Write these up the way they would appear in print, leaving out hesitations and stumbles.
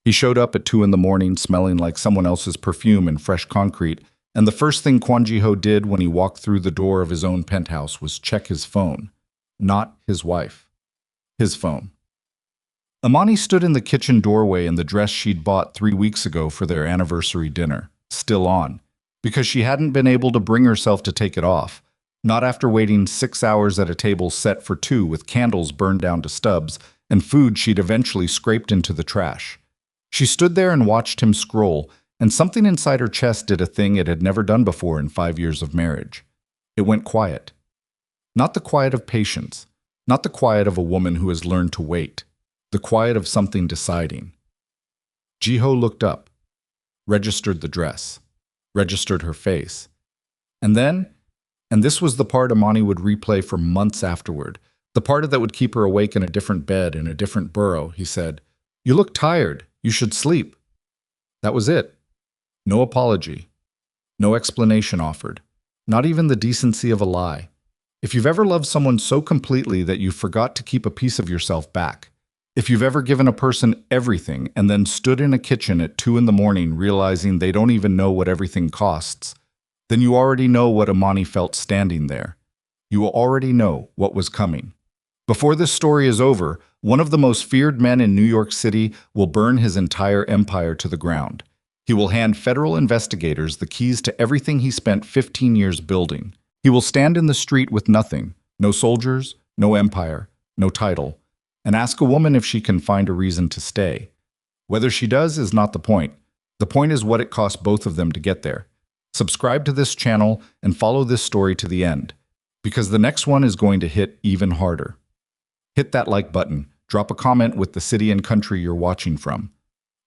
He showed up at 2 in the morning smelling like someone else's perfume and fresh concrete, and the first thing Kwon Ji-ho did when he walked through the door of his own penthouse was check his phone. Not his wife. His phone. Imani stood in the kitchen doorway in the dress she'd bought 3 weeks ago for their anniversary dinner, still on, because she hadn't been able to bring herself to take it off, not after waiting 6 hours at a table set for two with candles burned down to stubs and food she'd eventually scraped into the trash. She stood there and watched him scroll, and something inside her chest did a thing it had never done before in 5 years of marriage. It went quiet. Not the quiet of patience, not the quiet of a woman who has learned to wait, the quiet of something deciding. Ji-ho looked up, registered the dress, registered her face. And then, and this was the part Imani would replay for months afterward, the part that would keep her awake in a different bed, in a different burrow, he said, "You look tired. You should sleep." That was it. No apology. No explanation offered. Not even the decency of a lie. If you've ever loved someone so completely that you forgot to keep a piece of yourself back, if you've ever given a person everything and then stood in a kitchen at 2 in the morning realizing they don't even know what everything costs, then you already know what Imani felt standing there. You already know what was coming. Before this story is over, one of the most feared men in New York City will burn his entire empire to the ground. He will hand federal investigators the keys to everything he spent 15 years building. He will stand in the street with nothing, no soldiers, no empire, no title, and ask a woman if she can find a reason to stay. Whether she does is not the point. The point is what it costs both of them to get there. Subscribe to this channel and follow this story to the end, because the next one is going to hit even harder. Hit that like button, drop a comment with the city and country you're watching from.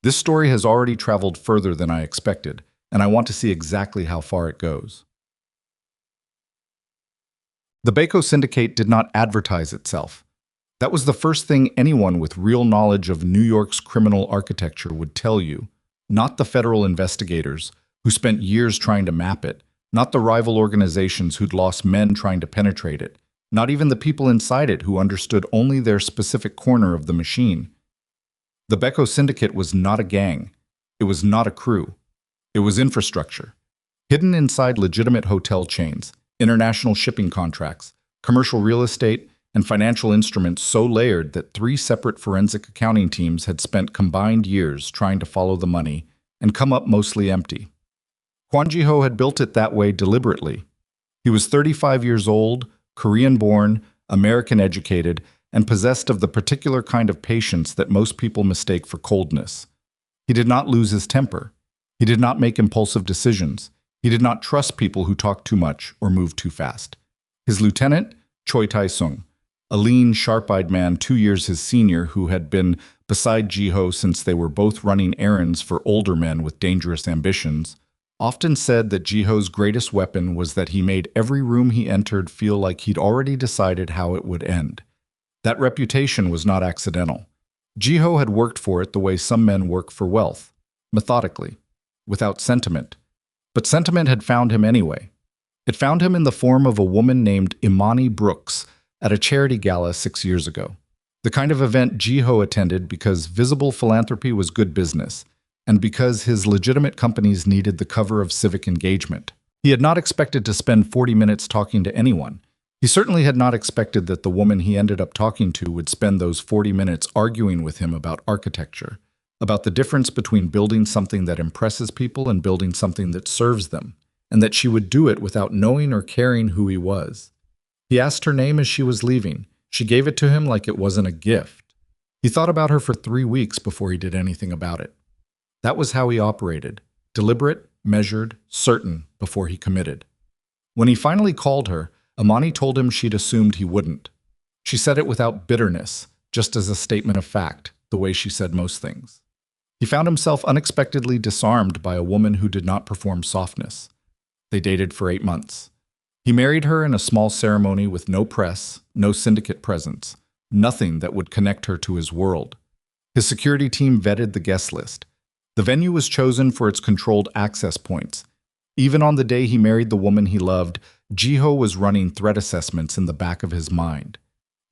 This story has already traveled further than I expected, and I want to see exactly how far it goes. The Baeko Syndicate did not advertise itself. That was the first thing anyone with real knowledge of New York's criminal architecture would tell you, not the federal investigators who spent years trying to map it, not the rival organizations who'd lost men trying to penetrate it, not even the people inside it who understood only their specific corner of the machine. The Baeko Syndicate was not a gang. It was not a crew. It was infrastructure, hidden inside legitimate hotel chains, international shipping contracts, commercial real estate, and financial instruments so layered that 3 separate forensic accounting teams had spent combined years trying to follow the money and come up mostly empty. Kwon Ji-ho had built it that way deliberately. He was 35 years old, Korean-born, American-educated, and possessed of the particular kind of patience that most people mistake for coldness. He did not lose his temper. He did not make impulsive decisions. He did not trust people who talked too much or moved too fast. His lieutenant, Choi Tae-sung, a lean, sharp-eyed man 2 years his senior who had been beside Ji-ho since they were both running errands for older men with dangerous ambitions, often said that Ji-ho's greatest weapon was that he made every room he entered feel like he'd already decided how it would end. That reputation was not accidental. Ji-ho had worked for it the way some men work for wealth, methodically, without sentiment. But sentiment had found him anyway. It found him in the form of a woman named Imani Brooks at a charity gala 6 years ago. The kind of event Ji-ho attended because visible philanthropy was good business, and because his legitimate companies needed the cover of civic engagement. He had not expected to spend 40 minutes talking to anyone. He certainly had not expected that the woman he ended up talking to would spend those 40 minutes arguing with him about architecture, about the difference between building something that impresses people and building something that serves them, and that she would do it without knowing or caring who he was. He asked her name as she was leaving. She gave it to him like it wasn't a gift. He thought about her for 3 weeks before he did anything about it. That was how he operated, deliberate, measured, certain before he committed. When he finally called her, Imani told him she'd assumed he wouldn't. She said it without bitterness, just as a statement of fact, the way she said most things. He found himself unexpectedly disarmed by a woman who did not perform softness. They dated for 8 months. He married her in a small ceremony with no press, no syndicate presence, nothing that would connect her to his world. His security team vetted the guest list. The venue was chosen for its controlled access points. Even on the day he married the woman he loved, Ji-ho was running threat assessments in the back of his mind.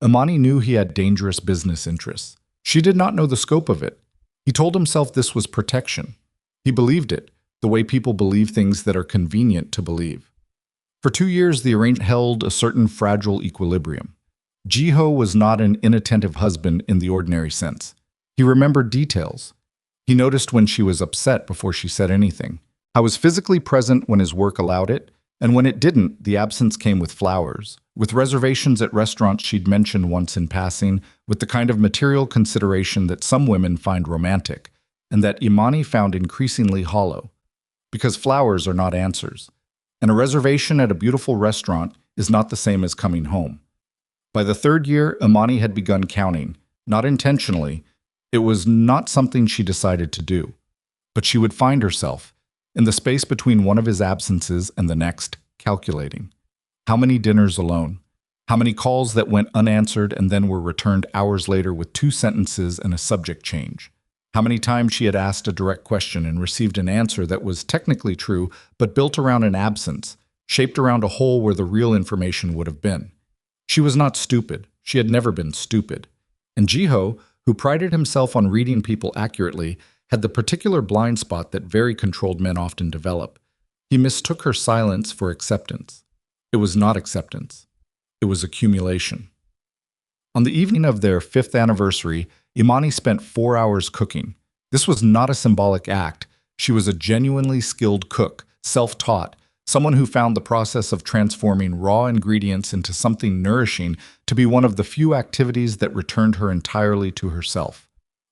Imani knew he had dangerous business interests. She did not know the scope of it. He told himself this was protection. He believed it, the way people believe things that are convenient to believe. For 2 years, the arrangement held a certain fragile equilibrium. Ji-ho was not an inattentive husband in the ordinary sense. He remembered details. He noticed when she was upset before she said anything. I was physically present when his work allowed it, and when it didn't, the absence came with flowers, with reservations at restaurants she'd mentioned once in passing, with the kind of material consideration that some women find romantic, and that Imani found increasingly hollow. Because flowers are not answers, and a reservation at a beautiful restaurant is not the same as coming home. By the 3rd year, Imani had begun counting, not intentionally. It was not something she decided to do. But she would find herself, in the space between one of his absences and the next, calculating. How many dinners alone? How many calls that went unanswered and then were returned hours later with 2 sentences and a subject change? How many times she had asked a direct question and received an answer that was technically true, but built around an absence, shaped around a hole where the real information would have been. She was not stupid. She had never been stupid. And Ji-ho, who prided himself on reading people accurately, had the particular blind spot that very controlled men often develop. He mistook her silence for acceptance. It was not acceptance. It was accumulation. On the evening of their 5th anniversary, Imani spent 4 hours cooking. This was not a symbolic act. She was a genuinely skilled cook, self-taught, someone who found the process of transforming raw ingredients into something nourishing to be one of the few activities that returned her entirely to herself.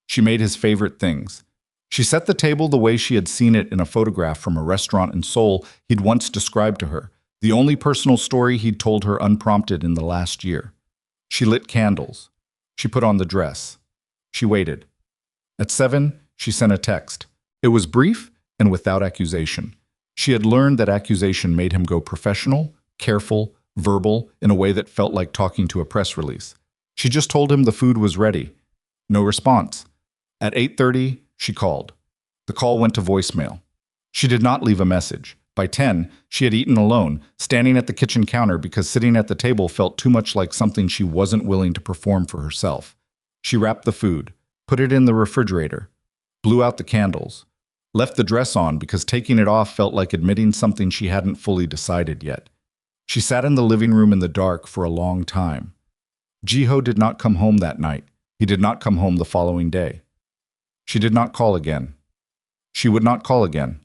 She made his favorite things. She set the table the way she had seen it in a photograph from a restaurant in Seoul he'd once described to her, the only personal story he'd told her unprompted in the last year. She lit candles. She put on the dress. She waited. At 7, she sent a text. It was brief and without accusation. She had learned that accusation made him go professional, careful, verbal, in a way that felt like talking to a press release. She just told him the food was ready. No response. At 8:30, she called. The call went to voicemail. She did not leave a message. By 10, she had eaten alone, standing at the kitchen counter because sitting at the table felt too much like something she wasn't willing to perform for herself. She wrapped the food, put it in the refrigerator, blew out the candles, left the dress on because taking it off felt like admitting something she hadn't fully decided yet. She sat in the living room in the dark for a long time. Ji-ho did not come home that night. He did not come home the following day. She did not call again. She would not call again.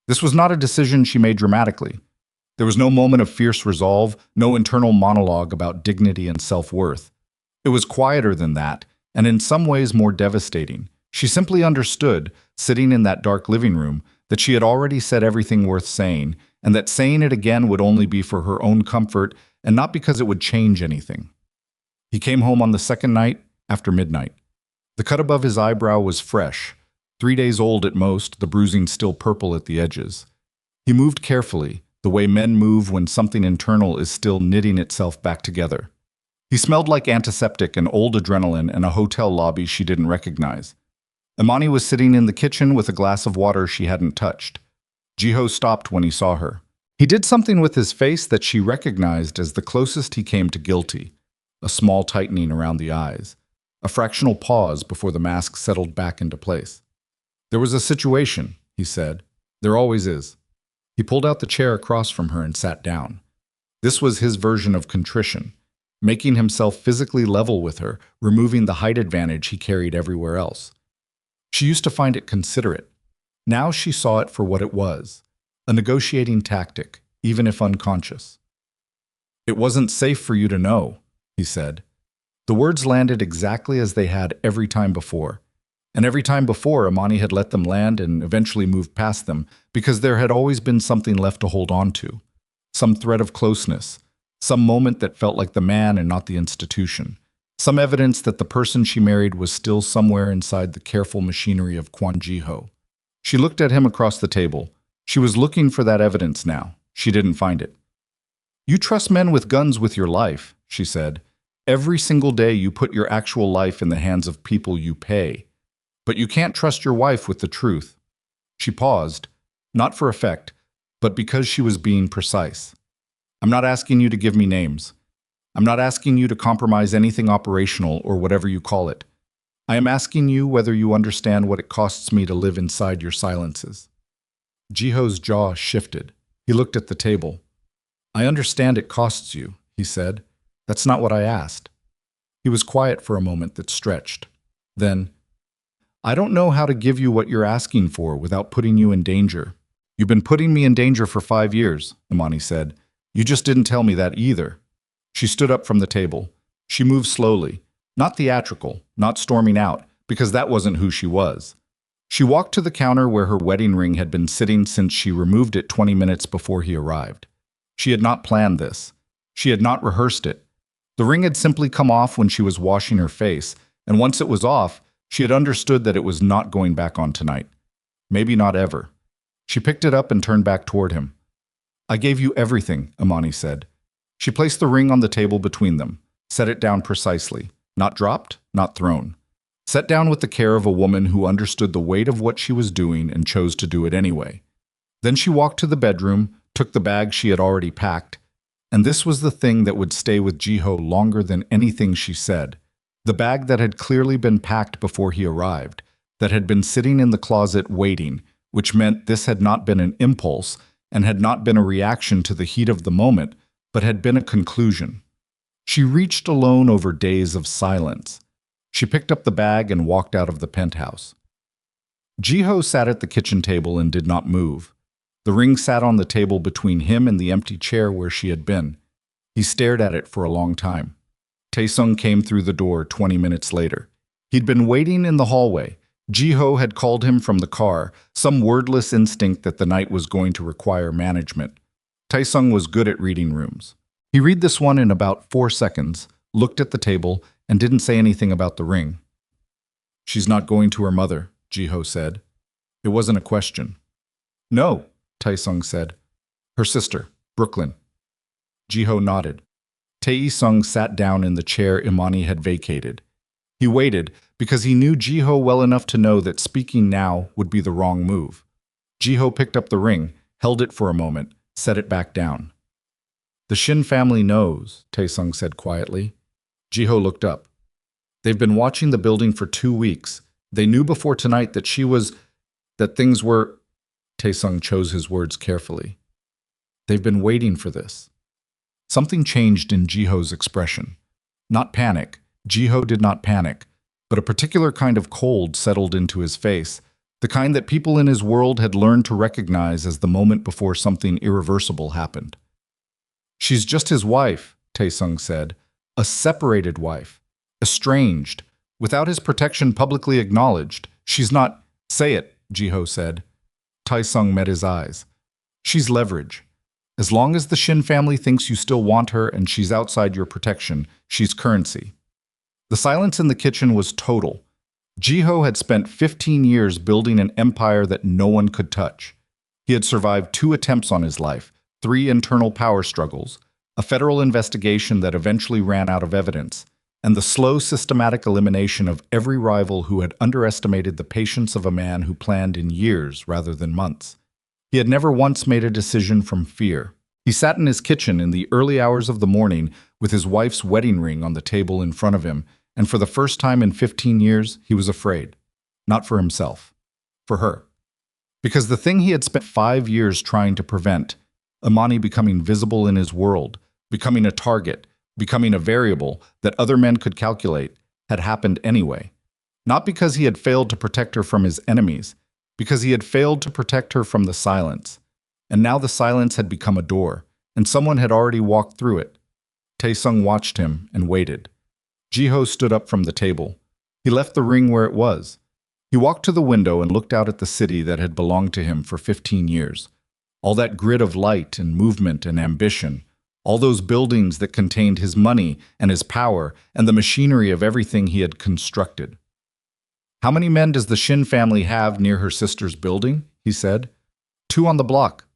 This was not a decision she made dramatically. There was no moment of fierce resolve, no internal monologue about dignity and self-worth. It was quieter than that, and in some ways more devastating. She simply understood, sitting in that dark living room, that she had already said everything worth saying, and that saying it again would only be for her own comfort and not because it would change anything. He came home on the 2nd night, after midnight. The cut above his eyebrow was fresh, 3 days old at most, the bruising still purple at the edges. He moved carefully, the way men move when something internal is still knitting itself back together. He smelled like antiseptic and old adrenaline and a hotel lobby she didn't recognize. Imani was sitting in the kitchen with a glass of water she hadn't touched. Ji-ho stopped when he saw her. He did something with his face that she recognized as the closest he came to guilty, a small tightening around the eyes, a fractional pause before the mask settled back into place. There was a situation, he said. There always is. He pulled out the chair across from her and sat down. This was his version of contrition, making himself physically level with her, removing the height advantage he carried everywhere else. She used to find it considerate. Now she saw it for what it was, a negotiating tactic, even if unconscious. It wasn't safe for you to know, he said. The words landed exactly as they had every time before. And every time before, Imani had let them land and eventually moved past them because there had always been something left to hold on to. Some thread of closeness, some moment that felt like the man and not the institution. Some evidence that the person she married was still somewhere inside the careful machinery of Kwon Ji-ho. She looked at him across the table. She was looking for that evidence now. She didn't find it. You trust men with guns with your life, she said. Every single day you put your actual life in the hands of people you pay. But you can't trust your wife with the truth. She paused, not for effect, but because she was being precise. I'm not asking you to give me names. I'm not asking you to compromise anything operational or whatever you call it. I am asking you whether you understand what it costs me to live inside your silences. Ji-ho's jaw shifted. He looked at the table. I understand it costs you, he said. That's not what I asked. He was quiet for a moment that stretched. Then, I don't know how to give you what you're asking for without putting you in danger. You've been putting me in danger for 5 years, Imani said. You just didn't tell me that either. She stood up from the table. She moved slowly, not theatrical, not storming out, because that wasn't who she was. She walked to the counter where her wedding ring had been sitting since she removed it 20 minutes before he arrived. She had not planned this. She had not rehearsed it. The ring had simply come off when she was washing her face, and once it was off, she had understood that it was not going back on tonight. Maybe not ever. She picked it up and turned back toward him. I gave you everything, Imani said. She placed the ring on the table between them, set it down precisely, not dropped, not thrown. Set down with the care of a woman who understood the weight of what she was doing and chose to do it anyway. Then she walked to the bedroom, took the bag she had already packed, and this was the thing that would stay with Ji-ho longer than anything she said. The bag that had clearly been packed before he arrived, that had been sitting in the closet waiting, which meant this had not been an impulse and had not been a reaction to the heat of the moment, but had been a conclusion. She reached alone over days of silence. She picked up the bag and walked out of the penthouse. Ji-ho sat at the kitchen table and did not move. The ring sat on the table between him and the empty chair where she had been. He stared at it for a long time. Tae-sung came through the door 20 minutes later. He'd been waiting in the hallway. Ji-ho had called him from the car, some wordless instinct that the night was going to require management. Tae-sung was good at reading rooms. He read this one in about 4 seconds, looked at the table, and didn't say anything about the ring. She's not going to her mother, Ji-ho said. It wasn't a question. No, Tae-sung said. Her sister, Brooklyn. Ji-ho nodded. Tae-sung sat down in the chair Imani had vacated. He waited because he knew Ji-ho well enough to know that speaking now would be the wrong move. Ji-ho picked up the ring, held it for a moment, set it back down. The Shin family knows, Tae-sung said quietly. Ji-ho looked up. They've been watching the building for 2 weeks. They knew before tonight that that things were... Tae-sung chose his words carefully. They've been waiting for this. Something changed in Ji-ho's expression. Not panic. Ji-ho did not panic, but a particular kind of cold settled into his face, the kind that people in his world had learned to recognize as the moment before something irreversible happened. She's just his wife, Tae-sung said. A separated wife. Estranged. Without his protection publicly acknowledged. She's not... Say it, Ji-ho said. Tae-sung met his eyes. She's leverage. As long as the Shin family thinks you still want her and she's outside your protection, she's currency. The silence in the kitchen was total. Ji-ho had spent 15 years building an empire that no one could touch. He had survived 2 attempts on his life, 3 internal power struggles, a federal investigation that eventually ran out of evidence, and the slow, systematic elimination of every rival who had underestimated the patience of a man who planned in years rather than months. He had never once made a decision from fear. He sat in his kitchen in the early hours of the morning with his wife's wedding ring on the table in front of him, and for the first time in 15 years, he was afraid. Not for himself. For her. Because the thing he had spent 5 years trying to prevent, Imani becoming visible in his world, becoming a target, becoming a variable that other men could calculate, had happened anyway. Not because he had failed to protect her from his enemies, because he had failed to protect her from the silence. And now the silence had become a door, and someone had already walked through it. Tae-sung watched him and waited. Ji-ho stood up from the table. He left the ring where it was. He walked to the window and looked out at the city that had belonged to him for 15 years. All that grid of light and movement and ambition, all those buildings that contained his money and his power and the machinery of everything he had constructed. How many men does the Shin family have near her sister's building? He said. 2 on the block.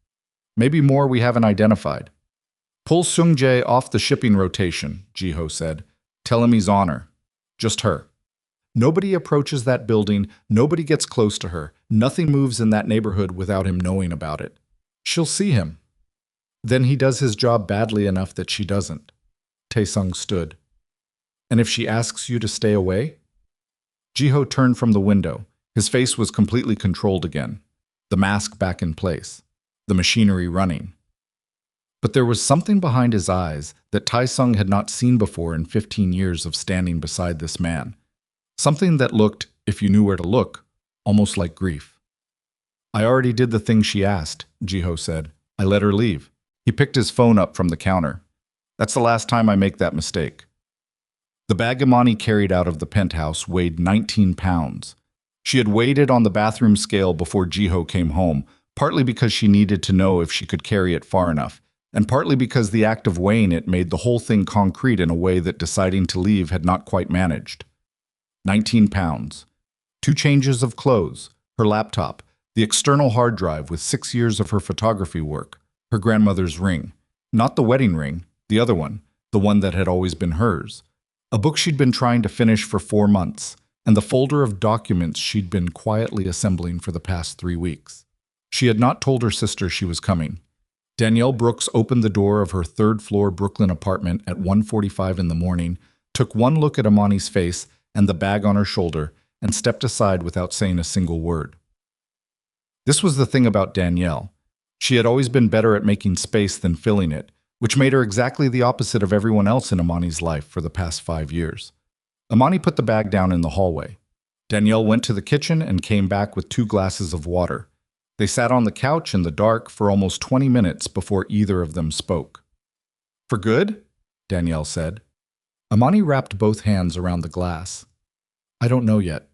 Maybe more we haven't identified. Pull Sung-jae off the shipping rotation, Ji-ho said. Tell him he's on her. Just her. Nobody approaches that building, nobody gets close to her, nothing moves in that neighborhood without him knowing about it. She'll see him. Then he does his job badly enough that she doesn't. Tae-sung stood. And if she asks you to stay away? Ji-ho turned from the window. His face was completely controlled again. The mask back in place. The machinery running. But there was something behind his eyes that Tae-sung had not seen before in 15 years of standing beside this man. Something that looked, if you knew where to look, almost like grief. "I already did the thing she asked," Ji-ho said. "I let her leave." He picked his phone up from the counter. "That's the last time I make that mistake." The bag Imani carried out of the penthouse weighed 19 pounds. She had weighed it on the bathroom scale before Ji-ho came home, partly because she needed to know if she could carry it far enough, and partly because the act of weighing it made the whole thing concrete in a way that deciding to leave had not quite managed. 19 pounds. 2 changes of clothes, her laptop, the external hard drive with 6 years of her photography work, her grandmother's ring. Not the wedding ring, the other one, the one that had always been hers. A book she'd been trying to finish for 4 months, and the folder of documents she'd been quietly assembling for the past 3 weeks. She had not told her sister she was coming. Danielle Brooks opened the door of her third-floor Brooklyn apartment at 1:45 in the morning, took one look at Imani's face and the bag on her shoulder, and stepped aside without saying a single word. This was the thing about Danielle. She had always been better at making space than filling it, which made her exactly the opposite of everyone else in Imani's life for the past 5 years. Imani put the bag down in the hallway. Danielle went to the kitchen and came back with 2 glasses of water. They sat on the couch in the dark for almost 20 minutes before either of them spoke. "For good?" Danielle said. Imani wrapped both hands around the glass. "I don't know yet."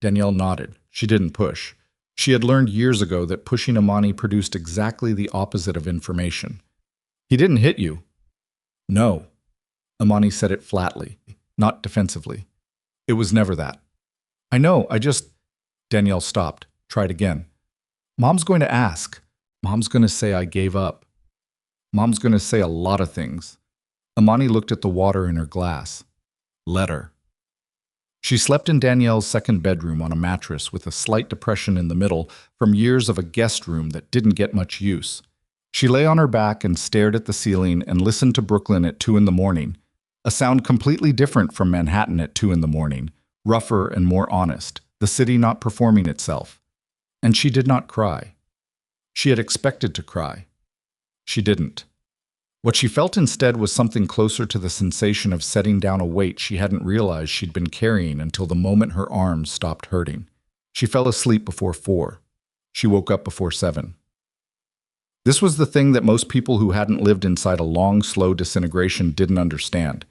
Danielle nodded. She didn't push. She had learned years ago that pushing Imani produced exactly the opposite of information. "He didn't hit you." "No." Imani said it flatly, not defensively. "It was never that." "I know, I just—" Danielle stopped, tried again. "Mom's going to ask. Mom's going to say I gave up. Mom's going to say a lot of things." Imani looked at the water in her glass. "Let her." She slept in Danielle's second bedroom on a mattress with a slight depression in the middle from years of a guest room that didn't get much use. She lay on her back and stared at the ceiling and listened to Brooklyn at 2 in the morning, a sound completely different from Manhattan at 2 in the morning, rougher and more honest, the city not performing itself. And she did not cry. She had expected to cry. She didn't. What she felt instead was something closer to the sensation of setting down a weight she hadn't realized she'd been carrying until the moment her arms stopped hurting. She fell asleep before 4. She woke up before 7. This was the thing that most people who hadn't lived inside a long, slow disintegration didn't understand.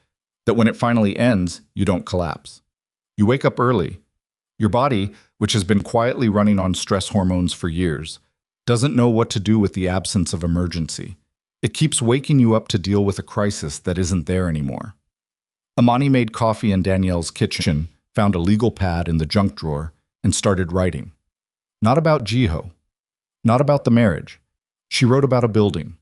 That when it finally ends, you don't collapse. You wake up early. Your body, which has been quietly running on stress hormones for years, doesn't know what to do with the absence of emergency. It keeps waking you up to deal with a crisis that isn't there anymore. Imani made coffee in Danielle's kitchen, found a legal pad in the junk drawer, and started writing. Not about Ji-ho. Not about the marriage. She wrote about a building.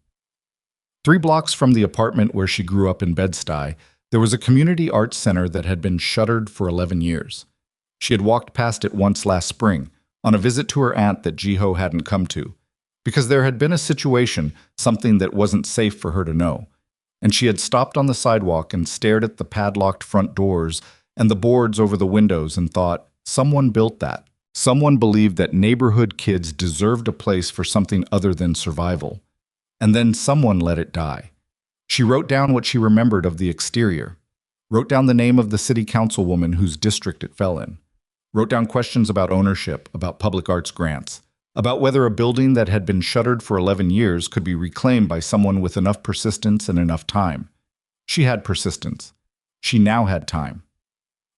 3 blocks from the apartment where she grew up in Bed-Stuy, there was a community arts center that had been shuttered for 11 years. She had walked past it once last spring, on a visit to her aunt that Ji-ho hadn't come to, because there had been a situation, something that wasn't safe for her to know. And she had stopped on the sidewalk and stared at the padlocked front doors and the boards over the windows and thought, someone built that. Someone believed that neighborhood kids deserved a place for something other than survival. And then someone let it die. She wrote down what she remembered of the exterior, wrote down the name of the city councilwoman whose district it fell in, wrote down questions about ownership, about public arts grants, about whether a building that had been shuttered for 11 years could be reclaimed by someone with enough persistence and enough time. She had persistence. She now had time.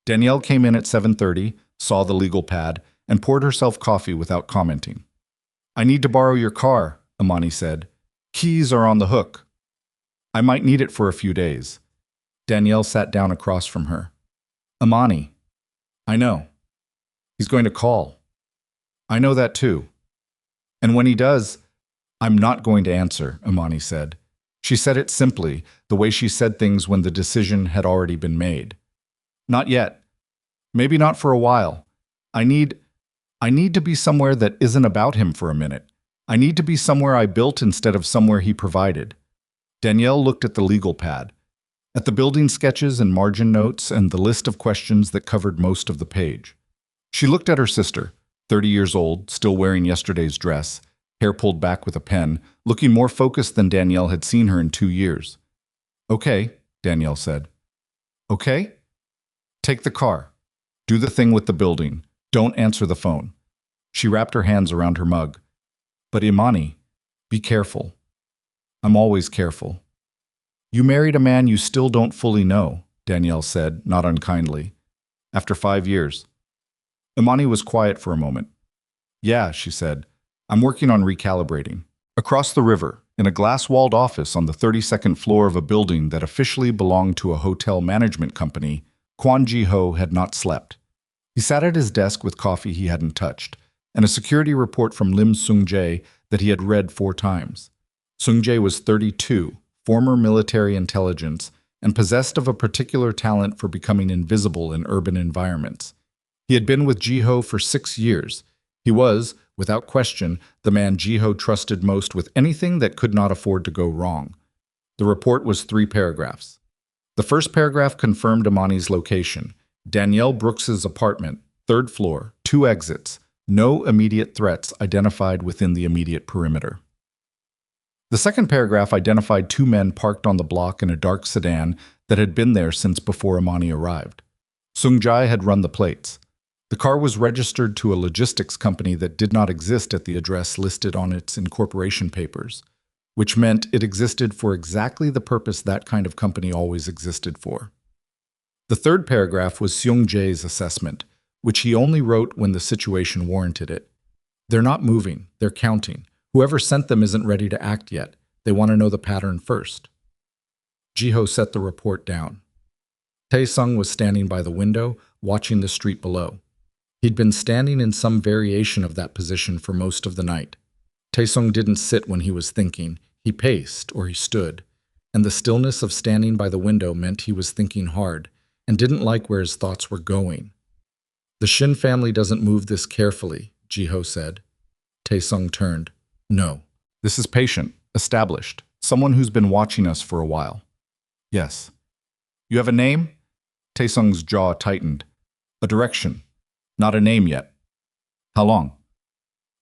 Danielle came in at 7:30, saw the legal pad, and poured herself coffee without commenting. "I need to borrow your car," Imani said. "Keys are on the hook." "I might need it for a few days." Danielle sat down across from her. "Imani." "I know. He's going to call." "I know that too. And when he does, I'm not going to answer," Imani said. She said it simply, the way she said things when the decision had already been made. "Not yet. Maybe not for a while. I need to be somewhere that isn't about him for a minute. I need to be somewhere I built instead of somewhere he provided." Danielle looked at the legal pad, at the building sketches and margin notes and the list of questions that covered most of the page. She looked at her sister, 30 years old, still wearing yesterday's dress, hair pulled back with a pen, looking more focused than Danielle had seen her in 2 years. Okay, Danielle said. Okay? Take the car. Do the thing with the building. Don't answer the phone. She wrapped her hands around her mug. But Imani, be careful. I'm always careful. You married a man you still don't fully know, Danielle said, not unkindly. After 5 years. Imani was quiet for a moment. Yeah, she said. I'm working on recalibrating. Across the river, in a glass-walled office on the 32nd floor of a building that officially belonged to a hotel management company, Kwon Ji-ho had not slept. He sat at his desk with coffee he hadn't touched, and a security report from Lim Sung-jae that he had read 4 times. Sung-jae was 32, former military intelligence, and possessed of a particular talent for becoming invisible in urban environments. He had been with Ji-ho for 6 years. He was, without question, the man Ji-ho trusted most with anything that could not afford to go wrong. The report was 3 paragraphs. The first paragraph confirmed Imani's location. Danielle Brooks's apartment, 3rd floor, 2 exits, no immediate threats identified within the immediate perimeter. The second paragraph identified 2 men parked on the block in a dark sedan that had been there since before Imani arrived. Sung-jae had run the plates. The car was registered to a logistics company that did not exist at the address listed on its incorporation papers, which meant it existed for exactly the purpose that kind of company always existed for. The third paragraph was Seung-jae's assessment, which he only wrote when the situation warranted it. They're not moving, they're counting. Whoever sent them isn't ready to act yet. They want to know the pattern first. Ji-ho set the report down. Tae-sung was standing by the window, watching the street below. He'd been standing in some variation of that position for most of the night. Tae-sung didn't sit when he was thinking. He paced, or he stood. And the stillness of standing by the window meant he was thinking hard, and didn't like where his thoughts were going. The Shin family doesn't move this carefully, Ji-ho said. Tae-sung turned. No. This is patient, established, someone who's been watching us for a while. Yes. You have a name? Tae-sung's jaw tightened. A direction. Not a name yet. How long?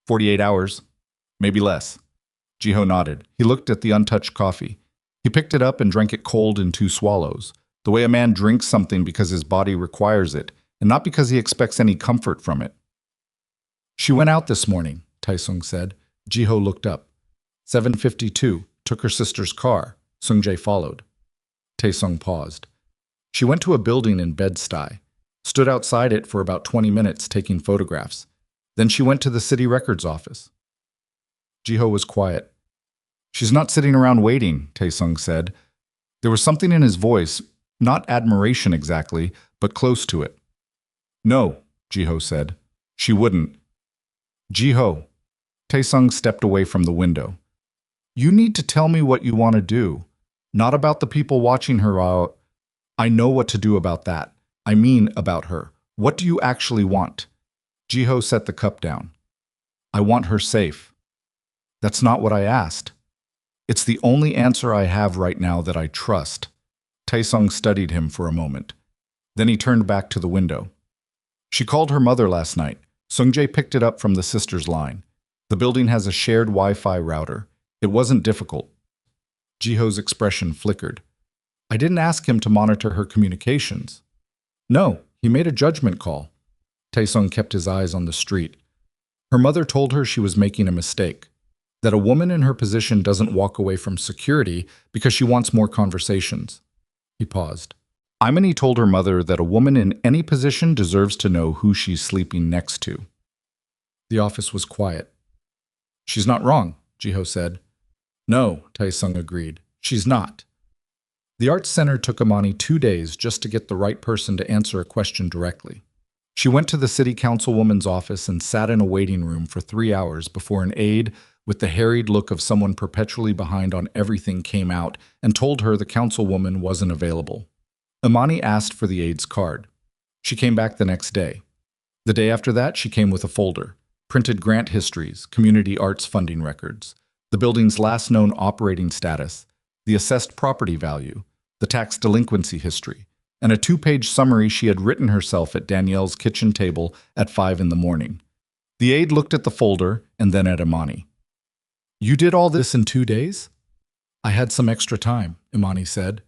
48 hours. Maybe less. Ji-ho nodded. He looked at the untouched coffee. He picked it up and drank it cold in 2 swallows, the way a man drinks something because his body requires it, and not because he expects any comfort from it. She went out this morning, Tae-sung said. Ji-ho looked up. 7:52, took her sister's car. Sung-jae followed. Tae-sung paused. She went to a building in Bed-Stuy, stood outside it for about 20 minutes taking photographs. Then she went to the city records office. Ji-ho was quiet. She's not sitting around waiting, Tae-sung said. There was something in his voice, not admiration exactly, but close to it. No, Ji-ho said. She wouldn't. Ji-ho. Tae-sung stepped away from the window. You need to tell me what you want to do. Not about the people watching her out. I know what to do about that. I mean about her. What do you actually want? Ji-ho set the cup down. I want her safe. That's not what I asked. It's the only answer I have right now that I trust. Tae-sung studied him for a moment. Then he turned back to the window. She called her mother last night. Sung-jae picked it up from the sister's line. The building has a shared Wi-Fi router. It wasn't difficult. Ji-ho's expression flickered. I didn't ask him to monitor her communications. No, he made a judgment call. Tae-sung kept his eyes on the street. Her mother told her she was making a mistake, that a woman in her position doesn't walk away from security because she wants more conversations. He paused. Imani told her mother that a woman in any position deserves to know who she's sleeping next to. The office was quiet. She's not wrong, Ji-ho said. No, Tae-sung agreed. She's not. The Arts Center took Imani 2 days just to get the right person to answer a question directly. She went to the city councilwoman's office and sat in a waiting room for 3 hours before an aide with the harried look of someone perpetually behind on everything came out and told her the councilwoman wasn't available. Imani asked for the aide's card. She came back the next day. The day after that, she came with a folder. Printed grant histories, community arts funding records, the building's last known operating status, the assessed property value, the tax delinquency history, and a 2-page summary she had written herself at Danielle's kitchen table at 5 in the morning. The aide looked at the folder and then at Imani. "You did all this in 2 days?" "I had some extra time," Imani said.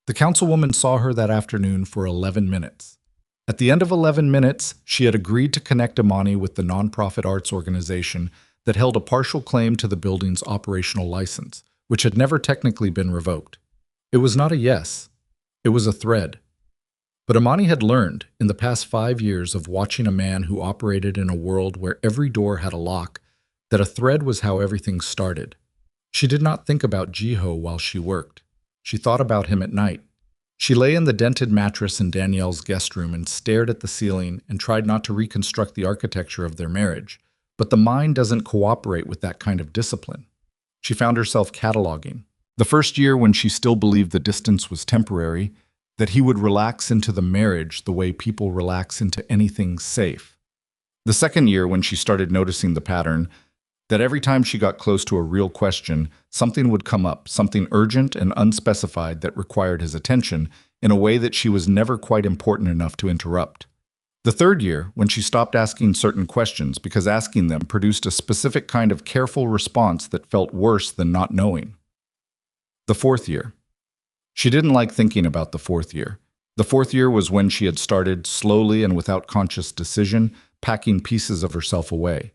The councilwoman saw her that afternoon for 11 minutes. At the end of 11 minutes, she had agreed to connect Imani with the nonprofit arts organization that held a partial claim to the building's operational license, which had never technically been revoked. It was not a yes. It was a thread. But Imani had learned, in the past 5 years of watching a man who operated in a world where every door had a lock, that a thread was how everything started. She did not think about Ji-ho while she worked. She thought about him at night. She lay in the dented mattress in Danielle's guest room and stared at the ceiling and tried not to reconstruct the architecture of their marriage. But the mind doesn't cooperate with that kind of discipline. She found herself cataloging. The first year, when she still believed the distance was temporary, that he would relax into the marriage the way people relax into anything safe. The second year, when she started noticing the pattern, that every time she got close to a real question, something would come up, something urgent and unspecified that required his attention in a way that she was never quite important enough to interrupt. The third year, when she stopped asking certain questions because asking them produced a specific kind of careful response that felt worse than not knowing. The fourth year. She didn't like thinking about the fourth year. The fourth year was when she had started, slowly and without conscious decision, packing pieces of herself away.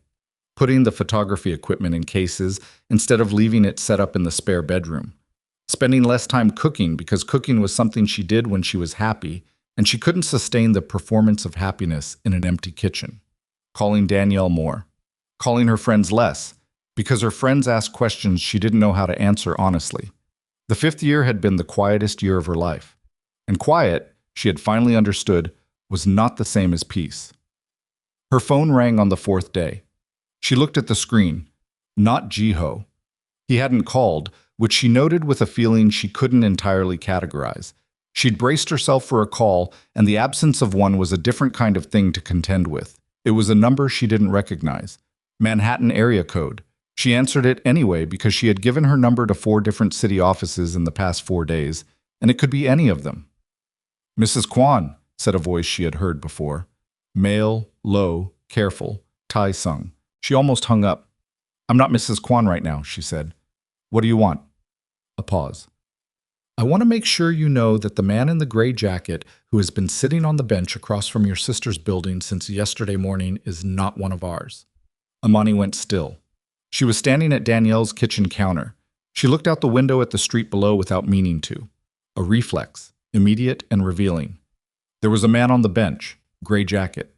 Putting the photography equipment in cases instead of leaving it set up in the spare bedroom. Spending less time cooking because cooking was something she did when she was happy, and she couldn't sustain the performance of happiness in an empty kitchen. Calling Danielle more. Calling her friends less, because her friends asked questions she didn't know how to answer honestly. The fifth year had been the quietest year of her life. And quiet, she had finally understood, was not the same as peace. Her phone rang on the fourth day. She looked at the screen. Not Ji-ho. He hadn't called, which she noted with a feeling she couldn't entirely categorize. She'd braced herself for a call, and the absence of one was a different kind of thing to contend with. It was a number she didn't recognize. Manhattan area code. She answered it anyway because she had given her number to 4 different city offices in the past 4 days, and it could be any of them. "Mrs. Kwon," said a voice she had heard before. Male, low, careful, Tai-sung. She almost hung up. "I'm not Mrs. Kwon right now," she said. "What do you want?" A pause. "I want to make sure you know that the man in the gray jacket who has been sitting on the bench across from your sister's building since yesterday morning is not one of ours." Imani went still. She was standing at Danielle's kitchen counter. She looked out the window at the street below without meaning to. A reflex, immediate and revealing. There was a man on the bench, gray jacket.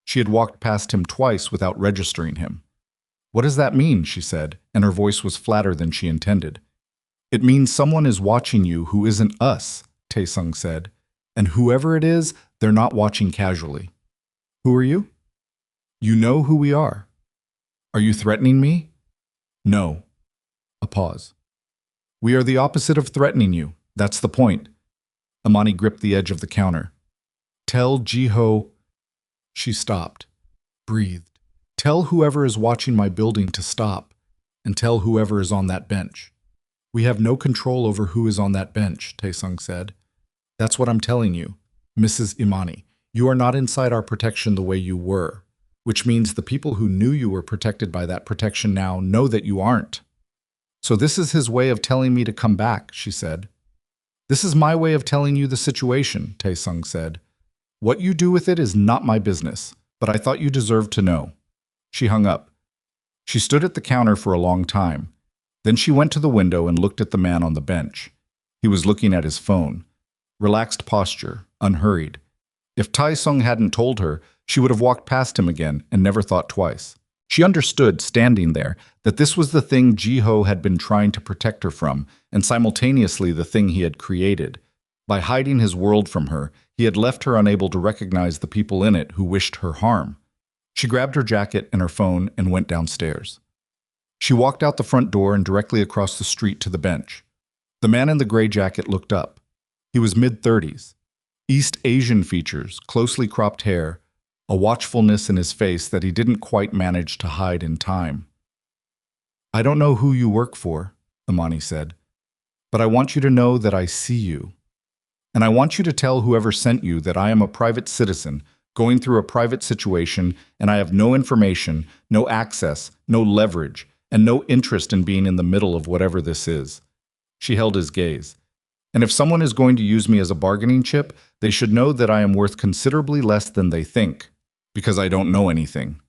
She had walked past him twice without registering him. "What does that mean?" she said, and her voice was flatter than she intended. "It means someone is watching you who isn't us," Tae-sung said. "And whoever it is, they're not watching casually." "Who are you?" "You know who we are." "Are you threatening me?" "No." A pause. "We are the opposite of threatening you. That's the point." Imani gripped the edge of the counter. "Tell Ji-ho." She stopped, breathed. "Tell whoever is watching my building to stop, and tell whoever is on that bench." "We have no control over who is on that bench," Tae-sung said. "That's what I'm telling you, Mrs. Imani. You are not inside our protection the way you were, which means the people who knew you were protected by that protection now know that you aren't." "So this is his way of telling me to come back," she said. "This is my way of telling you the situation," Tae-sung said. "What you do with it is not my business, but I thought you deserved to know." She hung up. She stood at the counter for a long time. Then she went to the window and looked at the man on the bench. He was looking at his phone. Relaxed posture, unhurried. If Tai-sung hadn't told her, she would have walked past him again and never thought twice. She understood, standing there, that this was the thing Ji-ho had been trying to protect her from, and simultaneously the thing he had created. By hiding his world from her, he had left her unable to recognize the people in it who wished her harm. She grabbed her jacket and her phone and went downstairs. She walked out the front door and directly across the street to the bench. The man in the gray jacket looked up. He was mid-30s. East Asian features, closely cropped hair, a watchfulness in his face that he didn't quite manage to hide in time. "I don't know who you work for," Imani said, "but I want you to know that I see you." And I want you to tell whoever sent you that I am a private citizen going through a private situation and I have no information, no access, no leverage, and no interest in being in the middle of whatever this is." She held his gaze. "And if someone is going to use me as a bargaining chip, they should know that I am worth considerably less than they think, because I don't know anything."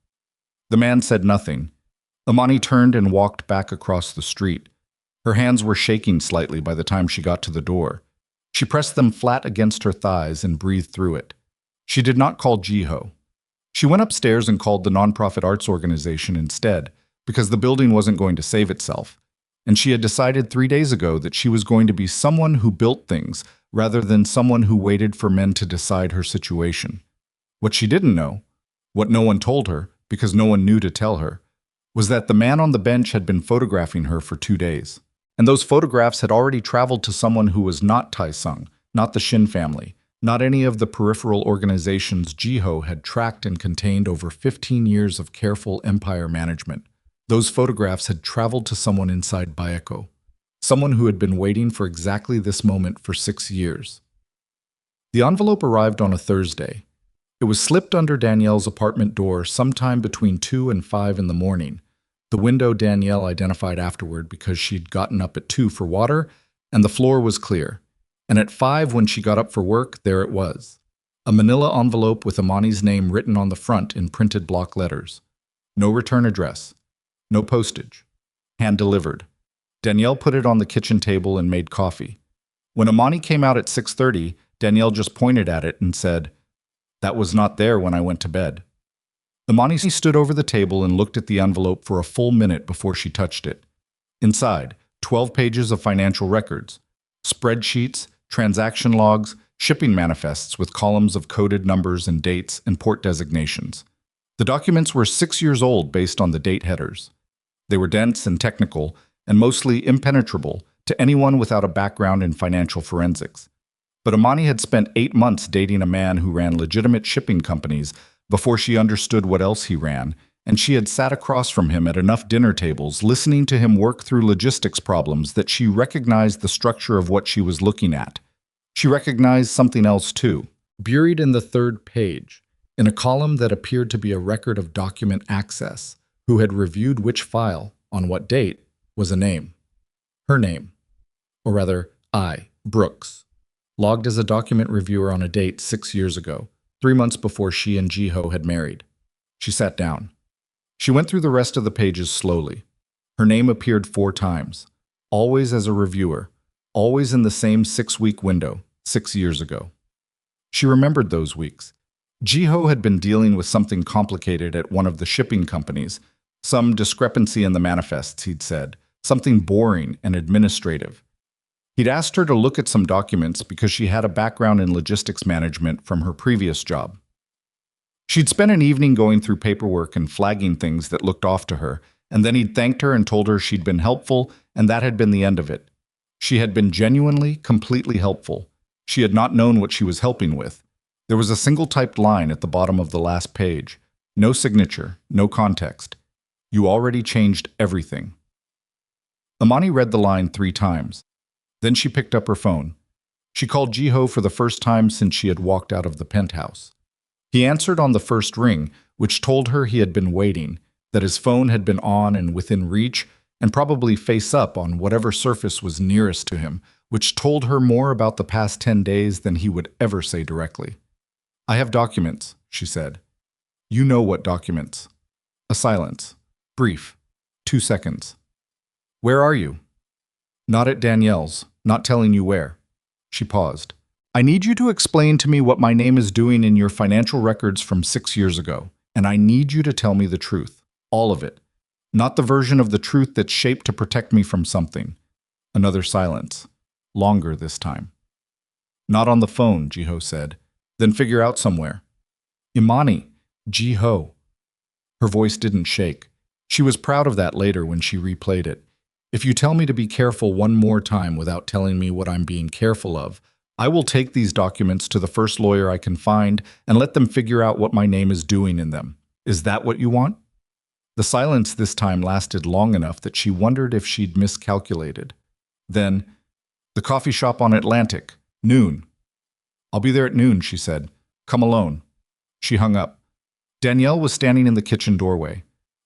The man said nothing. Imani turned and walked back across the street. Her hands were shaking slightly by the time she got to the door. She pressed them flat against her thighs and breathed through it. She did not call Ji-ho. She went upstairs and called the nonprofit arts organization instead, because the building wasn't going to save itself. And she had decided 3 days ago that she was going to be someone who built things rather than someone who waited for men to decide her situation. What she didn't know, what no one told her, because no one knew to tell her, was that the man on the bench had been photographing her for 2 days. And those photographs had already traveled to someone who was not Tae-sung, not the Shin family, not any of the peripheral organizations Ji-ho had tracked and contained over 15 years of careful empire management. Those photographs had traveled to someone inside Baeko, someone who had been waiting for exactly this moment for 6 years. The envelope arrived on a Thursday. It was slipped under Danielle's apartment door sometime between 2 and 5 in the morning, the window Danielle identified afterward because she'd gotten up at 2 for water, and the floor was clear. And at 5 when she got up for work, there it was. A manila envelope with Imani's name written on the front in printed block letters. No return address. No postage. Hand-delivered. Danielle put it on the kitchen table and made coffee. When Imani came out at 6:30, Danielle just pointed at it and said, "That was not there when I went to bed." Imani stood over the table and looked at the envelope for a full minute before she touched it. Inside, 12 pages of financial records, spreadsheets, transaction logs, shipping manifests with columns of coded numbers and dates and port designations. The documents were 6 years old based on the date headers. They were dense and technical, and mostly impenetrable to anyone without a background in financial forensics. But Imani had spent 8 months dating a man who ran legitimate shipping companies before she understood what else he ran, and she had sat across from him at enough dinner tables listening to him work through logistics problems that she recognized the structure of what she was looking at. She recognized something else too, buried in the third page, in a column that appeared to be a record of document access, who had reviewed which file, on what date, was a name. Her name. Or rather, Brooks, logged as a document reviewer on a date 6 years ago, 3 months before she and Ji-ho had married. She sat down. She went through the rest of the pages slowly. Her name appeared 4 times, always as a reviewer, always in the same 6-week window, 6 years ago. She remembered those weeks. Ji-ho had been dealing with something complicated at one of the shipping companies, some discrepancy in the manifests, he'd said, something boring and administrative. He'd asked her to look at some documents because she had a background in logistics management from her previous job. She'd spent an evening going through paperwork and flagging things that looked off to her, and then he'd thanked her and told her she'd been helpful, and that had been the end of it. She had been genuinely, completely helpful. She had not known what she was helping with. There was a single typed line at the bottom of the last page. No signature, no context. You already changed everything. Imani read the line 3 times. Then she picked up her phone. She called Ji-ho for the first time since she had walked out of the penthouse. He answered on the first ring, which told her he had been waiting, that his phone had been on and within reach, and probably face up on whatever surface was nearest to him, which told her more about the past 10 days than he would ever say directly. "I have documents," she said. "You know what documents." A silence. Brief. 2 seconds. "Where are you?" "Not at Danielle's. Not telling you where." She paused. "I need you to explain to me what my name is doing in your financial records from 6 years ago, and I need you to tell me the truth. All of it. Not the version of the truth that's shaped to protect me from something." Another silence. Longer this time. "Not on the phone," Ji-ho said. "Then figure out somewhere." "Imani. Ji-ho." Her voice didn't shake. She was proud of that later when she replayed it. "If you tell me to be careful one more time without telling me what I'm being careful of, I will take these documents to the first lawyer I can find and let them figure out what my name is doing in them. Is that what you want?" The silence this time lasted long enough that she wondered if she'd miscalculated. Then, "The coffee shop on Atlantic, noon." I'll be there at noon, she said. Come alone. She hung up. Danielle was standing in the kitchen doorway.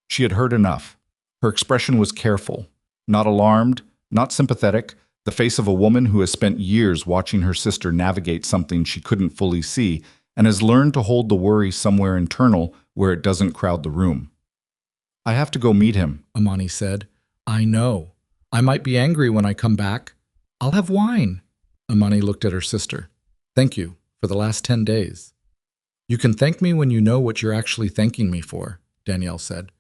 She had heard enough. Her expression was careful, not alarmed, not sympathetic, the face of a woman who has spent years watching her sister navigate something she couldn't fully see and has learned to hold the worry somewhere internal where it doesn't crowd the room. I have to go meet him, Imani said. I know. I might be angry when I come back. I'll have wine. Imani looked at her sister. Thank you for the last 10 days. You can thank me when you know what you're actually thanking me for, Danielle said.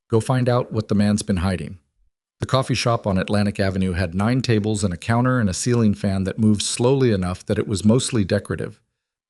Go find out what the man's been hiding. The coffee shop on Atlantic Avenue had 9 tables and a counter and a ceiling fan that moved slowly enough that it was mostly decorative.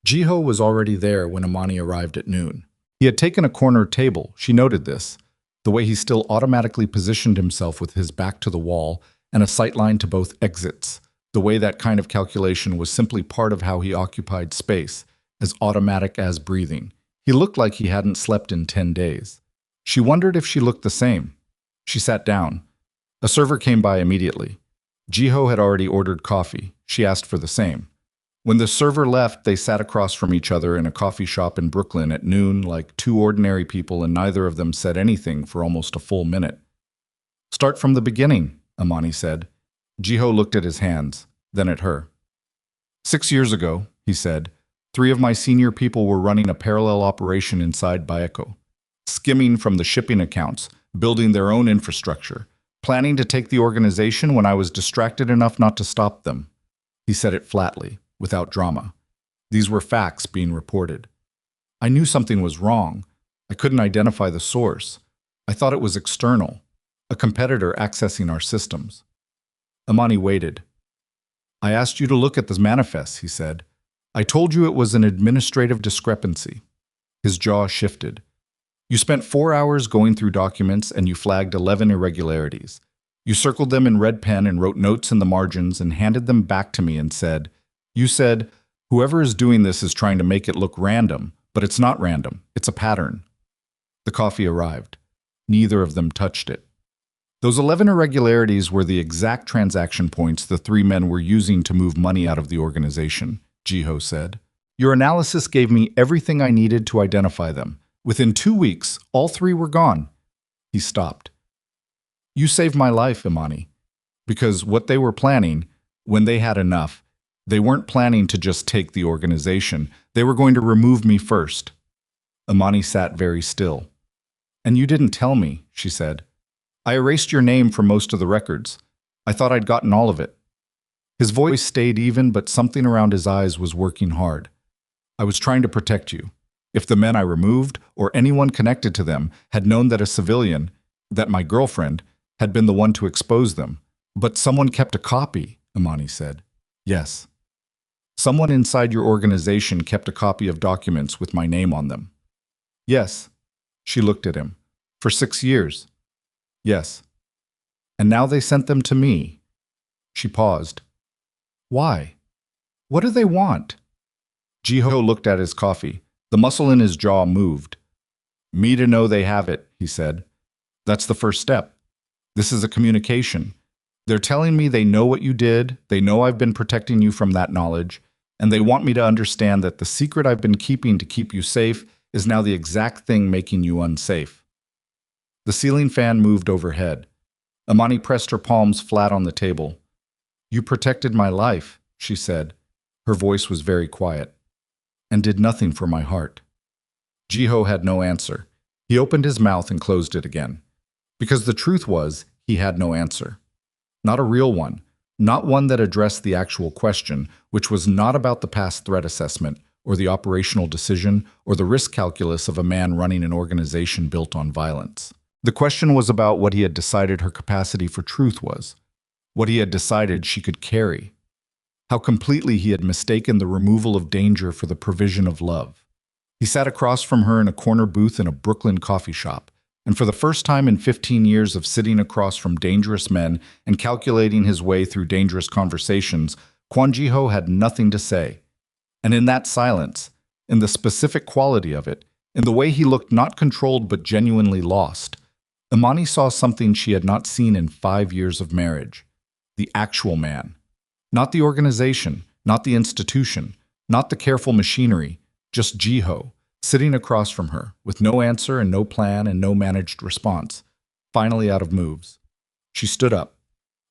Ji-ho was already there when Imani arrived at noon. He had taken a corner table, she noted this, the way he still automatically positioned himself with his back to the wall and a sightline to both exits, the way that kind of calculation was simply part of how he occupied space, as automatic as breathing. He looked like he hadn't slept in 10 days. She wondered if she looked the same. She sat down. A server came by immediately. Ji-ho had already ordered coffee. She asked for the same. When the server left, they sat across from each other in a coffee shop in Brooklyn at noon like 2 ordinary people, and neither of them said anything for almost a full minute. Start from the beginning, Imani said. Ji-ho looked at his hands, then at her. 6 years ago, he said, 3 of my senior people were running a parallel operation inside Baeko, skimming from the shipping accounts, building their own infrastructure, planning to take the organization when I was distracted enough not to stop them. He said it flatly, without drama. These were facts being reported. I knew something was wrong. I couldn't identify the source. I thought it was external, a competitor accessing our systems. Imani waited. I asked you to look at the manifest, he said. I told you it was an administrative discrepancy. His jaw shifted. You spent 4 hours going through documents and you flagged 11 irregularities. You circled them in red pen and wrote notes in the margins and handed them back to me and said, you said, whoever is doing this is trying to make it look random, but it's not random, it's a pattern. The coffee arrived. Neither of them touched it. Those 11 irregularities were the exact transaction points the 3 men were using to move money out of the organization, Ji-ho said. Your analysis gave me everything I needed to identify them. Within 2 weeks, all 3 were gone. He stopped. You saved my life, Imani. Because what they were planning, when they had enough, they weren't planning to just take the organization. They were going to remove me first. Imani sat very still. And you didn't tell me, she said. I erased your name from most of the records. I thought I'd gotten all of it. His voice stayed even, but something around his eyes was working hard. I was trying to protect you. If the men I removed, or anyone connected to them, had known that a civilian, that my girlfriend, had been the one to expose them. But someone kept a copy, Imani said. Yes. Someone inside your organization kept a copy of documents with my name on them. Yes. She looked at him. For 6 years. Yes. And now they sent them to me. She paused. Why? What do they want? Ji-ho looked at his coffee. The muscle in his jaw moved. Me to know they have it, he said. That's the first step. This is a communication. They're telling me they know what you did, they know I've been protecting you from that knowledge, and they want me to understand that the secret I've been keeping to keep you safe is now the exact thing making you unsafe. The ceiling fan moved overhead. Imani pressed her palms flat on the table. You protected my life, she said. Her voice was very quiet. And did nothing for my heart. Ji-ho had no answer. He opened his mouth and closed it again. Because the truth was, he had no answer. Not a real one. Not one that addressed the actual question, which was not about the past threat assessment, or the operational decision, or the risk calculus of a man running an organization built on violence. The question was about what he had decided her capacity for truth was. What he had decided she could carry. How completely he had mistaken the removal of danger for the provision of love. He sat across from her in a corner booth in a Brooklyn coffee shop, and for the first time in 15 years of sitting across from dangerous men and calculating his way through dangerous conversations, Kwon Ji-ho had nothing to say. And in that silence, in the specific quality of it, in the way he looked not controlled but genuinely lost, Imani saw something she had not seen in 5 years of marriage. The actual man. Not the organization, not the institution, Not the careful machinery, just Ji-ho, sitting across from her, with no answer and no plan and no managed response, finally out of moves. She stood up.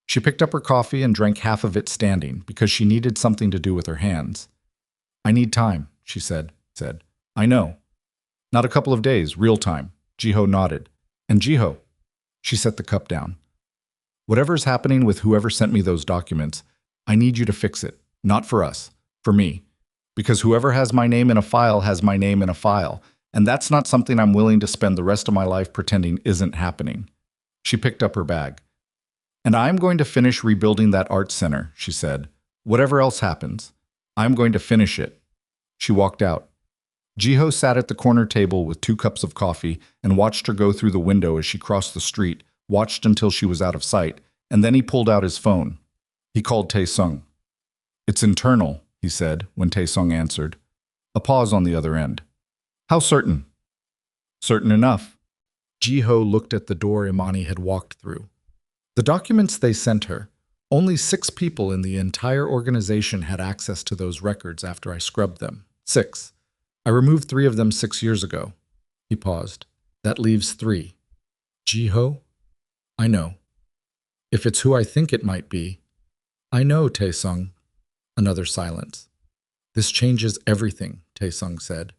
She picked up her coffee and drank half of it standing, because she needed something to do with her hands. "I need time," she said. "I know. Not a couple of days, real time." Ji-ho nodded. "And Ji-ho," she set the cup down. "Whatever's happening with whoever sent me those documents, I need you to fix it. Not for us, for me. Because whoever has my name in a file has my name in a file, and that's not something I'm willing to spend the rest of my life pretending isn't happening." She picked up her bag. "And I'm going to finish rebuilding that art center," she said. "Whatever else happens, I'm going to finish it." She walked out. Ji-ho sat at the corner table with 2 cups of coffee and watched her go through the window as she crossed the street, watched until she was out of sight, and then he pulled out his phone. He called Tae-sung. "It's internal," he said when Tae-sung answered. A pause on the other end. "How certain?" "Certain enough." Ji-ho looked at the door Imani had walked through. The documents they sent her, only 6 people in the entire organization had access to those records after I scrubbed them. 6. I removed 3 of them 6 years ago. He paused. "That leaves 3. Ji-ho?" "I know. If it's who I think it might be." "I know, Tae-sung." Another silence. "This changes everything," Tae-sung said.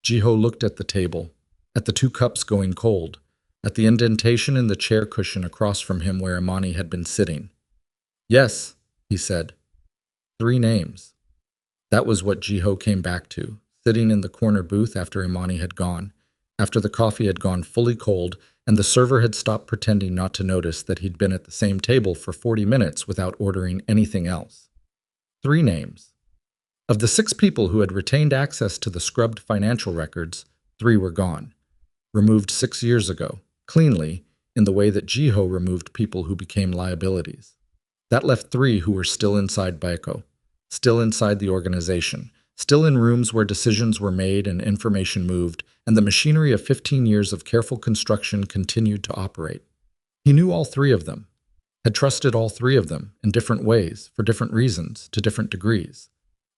Ji-ho looked at the table, at the 2 cups going cold, at the indentation in the chair cushion across from him where Imani had been sitting. "Yes," he said. 3 names. That was what Ji-ho came back to, sitting in the corner booth after Imani had gone, after the coffee had gone fully cold and the server had stopped pretending not to notice that he'd been at the same table for 40 minutes without ordering anything else. 3 names. Of the 6 people who had retained access to the scrubbed financial records, 3 were gone. Removed 6 years ago, cleanly, in the way that Ji-ho removed people who became liabilities. That left 3 who were still inside Baeko, still inside the organization, still in rooms where decisions were made and information moved, and the machinery of 15 years of careful construction continued to operate. He knew all 3 of them, had trusted all 3 of them in different ways, for different reasons, to different degrees.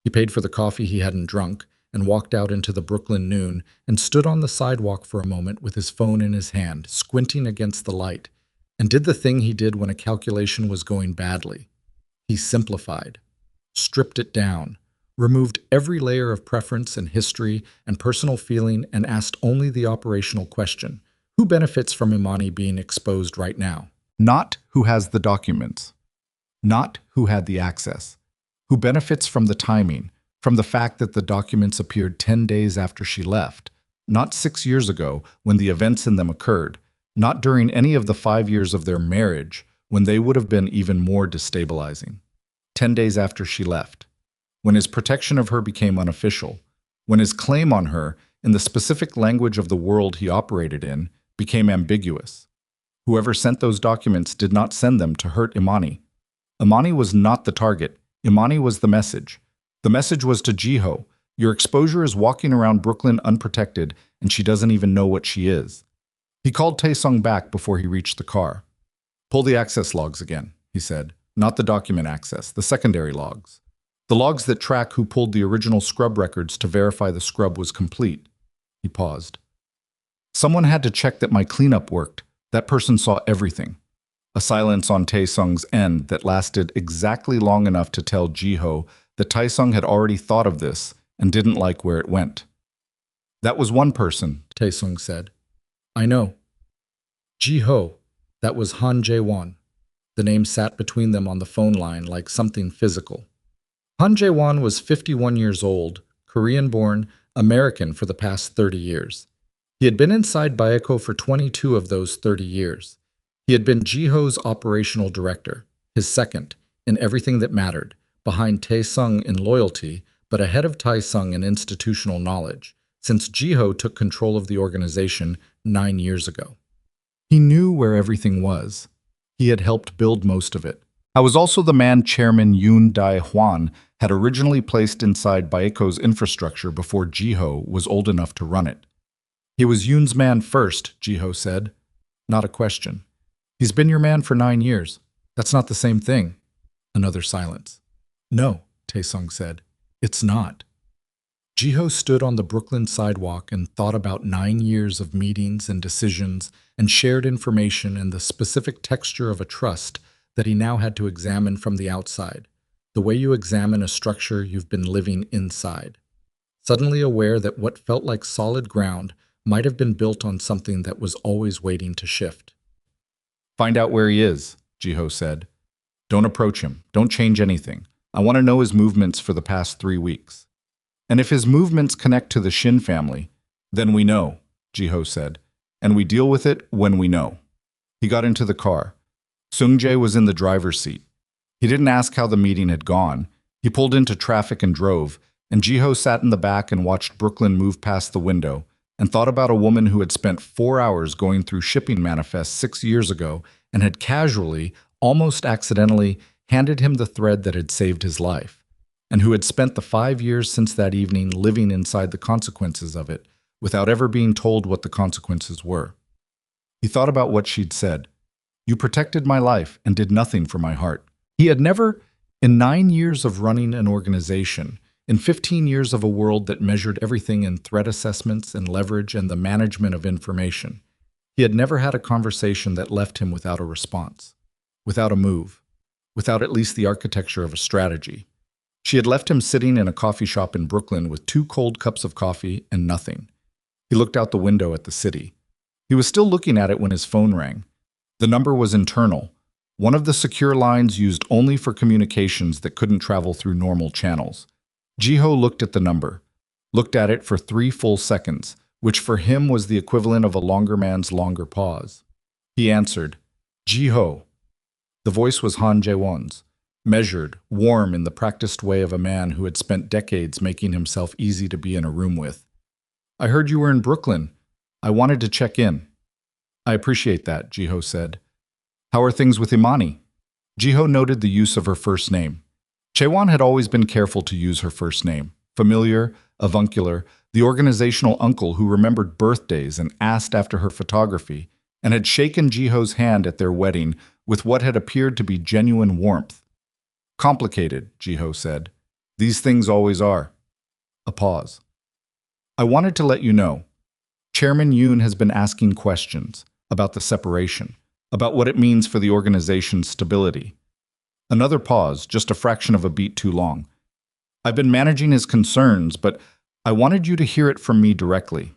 He paid for the coffee he hadn't drunk and walked out into the Brooklyn noon and stood on the sidewalk for a moment with his phone in his hand, squinting against the light, and did the thing he did when a calculation was going badly. He simplified, stripped it down, removed every layer of preference and history and personal feeling and asked only the operational question: who benefits from Imani being exposed right now? Not who has the documents. Not who had the access. Who benefits from the timing, from the fact that the documents appeared 10 days after she left, not 6 years ago when the events in them occurred, not during any of the 5 years of their marriage when they would have been even more destabilizing. 10 days after she left, when his protection of her became unofficial, when his claim on her, in the specific language of the world he operated in, became ambiguous. Whoever sent those documents did not send them to hurt Imani. Imani was not the target. Imani was the message. The message was to Ji-ho: your exposure is walking around Brooklyn unprotected, and she doesn't even know what she is. He called Tae-sung back before he reached the car. "Pull the access logs again," he said. "Not the document access, the secondary logs. The logs that track who pulled the original scrub records to verify the scrub was complete." He paused. "Someone had to check that my cleanup worked. That person saw everything." A silence on Tae-sung's end that lasted exactly long enough to tell Ji-ho that Tae-sung had already thought of this and didn't like where it went. "That was one person," Tae-sung said. "I know." Ji-ho, that was Han Jae-won. The name sat between them on the phone line like something physical. Han Jae-won was 51 years old, Korean-born, American for the past 30 years. He had been inside Baeko for 22 of those 30 years. He had been Ji-ho's operational director, his second, in everything that mattered, behind Tae-sung in loyalty, but ahead of Tae-sung in institutional knowledge, since Ji-ho took control of the organization 9 years ago. He knew where everything was. He had helped build most of it. I was also the man Chairman Yoon Dae-hwan had originally placed inside Baeko's infrastructure before Ji-ho was old enough to run it. "He was Yoon's man first," Ji-ho said. Not a question. "He's been your man for 9 years. That's not the same thing." Another silence. "No," Tae-sung said. "It's not." Ji-ho stood on the Brooklyn sidewalk and thought about 9 years of meetings and decisions and shared information and the specific texture of a trust that he now had to examine from the outside, the way you examine a structure you've been living inside. Suddenly aware that what felt like solid ground might have been built on something that was always waiting to shift. Find out where he is, Ji-ho said. Don't approach him. Don't change anything. I want to know his movements for the past 3 weeks. And if his movements connect to the Shin family, then we know, Ji-ho said, and we deal with it when we know. He got into the car. Sung-jae was in the driver's seat. He didn't ask how the meeting had gone. He pulled into traffic and drove, and Ji-ho sat in the back and watched Brooklyn move past the window and thought about a woman who had spent 4 hours going through shipping manifests 6 years ago and had casually, almost accidentally, handed him the thread that had saved his life, and who had spent the 5 years since that evening living inside the consequences of it, without ever being told what the consequences were. He thought about what she'd said. You protected my life and did nothing for my heart. He had never, in 9 years of running an organization, in 15 years of a world that measured everything in threat assessments and leverage and the management of information, he had never had a conversation that left him without a response, without a move, without at least the architecture of a strategy. She had left him sitting in a coffee shop in Brooklyn with 2 cold cups of coffee and nothing. He looked out the window at the city. He was still looking at it when his phone rang. The number was internal, one of the secure lines used only for communications that couldn't travel through normal channels. Ji-ho looked at the number, looked at it for 3 full seconds, which for him was the equivalent of a longer man's longer pause. He answered, Ji-ho. The voice was Han Jae-won's, measured, warm in the practiced way of a man who had spent decades making himself easy to be in a room with. I heard you were in Brooklyn. I wanted to check in. I appreciate that, Ji-ho said. How are things with Imani? Ji-ho noted the use of her first name. Chaewon had always been careful to use her first name, familiar, avuncular, the organizational uncle who remembered birthdays and asked after her photography, and had shaken Ji-ho's hand at their wedding with what had appeared to be genuine warmth. Complicated, Ji-ho said. These things always are. A pause. I wanted to let you know. Chairman Yoon has been asking questions about the separation, about what it means for the organization's stability. Another pause, just a fraction of a beat too long. I've been managing his concerns, but I wanted you to hear it from me directly.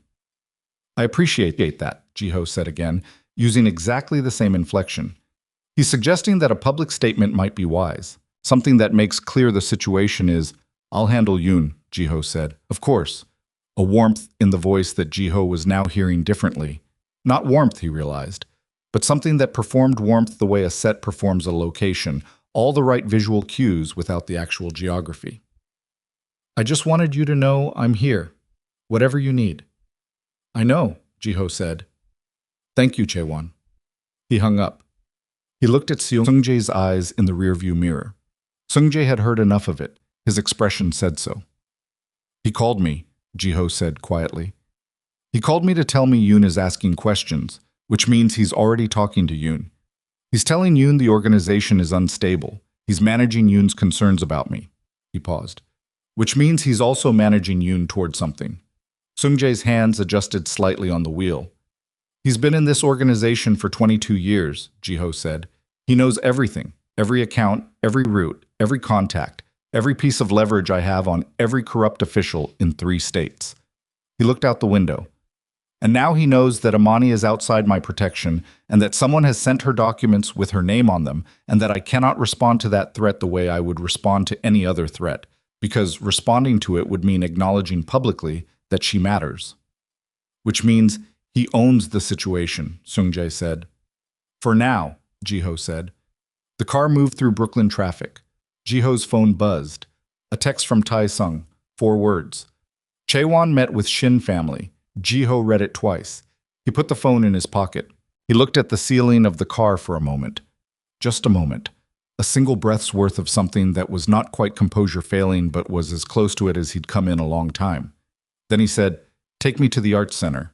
I appreciate that, Ji-ho said again, using exactly the same inflection. He's suggesting that a public statement might be wise. Something that makes clear the situation is, I'll handle Yoon, Ji-ho said. Of course. A warmth in the voice that Ji-ho was now hearing differently. Not warmth, he realized, but something that performed warmth the way a set performs a location, all the right visual cues without the actual geography. I just wanted you to know I'm here, whatever you need. I know, Ji-ho said. Thank you, Chaewon. He hung up. He looked at Sung-jae's eyes in the rearview mirror. Sung-jae had heard enough of it. His expression said so. He called me, Ji-ho said quietly. He called me to tell me Yoon is asking questions, which means he's already talking to Yoon. He's telling Yoon the organization is unstable. He's managing Yoon's concerns about me. He paused. Which means he's also managing Yoon toward something. Sung-jae's hands adjusted slightly on the wheel. He's been in this organization for 22 years, Ji-ho said. He knows everything, every account, every route, every contact, every piece of leverage I have on every corrupt official in 3 states. He looked out the window. And now he knows that Imani is outside my protection and that someone has sent her documents with her name on them and that I cannot respond to that threat the way I would respond to any other threat, because responding to it would mean acknowledging publicly that she matters. Which means he owns the situation, Sung-jae said. For now, Ji-ho said. The car moved through Brooklyn traffic. Ji-ho's phone buzzed. A text from Tae-sung, 4 words. Chaewon met with Shin family. Ji-ho read it twice. He put the phone in his pocket. He looked at the ceiling of the car for a moment. Just a moment. A single breath's worth of something that was not quite composure failing but was as close to it as he'd come in a long time. Then he said, Take me to the Arts Center.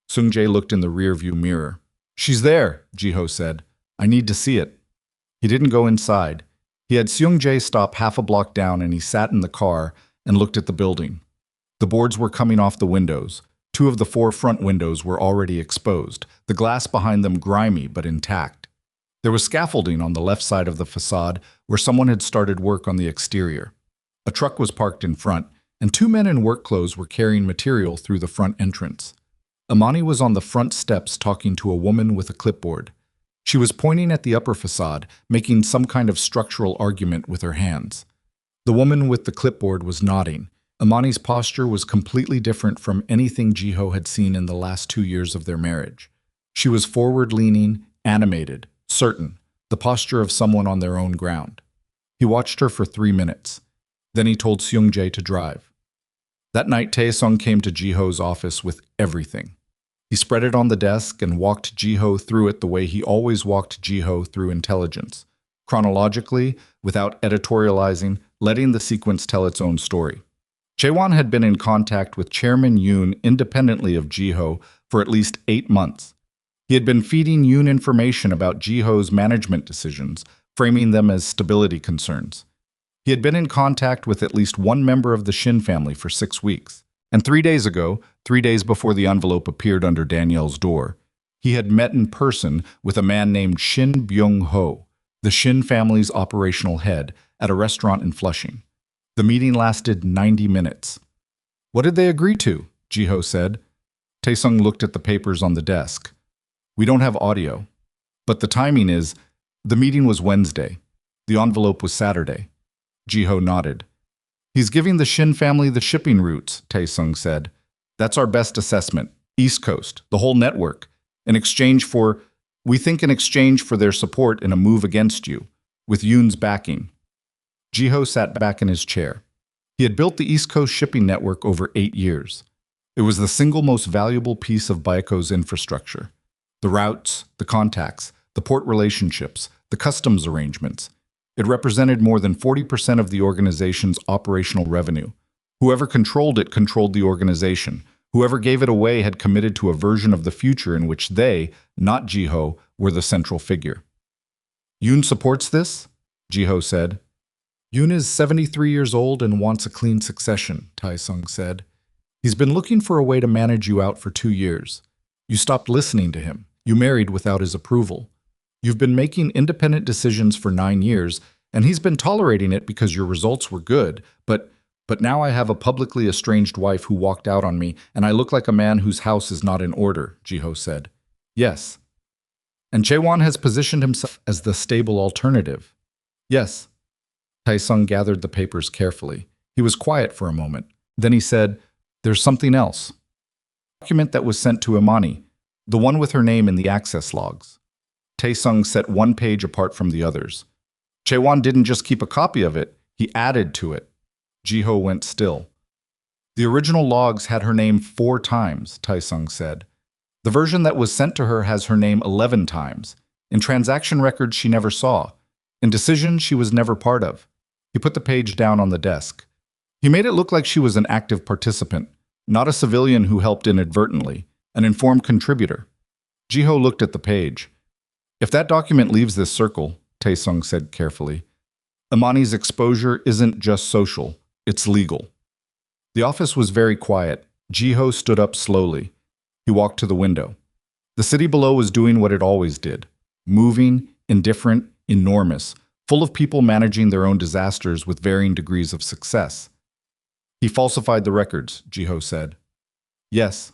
Sung-jae looked in the rearview mirror. She's there, Ji-ho said. I need to see it. He didn't go inside. He had Sung-jae stop half a block down and he sat in the car and looked at the building. The boards were coming off the windows. Two of the four front windows were already exposed, the glass behind them grimy but intact. There was scaffolding on the left side of the facade where someone had started work on the exterior. A truck was parked in front, and two men in work clothes were carrying material through the front entrance. Imani was on the front steps talking to a woman with a clipboard. She was pointing at the upper facade, making some kind of structural argument with her hands. The woman with the clipboard was nodding. Imani's posture was completely different from anything Ji-ho had seen in the last 2 years of their marriage. She was forward-leaning, animated, certain, the posture of someone on their own ground. He watched her for 3 minutes. Then he told Seung-jae to drive. That night, Tae-sung came to Ji-ho's office with everything. He spread it on the desk and walked Ji-ho through it the way he always walked Ji-ho through intelligence, chronologically, without editorializing, letting the sequence tell its own story. Chae-won had been in contact with Chairman Yoon independently of Ji-ho for at least 8 months. He had been feeding Yoon information about Ji-ho's management decisions, framing them as stability concerns. He had been in contact with at least one member of the Shin family for 6 weeks. And 3 days ago, 3 days before the envelope appeared under Danielle's door, he had met in person with a man named Shin Byung-ho, the Shin family's operational head, at a restaurant in Flushing. The meeting lasted 90 minutes. What did they agree to? Ji-ho said. Tae-sung looked at the papers on the desk. We don't have audio. But the timing is, the meeting was Wednesday. The envelope was Saturday. Ji-ho nodded. He's giving the Shin family the shipping routes, Tae-sung said. That's our best assessment. East Coast, the whole network. We think in exchange for their support in a move against you, with Yoon's backing. Ji-ho sat back in his chair. He had built the East Coast shipping network over 8 years. It was the single most valuable piece of Baeko's infrastructure. The routes, the contacts, the port relationships, the customs arrangements. It represented more than 40% of the organization's operational revenue. Whoever controlled it controlled the organization. Whoever gave it away had committed to a version of the future in which they, not Ji-ho, were the central figure. Yoon supports this? Ji-ho said. Yoon is 73 years old and wants a clean succession, Tae-sung said. He's been looking for a way to manage you out for 2 years. You stopped listening to him. You married without his approval. You've been making independent decisions for 9 years, and he's been tolerating it because your results were good, but now I have a publicly estranged wife who walked out on me, and I look like a man whose house is not in order, Ji-ho said. Yes. And Chae-won has positioned himself as the stable alternative. Yes. Tae-sung gathered the papers carefully. He was quiet for a moment. Then he said, There's something else. The document that was sent to Imani, the one with her name in the access logs. Tae-sung set one page apart from the others. Chae-won didn't just keep a copy of it, he added to it. Ji-ho went still. The original logs had her name 4 times, Tae-sung said. The version that was sent to her has her name 11 times. In transaction records she never saw. In decisions she was never part of. He put the page down on the desk. He made it look like she was an active participant, not a civilian who helped inadvertently, an informed contributor. Ji-ho looked at the page. If that document leaves this circle, Tae-sung said carefully, Imani's exposure isn't just social, it's legal. The office was very quiet. Ji-ho stood up slowly. He walked to the window. The city below was doing what it always did, moving, indifferent, enormous, full of people managing their own disasters with varying degrees of success. He falsified the records, Ji-ho said. Yes.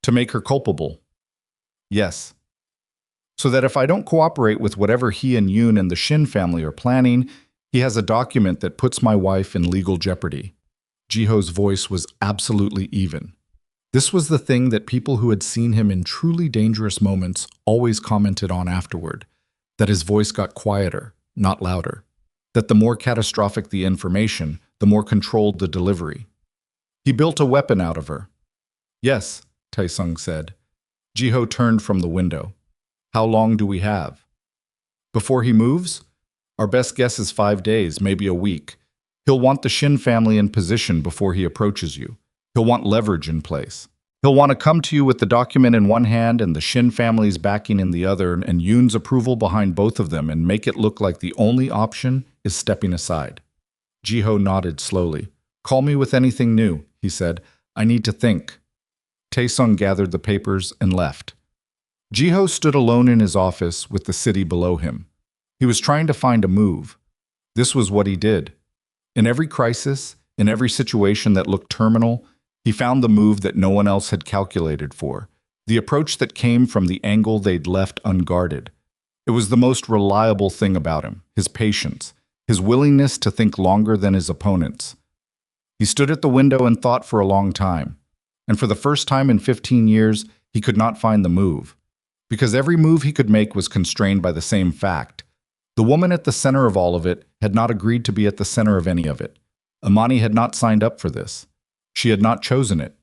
To make her culpable. Yes. So that if I don't cooperate with whatever he and Yoon and the Shin family are planning, he has a document that puts my wife in legal jeopardy. Ji-ho's voice was absolutely even. This was the thing that people who had seen him in truly dangerous moments always commented on afterward, that his voice got quieter, not louder, that the more catastrophic the information, the more controlled the delivery. He built a weapon out of her. Yes, Tae-sung said. Ji-ho turned from the window. How long do we have? Before he moves? Our best guess is 5 days, maybe a week. He'll want the Shin family in position before he approaches you. He'll want leverage in place. He'll want to come to you with the document in one hand and the Shin family's backing in the other and Yoon's approval behind both of them and make it look like the only option is stepping aside. Ji-ho nodded slowly. Call me with anything new, he said. I need to think. Taesung gathered the papers and left. Ji-ho stood alone in his office with the city below him. He was trying to find a move. This was what he did. In every crisis, in every situation that looked terminal, he found the move that no one else had calculated for, the approach that came from the angle they'd left unguarded. It was the most reliable thing about him, his patience, his willingness to think longer than his opponents. He stood at the window and thought for a long time. And for the first time in 15 years, he could not find the move. Because every move he could make was constrained by the same fact. The woman at the center of all of it had not agreed to be at the center of any of it. Imani had not signed up for this. She had not chosen it.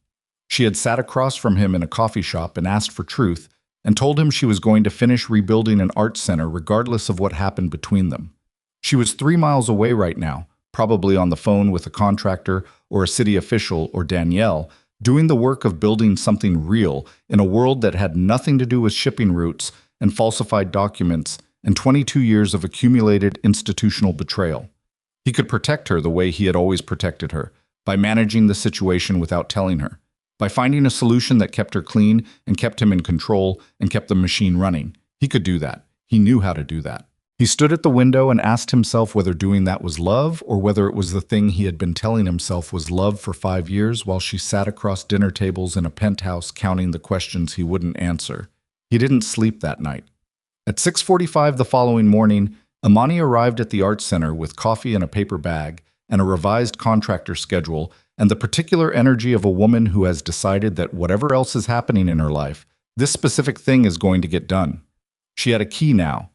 She had sat across from him in a coffee shop and asked for truth, and told him she was going to finish rebuilding an art center regardless of what happened between them. She was 3 miles away right now, probably on the phone with a contractor or a city official or Danielle, doing the work of building something real in a world that had nothing to do with shipping routes and falsified documents and 22 years of accumulated institutional betrayal. He could protect her the way he had always protected her, by managing the situation without telling her, by finding a solution that kept her clean and kept him in control and kept the machine running. He could do that. He knew how to do that. He stood at the window and asked himself whether doing that was love or whether it was the thing he had been telling himself was love for 5 years while she sat across dinner tables in a penthouse counting the questions he wouldn't answer. He didn't sleep that night. At 6:45 the following morning, Imani arrived at the art center with coffee in a paper bag and a revised contractor schedule and the particular energy of a woman who has decided that whatever else is happening in her life, this specific thing is going to get done. She had a key now.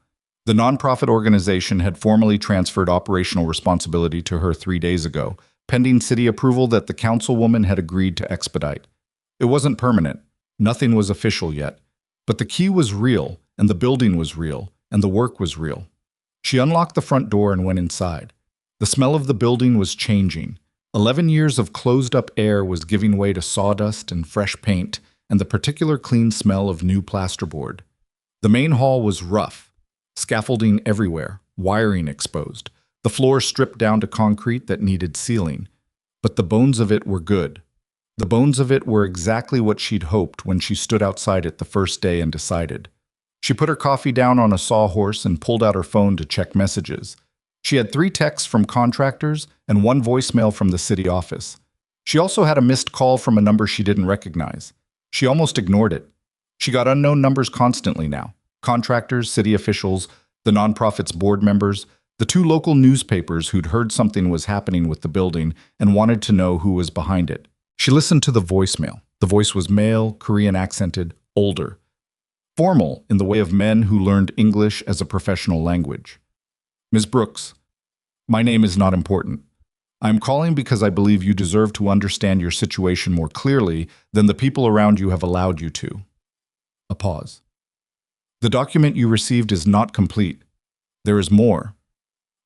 The nonprofit organization had formally transferred operational responsibility to her 3 days ago, pending city approval that the councilwoman had agreed to expedite. It wasn't permanent. Nothing was official yet. But the key was real, and the building was real, and the work was real. She unlocked the front door and went inside. The smell of the building was changing. 11 years of closed-up air was giving way to sawdust and fresh paint, and the particular clean smell of new plasterboard. The main hall was rough. Scaffolding everywhere, wiring exposed, the floor stripped down to concrete that needed sealing. But the bones of it were good. The bones of it were exactly what she'd hoped when she stood outside it the first day and decided. She put her coffee down on a sawhorse and pulled out her phone to check messages. She had 3 texts from contractors and 1 voicemail from the city office. She also had a missed call from a number she didn't recognize. She almost ignored it. She got unknown numbers constantly now. Contractors, city officials, the nonprofit's board members, the 2 local newspapers who'd heard something was happening with the building and wanted to know who was behind it. She listened to the voicemail. The voice was male, Korean accented, older. Formal in the way of men who learned English as a professional language. Ms. Brooks, my name is not important. I am calling because I believe you deserve to understand your situation more clearly than the people around you have allowed you to. A pause. The document you received is not complete. There is more.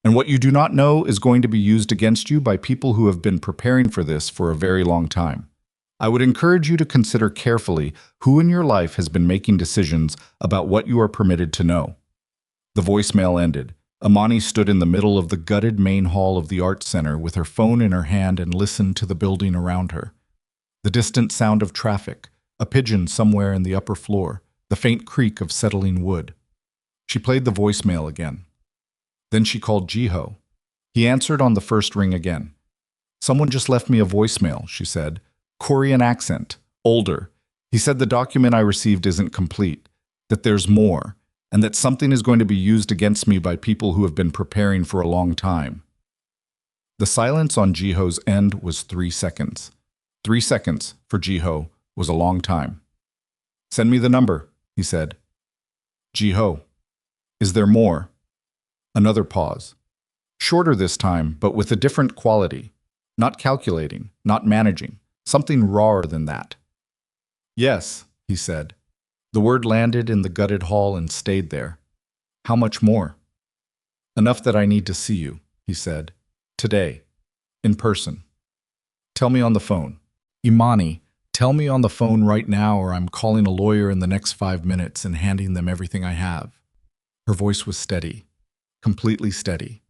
And what you do not know is going to be used against you by people who have been preparing for this for a very long time. I would encourage you to consider carefully who in your life has been making decisions about what you are permitted to know. The voicemail ended. Imani stood in the middle of the gutted main hall of the art center with her phone in her hand and listened to the building around her. The distant sound of traffic, a pigeon somewhere in the upper floor, the faint creak of settling wood. She played the voicemail again. Then she called Ji-ho. He answered on the first ring again. Someone just left me a voicemail, she said. Korean accent, older. He said the document I received isn't complete, that there's more, and that something is going to be used against me by people who have been preparing for a long time. The silence on Ji-ho's end was 3 seconds. 3 seconds, for Ji-ho, was a long time. Send me the number, he said. Ji-ho, is there more? Another pause. Shorter this time, but with a different quality. Not calculating, not managing. Something rawer than that. Yes, he said. The word landed in the gutted hall and stayed there. How much more? Enough that I need to see you, he said. Today. In person. Tell me on the phone. Imani, tell me on the phone right now or I'm calling a lawyer in the next 5 minutes and handing them everything I have. Her voice was steady. Completely steady.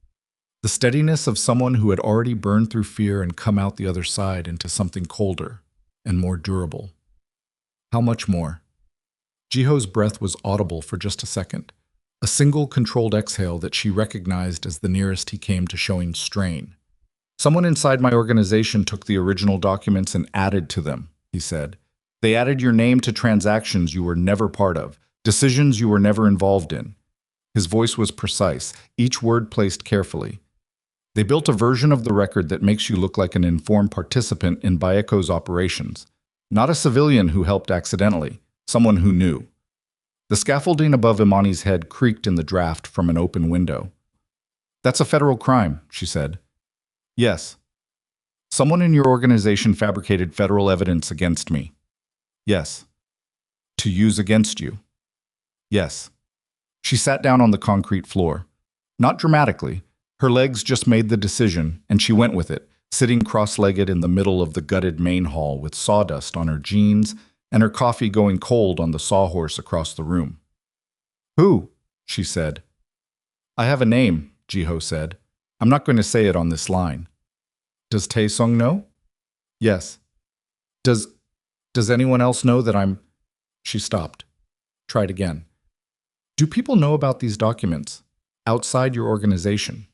The steadiness of someone who had already burned through fear and come out the other side into something colder and more durable. How much more? Ji-ho's breath was audible for just a second, a single controlled exhale that she recognized as the nearest he came to showing strain. Someone inside my organization took the original documents and added to them, he said. They added your name to transactions you were never part of, decisions you were never involved in. His voice was precise, each word placed carefully. They built a version of the record that makes you look like an informed participant in Baeko's operations, not a civilian who helped accidentally, someone who knew. The scaffolding above Imani's head creaked in the draft from an open window. That's a federal crime, she said. Yes. Someone in your organization fabricated federal evidence against me. Yes. To use against you. Yes. She sat down on the concrete floor. Not dramatically. Her legs just made the decision, and she went with it, sitting cross-legged in the middle of the gutted main hall with sawdust on her jeans and her coffee going cold on the sawhorse across the room. Who? She said. I have a name, Ji-ho said. I'm not going to say it on this line. Does Tae-sung know? Yes. Does anyone else know that I'm... She stopped. Tried again. Do people know about these documents? Outside your organization?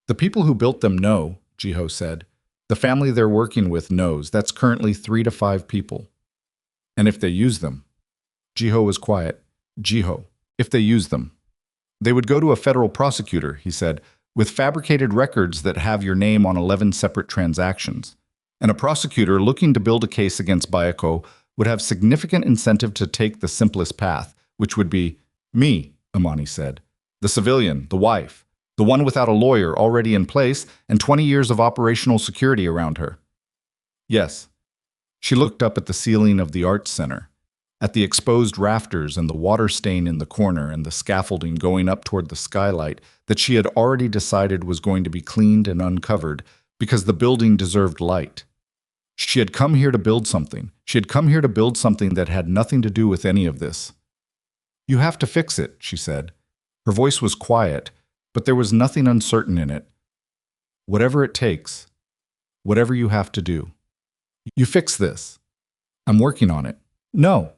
The people who built them know, Ji-ho said. The family they're working with knows. That's currently 3 to 5 people. And if they use them? Ji-ho was quiet. Ji-ho, if they use them. They would go to a federal prosecutor, he said, with fabricated records that have your name on 11 separate transactions. And a prosecutor looking to build a case against Baeko would have significant incentive to take the simplest path, which would be me, Imani said. The civilian, the wife, the one without a lawyer already in place and 20 years of operational security around her. Yes. She looked up at the ceiling of the arts center, at the exposed rafters and the water stain in the corner and the scaffolding going up toward the skylight that she had already decided was going to be cleaned and uncovered because the building deserved light. She had come here to build something. She had come here to build something that had nothing to do with any of this. You have to fix it, she said. Her voice was quiet, but there was nothing uncertain in it. Whatever it takes, whatever you have to do. You fix this. I'm working on it. No.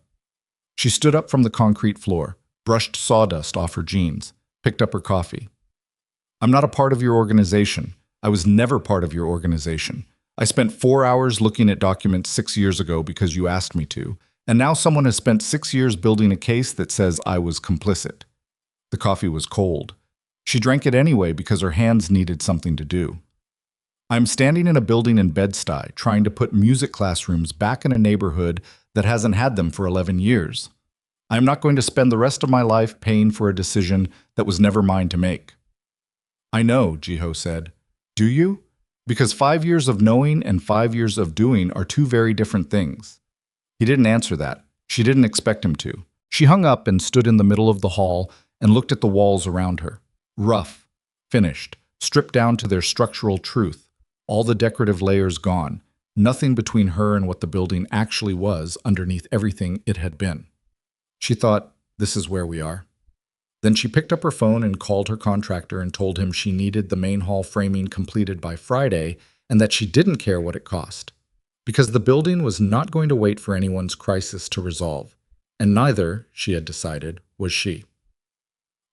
She stood up from the concrete floor, brushed sawdust off her jeans, picked up her coffee. I'm not a part of your organization. I was never part of your organization. I spent 4 hours looking at documents 6 years ago because you asked me to, and now someone has spent 6 years building a case that says I was complicit. The coffee was cold. She drank it anyway because her hands needed something to do. I'm standing in a building in Bed-Stuy trying to put music classrooms back in a neighborhood that hasn't had them for 11 years. I'm not going to spend the rest of my life paying for a decision that was never mine to make. I know, Ji-ho said. Do you? Because 5 years of knowing and 5 years of doing are 2 very different things. He didn't answer that. She didn't expect him to. She hung up and stood in the middle of the hall and looked at the walls around her. Rough, finished, stripped down to their structural truth, all the decorative layers gone, nothing between her and what the building actually was underneath everything it had been. She thought, this is where we are. Then she picked up her phone and called her contractor and told him she needed the main hall framing completed by Friday and that she didn't care what it cost, because the building was not going to wait for anyone's crisis to resolve, and neither, she had decided, was she.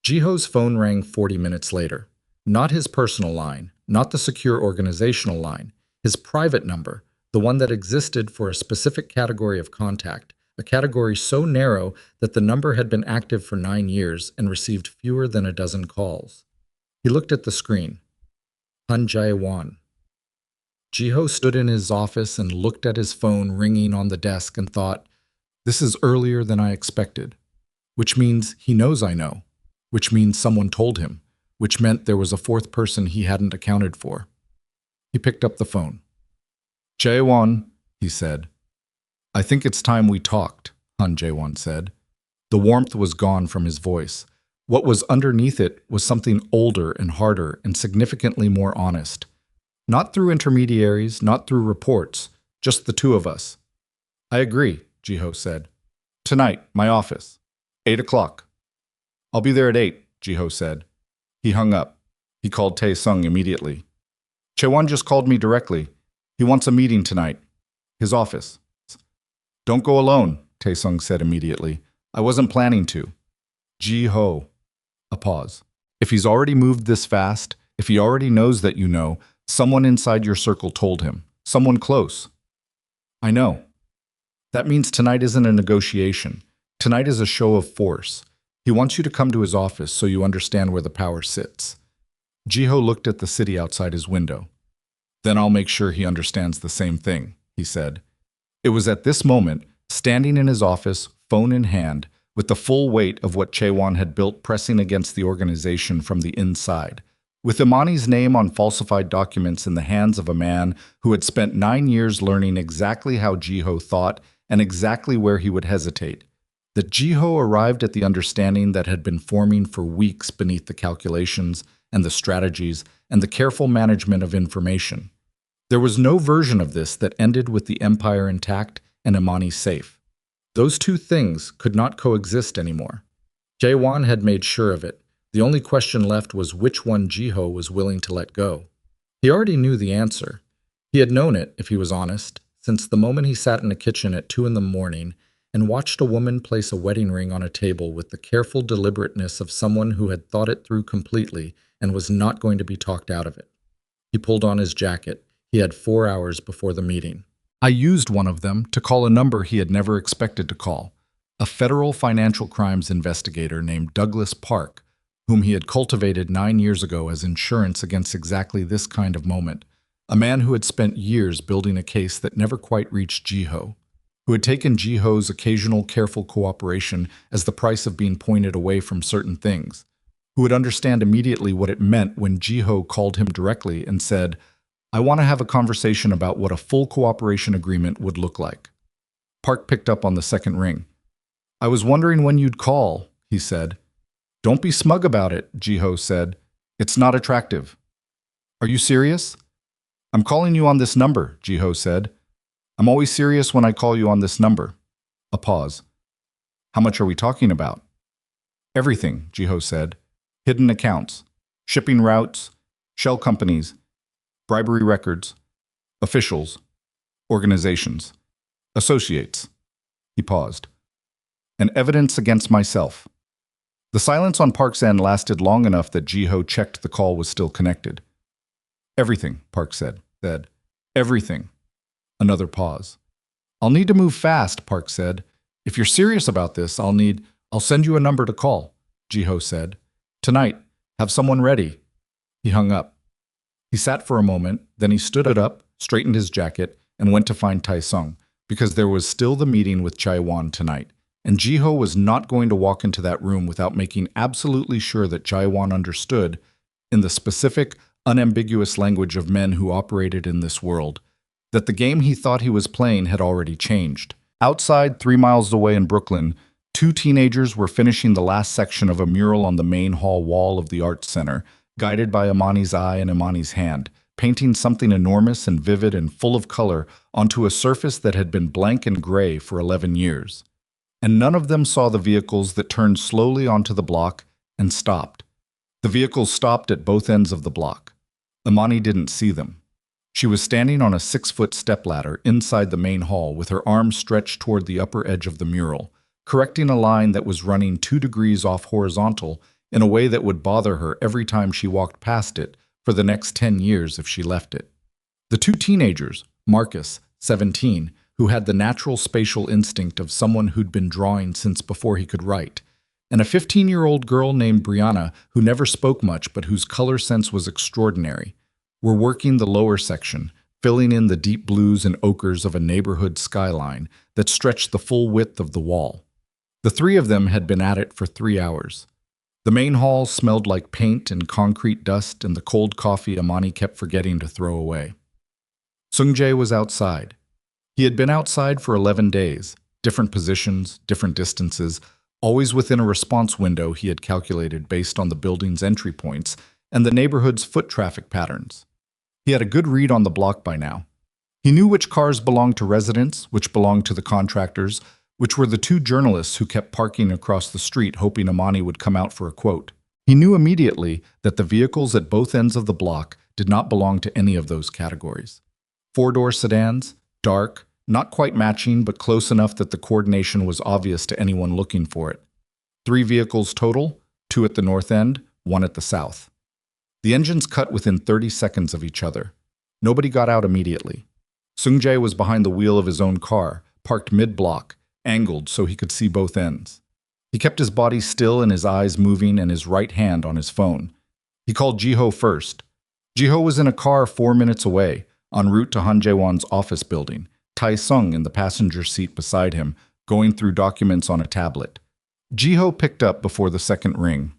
Ji-ho's phone rang 40 minutes later. Not his personal line, not the secure organizational line, his private number, the one that existed for a specific category of contact, a category so narrow that the number had been active for 9 years and received fewer than a dozen calls. He looked at the screen. Han Jae-won. Ji-ho stood in his office and looked at his phone ringing on the desk and thought, this is earlier than I expected, which means he knows I know, which means someone told him, which meant there was a 4th person he hadn't accounted for. He picked up the phone. Jae-won, he said. I think it's time we talked, Han Jae-won said. The warmth was gone from his voice. What was underneath it was something older and harder and significantly more honest. Not through intermediaries, not through reports, just the 2 of us. I agree, Ji-ho said. Tonight, my office. 8 o'clock. I'll be there at 8, Ji-ho said. He hung up. He called Tae-sung immediately. Chae-won just called me directly. He wants a meeting tonight. His office. Don't go alone, Tae-sung said immediately. I wasn't planning to. Ji-ho. A pause. If he's already moved this fast, if he already knows that you know, someone inside your circle told him. Someone close. I know. That means tonight isn't a negotiation. Tonight is a show of force. He wants you to come to his office so you understand where the power sits. Ji-ho looked at the city outside his window. Then I'll make sure he understands the same thing, he said. It was at this moment, standing in his office, phone in hand, with the full weight of what Chae-won had built pressing against the organization from the inside, with Imani's name on falsified documents in the hands of a man who had spent 9 years learning exactly how Ji-ho thought and exactly where he would hesitate, that Ji-ho arrived at the understanding that had been forming for weeks beneath the calculations and the strategies and the careful management of information. There was no version of this that ended with the empire intact and Imani safe. Those two things could not coexist anymore. Chae-won had made sure of it. The only question left was which one Ji-ho was willing to let go. He already knew the answer. He had known it, if he was honest, since the moment he sat in a kitchen at 2 a.m. and watched a woman place a wedding ring on a table with the careful deliberateness of someone who had thought it through completely and was not going to be talked out of it. He pulled on his jacket. He had 4 hours before the meeting. I used one of them to call a number he had never expected to call, a federal financial crimes investigator named Douglas Park, whom he had cultivated 9 years ago as insurance against exactly this kind of moment, a man who had spent years building a case that never quite reached Ji-ho, who had taken Ji-ho's occasional careful cooperation as the price of being pointed away from certain things, who would understand immediately what it meant when Ji-ho called him directly and said, I want to have a conversation about what a full cooperation agreement would look like. Park picked up on the second ring. I was wondering when you'd call, he said. Don't be smug about it, Ji-ho said. It's not attractive. Are you serious? I'm calling you on this number, Ji-ho said. I'm always serious when I call you on this number. A pause. How much are we talking about? Everything, Ji-ho said. Hidden accounts, shipping routes, shell companies, bribery records, officials, organizations, associates. He paused. And evidence against myself. The silence on Park's end lasted long enough that Ji-ho checked the call was still connected. Everything, Park said. Everything. Another pause. I'll need to move fast, Park said. If you're serious about this, I'll send you a number to call, Ji-ho said. Tonight, have someone ready. He hung up. He sat for a moment, then he stood up, straightened his jacket, and went to find Tae-sung, because there was still the meeting with Chae-won tonight, and Ji-ho was not going to walk into that room without making absolutely sure that Chae-won understood, in the specific, unambiguous language of men who operated in this world, that the game he thought he was playing had already changed. Outside, 3 miles away in Brooklyn, 2 teenagers were finishing the last section of a mural on the main hall wall of the Arts Center, guided by Imani's eye and Imani's hand, painting something enormous and vivid and full of color onto a surface that had been blank and gray for 11 years. And none of them saw the vehicles that turned slowly onto the block and stopped. The vehicles stopped at both ends of the block. Imani didn't see them. She was standing on a 6-foot stepladder inside the main hall with her arms stretched toward the upper edge of the mural, correcting a line that was running 2 degrees off horizontal in a way that would bother her every time she walked past it for the next 10 years if she left it. The 2 teenagers, Marcus, 17, who had the natural spatial instinct of someone who'd been drawing since before he could write, and a 15-year-old girl named Brianna who never spoke much but whose color sense was extraordinary, were working the lower section, filling in the deep blues and ochres of a neighborhood skyline that stretched the full width of the wall. The 3 of them had been at it for 3 hours. The main hall smelled like paint and concrete dust and the cold coffee Imani kept forgetting to throw away. Sung-jae was outside. He had been outside for 11 days, different positions, different distances, always within a response window he had calculated based on the building's entry points and the neighborhood's foot traffic patterns. He had a good read on the block by now. He knew which cars belonged to residents, which belonged to the contractors, which were the 2 journalists who kept parking across the street hoping Imani would come out for a quote. He knew immediately that the vehicles at both ends of the block did not belong to any of those categories. Four-door sedans, dark, not quite matching but close enough that the coordination was obvious to anyone looking for it. 3 vehicles total, 2 at the north end, 1 at the south. The engines cut within 30 seconds of each other. Nobody got out immediately. Seung-jae was behind the wheel of his own car, parked mid-block, angled so he could see both ends. He kept his body still and his eyes moving and his right hand on his phone. He called Ji-ho first. Ji-ho was in a car 4 minutes away, en route to Han Jae-won's office building, Tae-sung in the passenger seat beside him, going through documents on a tablet. Ji-ho picked up before the second ring.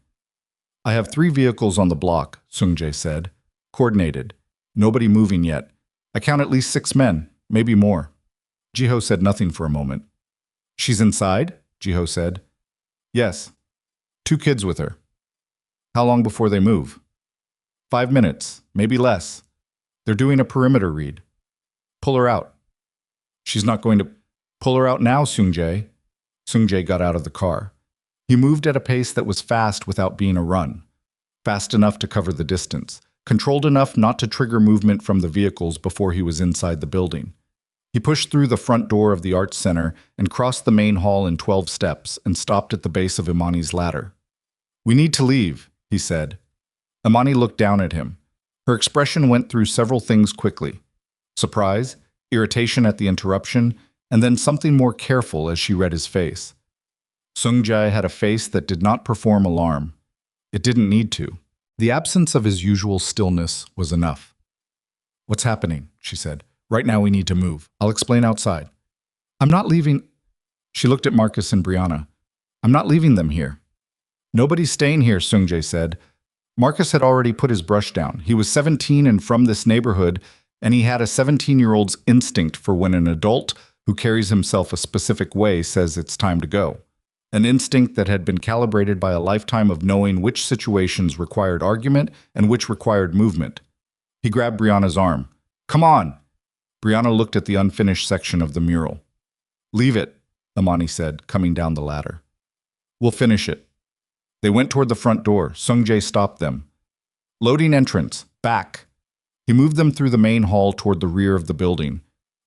"I have 3 vehicles on the block," Seung-jae said. "Coordinated. Nobody moving yet. I count at least 6 men, maybe more." Ji-ho said nothing for a moment. "She's inside?" Ji-ho said. "Yes. 2 kids with her." "How long before they move?" 5 minutes, maybe less. They're doing a perimeter read." "Pull her out." "She's not going to—" "Pull her out now, Seung-jae." Seung-jae got out of the car. He moved at a pace that was fast without being a run. Fast enough to cover the distance, controlled enough not to trigger movement from the vehicles before he was inside the building. He pushed through the front door of the Arts Center and crossed the main hall in 12 steps and stopped at the base of Imani's ladder. "We need to leave," he said. Imani looked down at him. Her expression went through several things quickly. Surprise, irritation at the interruption, and then something more careful as she read his face. Seung-jae had a face that did not perform alarm. It didn't need to. The absence of his usual stillness was enough. "What's happening?" she said. "Right now we need to move. I'll explain outside." "I'm not leaving—" She looked at Marcus and Brianna. "I'm not leaving them here." "Nobody's staying here," Seung-jae said. Marcus had already put his brush down. He was 17 and from this neighborhood, and he had a 17-year-old's instinct for when an adult who carries himself a specific way says it's time to go. An instinct that had been calibrated by a lifetime of knowing which situations required argument and which required movement. He grabbed Brianna's arm. "Come on!" Brianna looked at the unfinished section of the mural. "Leave it," Imani said, coming down the ladder. "We'll finish it." They went toward the front door. Seung-jae stopped them. "Loading entrance. Back." He moved them through the main hall toward the rear of the building,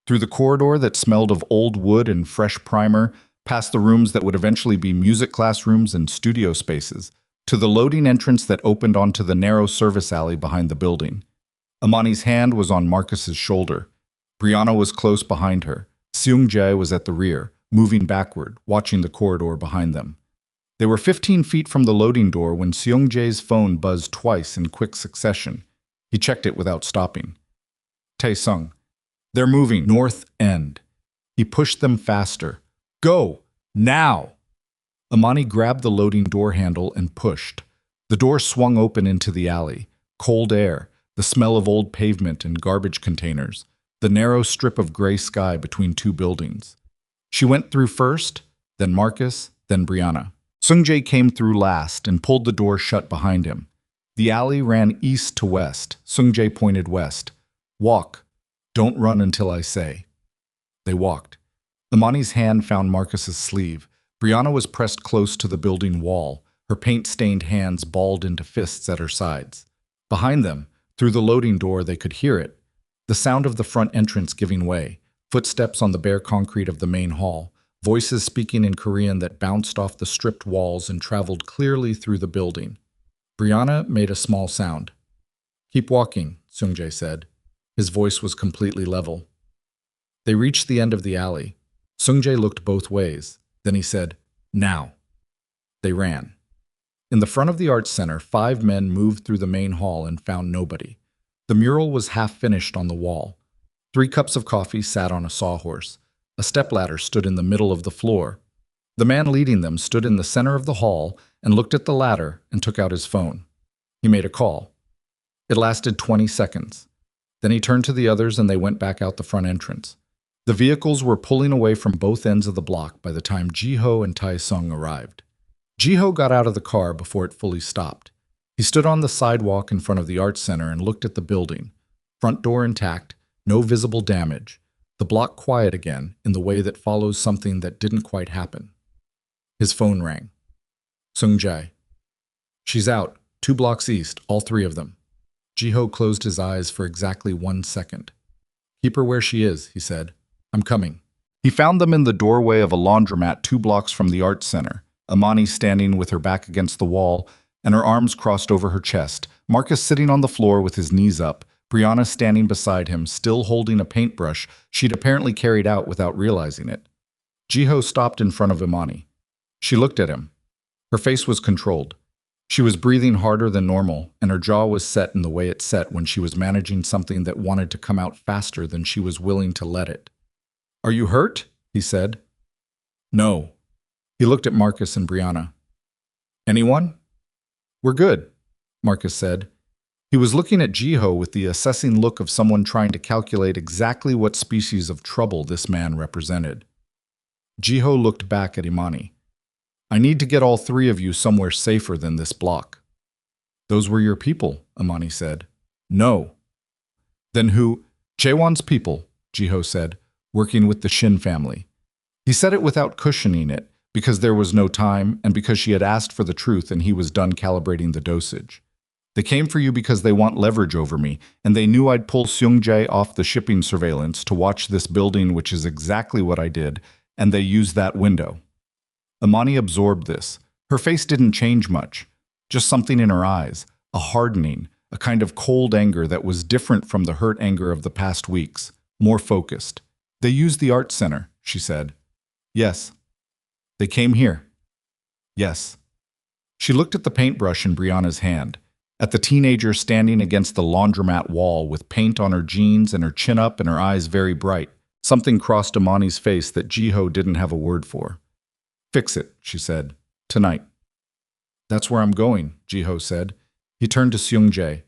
through the corridor that smelled of old wood and fresh primer, past the rooms that would eventually be music classrooms and studio spaces, to the loading entrance that opened onto the narrow service alley behind the building. Imani's hand was on Marcus's shoulder. Brianna was close behind her. Seung-jae was at the rear, moving backward, watching the corridor behind them. They were 15 feet from the loading door when Seung-jae's phone buzzed twice in quick succession. He checked it without stopping. "Tae-sung. They're moving. North end." He pushed them faster. "Go! Now!" Imani grabbed the loading door handle and pushed. The door swung open into the alley. Cold air, the smell of old pavement and garbage containers, the narrow strip of gray sky between 2 buildings. She went through first, then Marcus, then Brianna. Seung-jae came through last and pulled the door shut behind him. The alley ran east to west. Seung-jae pointed west. "Walk. Don't run until I say." They walked. Imani's hand found Marcus's sleeve. Brianna was pressed close to the building wall, her paint-stained hands balled into fists at her sides. Behind them, through the loading door, they could hear it. The sound of the front entrance giving way, footsteps on the bare concrete of the main hall, voices speaking in Korean that bounced off the stripped walls and traveled clearly through the building. Brianna made a small sound. "Keep walking," Seung-jae said. His voice was completely level. They reached the end of the alley. Seung-jae looked both ways. Then he said, "Now." They ran. In the front of the Arts Center, 5 men moved through the main hall and found nobody. The mural was half finished on the wall. 3 cups of coffee sat on a sawhorse. A stepladder stood in the middle of the floor. The man leading them stood in the center of the hall and looked at the ladder and took out his phone. He made a call. It lasted 20 seconds. Then he turned to the others and they went back out the front entrance. The vehicles were pulling away from both ends of the block by the time Ji-ho and Tae-sung arrived. Ji-ho got out of the car before it fully stopped. He stood on the sidewalk in front of the Arts Center and looked at the building. Front door intact, no visible damage. The block quiet again in the way that follows something that didn't quite happen. His phone rang. "Seung-jae." She's out, 2 blocks east, all 3 of them. Ji-ho closed his eyes for exactly 1 second. Keep her where she is, he said. I'm coming. He found them in the doorway of a laundromat 2 blocks from the art center, Imani standing with her back against the wall and her arms crossed over her chest, Marcus sitting on the floor with his knees up, Brianna standing beside him, still holding a paintbrush she'd apparently carried out without realizing it. Ji-ho stopped in front of Imani. She looked at him. Her face was controlled. She was breathing harder than normal, and her jaw was set in the way it set when she was managing something that wanted to come out faster than she was willing to let it. Are you hurt? He said. No. He looked at Marcus and Brianna. Anyone? We're good, Marcus said. He was looking at Ji-ho with the assessing look of someone trying to calculate exactly what species of trouble this man represented. Ji-ho looked back at Imani. I need to get all 3 of you somewhere safer than this block. Those were your people, Imani said. No. Then who? Jaewon's people, Ji-ho said, working with the Shin family. He said it without cushioning it, because there was no time and because she had asked for the truth and he was done calibrating the dosage. They came for you because they want leverage over me, and they knew I'd pull Seung-jae off the shipping surveillance to watch this building, which is exactly what I did, and they used that window. Imani absorbed this. Her face didn't change much, just something in her eyes, a hardening, a kind of cold anger that was different from the hurt anger of the past weeks, more focused. They used the art center, she said. Yes. They came here. Yes. She looked at the paintbrush in Brianna's hand, at the teenager standing against the laundromat wall with paint on her jeans and her chin up and her eyes very bright. Something crossed Imani's face that Ji-ho didn't have a word for. Fix it, she said. Tonight. That's where I'm going, Ji-ho said. He turned to Seung-jae.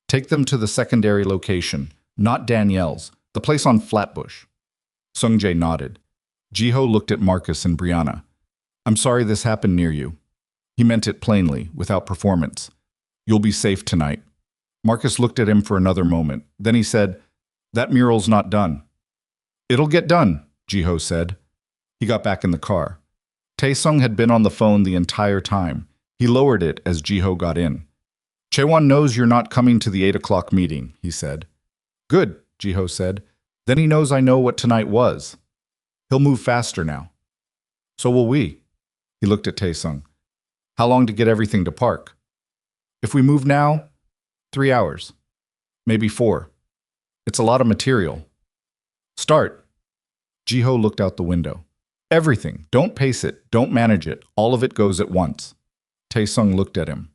Take them to the secondary location, not Danielle's, the place on Flatbush. Seung-jae nodded. Ji-ho looked at Marcus and Brianna. I'm sorry this happened near you. He meant it plainly, without performance. You'll be safe tonight. Marcus looked at him for another moment. Then he said, That mural's not done. It'll get done, Ji-ho said. He got back in the car. Taesung had been on the phone the entire time. He lowered it as Ji-ho got in. Chaewon knows you're not coming to the 8 o'clock meeting, he said. Good, Ji-ho said. Then he knows I know what tonight was. He'll move faster now. So will we. He looked at Taesung. How long to get everything to park? If we move now, 3 hours. Maybe 4. It's a lot of material. Start. Ji-ho looked out the window. Everything. Don't pace it. Don't manage it. All of it goes at once. Taesung looked at him.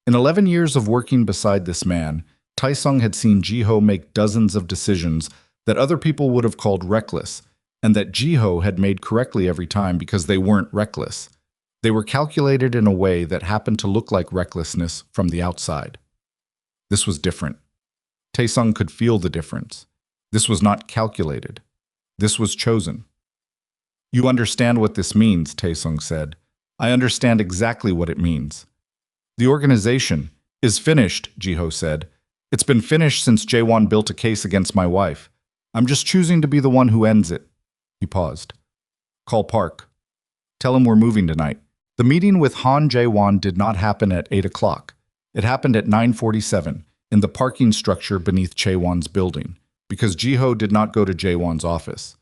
In 11 years of working beside this man, Taesung had seen Ji-ho make dozens of decisions that other people would have called reckless, and that Ji-ho had made correctly every time because they weren't reckless. They were calculated in a way that happened to look like recklessness from the outside. This was different. Taesung could feel the difference. This was not calculated. This was chosen. You understand what this means, Taesung said. I understand exactly what it means. The organization is finished, Ji-ho said. It's been finished since Jaewon built a case against my wife. I'm just choosing to be the one who ends it. He paused. Call Park. Tell him we're moving tonight. The meeting with Han Jaewon did not happen at 8 o'clock. It happened at 9:47 in the parking structure beneath Jaewon's building, because Ji-ho did not go to Jaewon's office.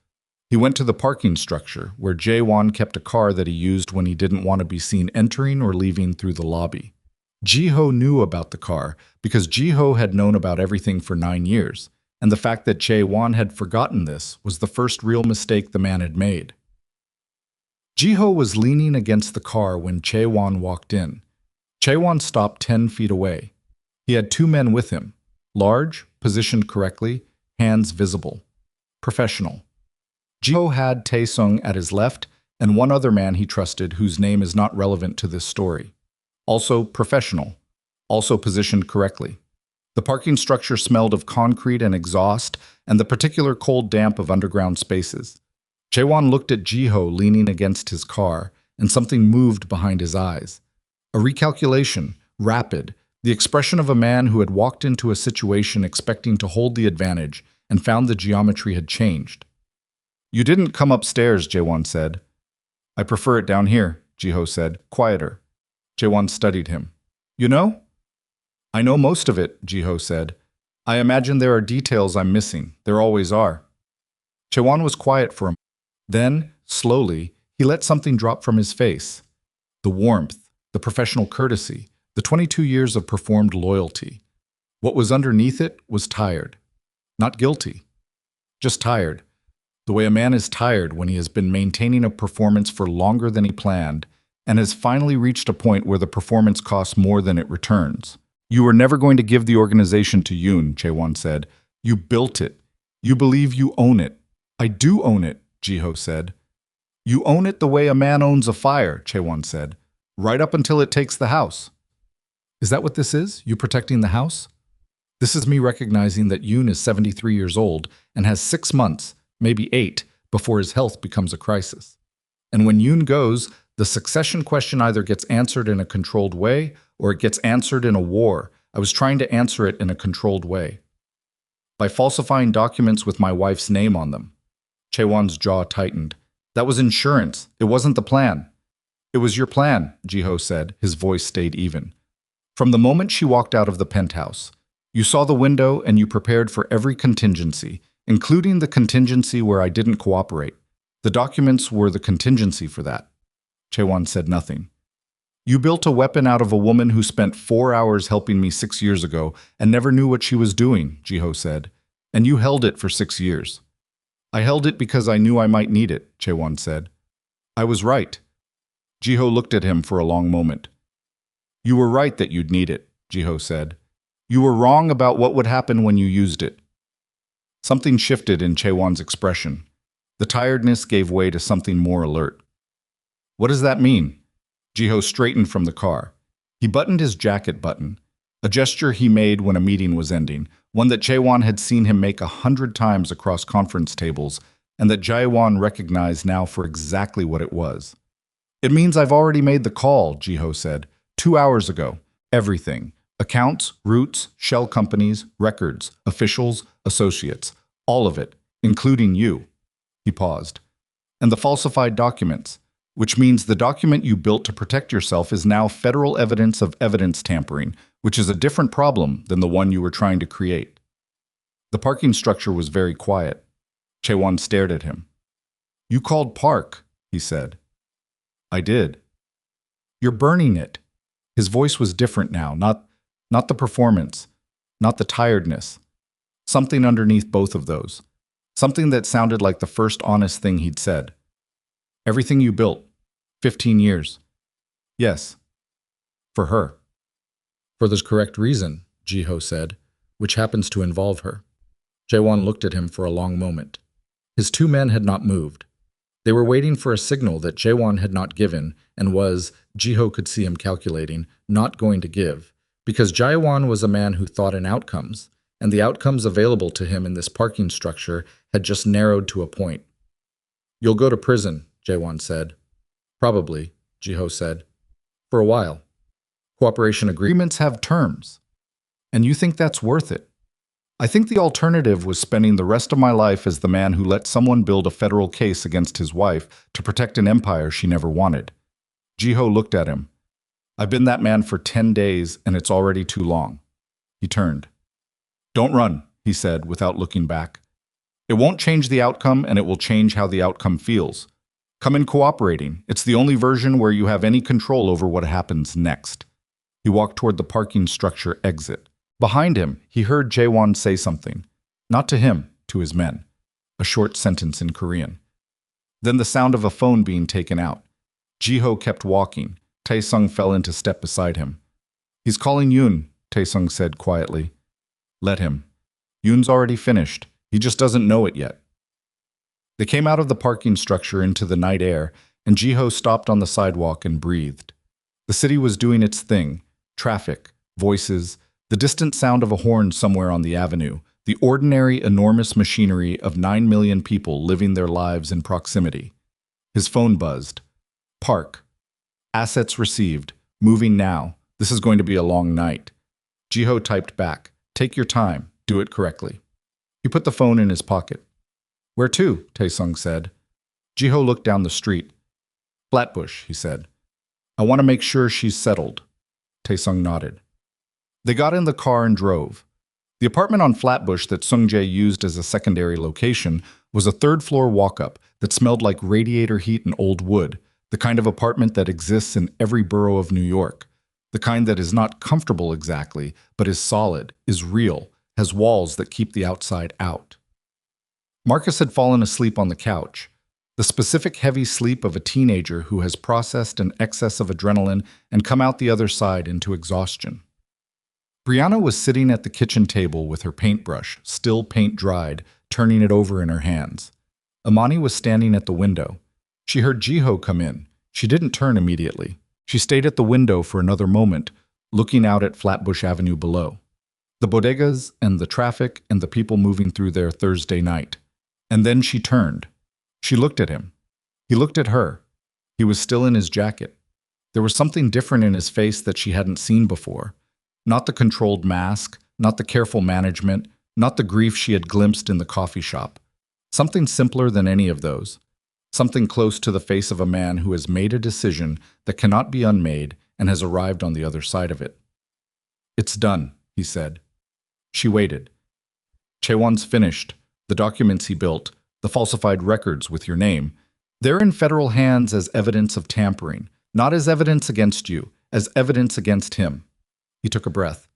He went to the parking structure, where Jaewon kept a car that he used when he didn't want to be seen entering or leaving through the lobby. Ji-ho knew about the car because Ji-ho had known about everything for 9 years, and the fact that Jaewon had forgotten this was the first real mistake the man had made. Ji-ho was leaning against the car when Jaewon walked in. Jaewon stopped 10 feet away. He had 2 men with him, large, positioned correctly, hands visible. Professional. Ji-ho had Taesung at his left and one other man he trusted whose name is not relevant to this story. Also professional. Also positioned correctly. The parking structure smelled of concrete and exhaust and the particular cold damp of underground spaces. Jaewon looked at Ji-ho leaning against his car, and something moved behind his eyes. A recalculation, rapid, the expression of a man who had walked into a situation expecting to hold the advantage and found the geometry had changed. You didn't come upstairs, Jaewon said. I prefer it down here, Ji-ho said, quieter. Jaewon studied him. You know? I know most of it, Ji-ho said. I imagine there are details I'm missing. There always are. Chaewon was quiet for a moment. Then, slowly, he let something drop from his face. The warmth, the professional courtesy, the 22 years of performed loyalty. What was underneath it was tired. Not guilty. Just tired. The way a man is tired when he has been maintaining a performance for longer than he planned and has finally reached a point where the performance costs more than it returns. You were never going to give the organization to Yoon, Chaewon said. You built it. You believe you own it. I do own it, Ji-ho said. You own it the way a man owns a fire, Chaewon said. Right up until it takes the house. Is that what this is? You protecting the house? This is me recognizing that Yoon is 73 years old and has 6 months, maybe 8, before his health becomes a crisis. And when Yoon goes, the succession question either gets answered in a controlled way or it gets answered in a war. I was trying to answer it in a controlled way. By falsifying documents with my wife's name on them. Chaewon's jaw tightened. That was insurance. It wasn't the plan. It was your plan, Ji-ho said. His voice stayed even. From the moment she walked out of the penthouse, you saw the window and you prepared for every contingency, including the contingency where I didn't cooperate. The documents were the contingency for that. Chaewon said nothing. You built a weapon out of a woman who spent 4 hours helping me 6 years ago and never knew what she was doing, Ji-ho said. And you held it for 6 years. I held it because I knew I might need it, Chaewon said. I was right. Ji-ho looked at him for a long moment. You were right that you'd need it, Ji-ho said. You were wrong about what would happen when you used it. Something shifted in Chaewon's expression. The tiredness gave way to something more alert. What does that mean? Ji-ho straightened from the car. He buttoned his jacket button, a gesture he made when a meeting was ending, one that Chaewon had seen him make 100 times across conference tables, and that Jaewon recognized now for exactly what it was. It means I've already made the call, Ji-ho said, 2 hours ago. Everything. Accounts, routes, shell companies, records, officials, associates. All of it, including you. He paused. And the falsified documents, which means the document you built to protect yourself is now federal evidence of evidence tampering, which is a different problem than the one you were trying to create. The parking structure was very quiet. Chaewon stared at him. You called Park, he said. I did. You're burning it. His voice was different now, not the performance, not the tiredness. Something underneath both of those. Something that sounded like the first honest thing he'd said. Everything you built. 15 years. Yes. For her. For the correct reason, Ji-ho said, which happens to involve her. Chaewon looked at him for a long moment. His 2 men had not moved. They were waiting for a signal that Chaewon had not given and was, Ji-ho could see him calculating, not going to give, because Jaewon was a man who thought in outcomes, and the outcomes available to him in this parking structure had just narrowed to a point. You'll go to prison, Jaewon said. Probably, Ji-ho said. For a while. Cooperation agreements have terms. And you think that's worth it? I think the alternative was spending the rest of my life as the man who let someone build a federal case against his wife to protect an empire she never wanted. Ji-ho looked at him. I've been that man for 10 days, and it's already too long. He turned. Don't run, he said, without looking back. It won't change the outcome, and it will change how the outcome feels. Come in cooperating. It's the only version where you have any control over what happens next. He walked toward the parking structure exit. Behind him, he heard Jaewon say something. Not to him, to his men. A short sentence in Korean. Then the sound of a phone being taken out. Ji-ho kept walking. Tae-sung fell into step beside him. He's calling Yoon, Tae-sung said quietly. Let him. Yoon's already finished. He just doesn't know it yet. They came out of the parking structure into the night air, and Ji-ho stopped on the sidewalk and breathed. The city was doing its thing. Traffic, voices, the distant sound of a horn somewhere on the avenue, the ordinary, enormous machinery of 9 million people living their lives in proximity. His phone buzzed. Park. Assets received. Moving now. This is going to be a long night. Ji-ho typed back. Take your time. Do it correctly. He put the phone in his pocket. Where to? Tae-sung said. Ji-ho looked down the street. Flatbush, he said. I want to make sure she's settled. Tae-sung nodded. They got in the car and drove. The apartment on Flatbush that Sung-jae used as a secondary location was a third-floor walk-up that smelled like radiator heat and old wood, the kind of apartment that exists in every borough of New York, the kind that is not comfortable exactly, but is solid, is real, has walls that keep the outside out. Marcus had fallen asleep on the couch, the specific heavy sleep of a teenager who has processed an excess of adrenaline and come out the other side into exhaustion. Brianna was sitting at the kitchen table with her paintbrush, still paint dried, turning it over in her hands. Imani was standing at the window. She heard Ji-ho come in. She didn't turn immediately. She stayed at the window for another moment, looking out at Flatbush Avenue below. The bodegas and the traffic and the people moving through there Thursday night. And then she turned. She looked at him. He looked at her. He was still in his jacket. There was something different in his face that she hadn't seen before. Not the controlled mask, not the careful management, not the grief she had glimpsed in the coffee shop. Something simpler than any of those. Something close to the face of a man who has made a decision that cannot be unmade and has arrived on the other side of it. "It's done," he said. She waited. "Chaewon's finished. The documents he built, the falsified records with your name, they're in federal hands as evidence of tampering, not as evidence against you, as evidence against him." He took a breath.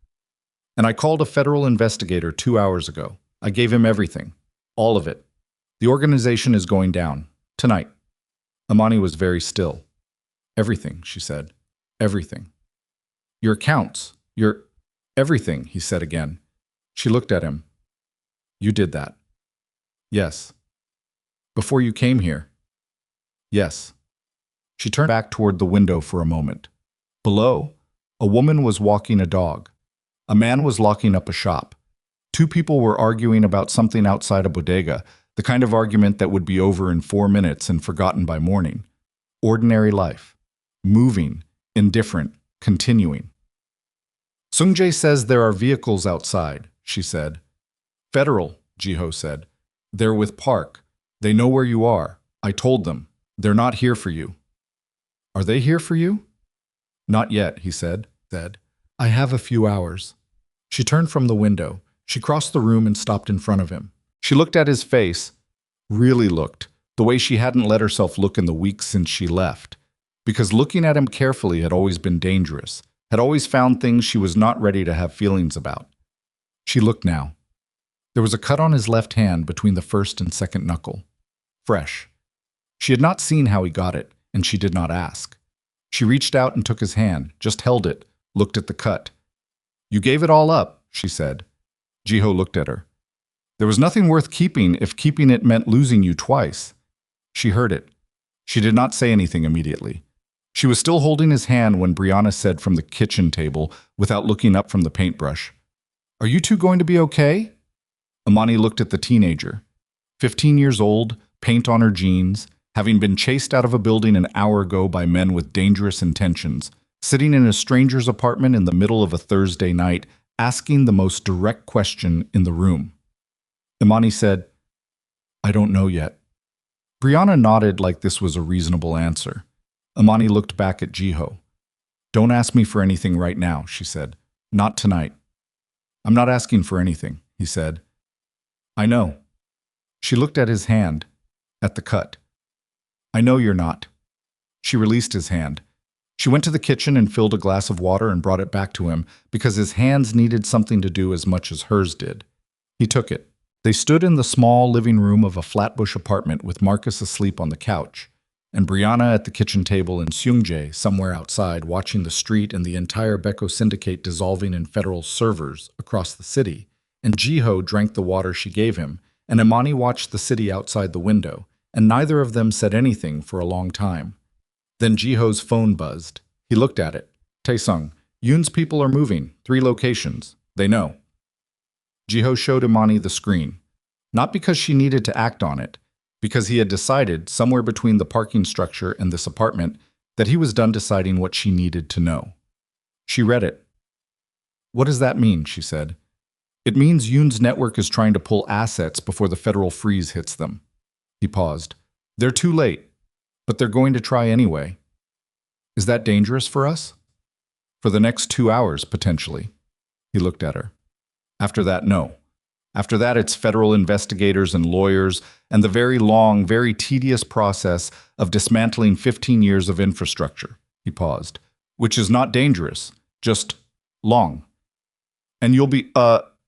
"And I called a federal investigator 2 hours ago. I gave him everything. All of it. The organization is going down. Tonight." Imani was very still. "Everything," she said. "Everything." "Your accounts. Your... everything," he said again. She looked at him. "You did that?" "Yes." "Before you came here?" "Yes." She turned back toward the window for a moment. Below, a woman was walking a dog. A man was locking up a shop. 2 people were arguing about something outside a bodega, the kind of argument that would be over in 4 minutes and forgotten by morning. Ordinary life. Moving, indifferent, continuing. "Sung-jae says there are vehicles outside," she said. "Federal," Ji-ho said. "They're with Park. They know where you are. I told them. They're not here for you." "Are they here for you?" "Not yet," he said. "I have a few hours." She turned from the window. She crossed the room and stopped in front of him. She looked at his face, really looked, the way she hadn't let herself look in the weeks since she left. Because looking at him carefully had always been dangerous, had always found things she was not ready to have feelings about. She looked now. There was a cut on his left hand between the first and second knuckle. Fresh. She had not seen how he got it, and she did not ask. She reached out and took his hand, just held it, looked at the cut. "You gave it all up," she said. Ji-ho looked at her. "There was nothing worth keeping if keeping it meant losing you twice." She heard it. She did not say anything immediately. She was still holding his hand when Brianna said from the kitchen table, without looking up from the paintbrush, "Are you two going to be okay?" Imani looked at the teenager. 15 years old, paint on her jeans, having been chased out of a building an hour ago by men with dangerous intentions, sitting in a stranger's apartment in the middle of a Thursday night, asking the most direct question in the room. Imani said, "I don't know yet." Brianna nodded like this was a reasonable answer. Imani looked back at Ji-ho. "Don't ask me for anything right now," she said. "Not tonight." "I'm not asking for anything," he said. "I know." She looked at his hand, at the cut. "I know you're not." She released his hand. She went to the kitchen and filled a glass of water and brought it back to him because his hands needed something to do as much as hers did. He took it. They stood in the small living room of a Flatbush apartment with Marcus asleep on the couch, and Brianna at the kitchen table and Sung-jae somewhere outside watching the street and the entire Beko syndicate dissolving in federal servers across the city, and Ji-ho drank the water she gave him, and Imani watched the city outside the window, and neither of them said anything for a long time. Then Ji-ho's phone buzzed. He looked at it. "Tae-sung, Yoon's people are moving, 3 locations. They know." Ji-ho showed Imani the screen. Not because she needed to act on it, because he had decided, somewhere between the parking structure and this apartment, that he was done deciding what she needed to know. She read it. "What does that mean?" she said. "It means Yoon's network is trying to pull assets before the federal freeze hits them." He paused. "They're too late, but they're going to try anyway." "Is that dangerous for us?" For the next 2 hours, potentially. He looked at her. After that, no. After that, it's federal investigators and lawyers and the very long, very tedious process of dismantling 15 years of infrastructure. He paused. Which is not dangerous, just long. And you'll be,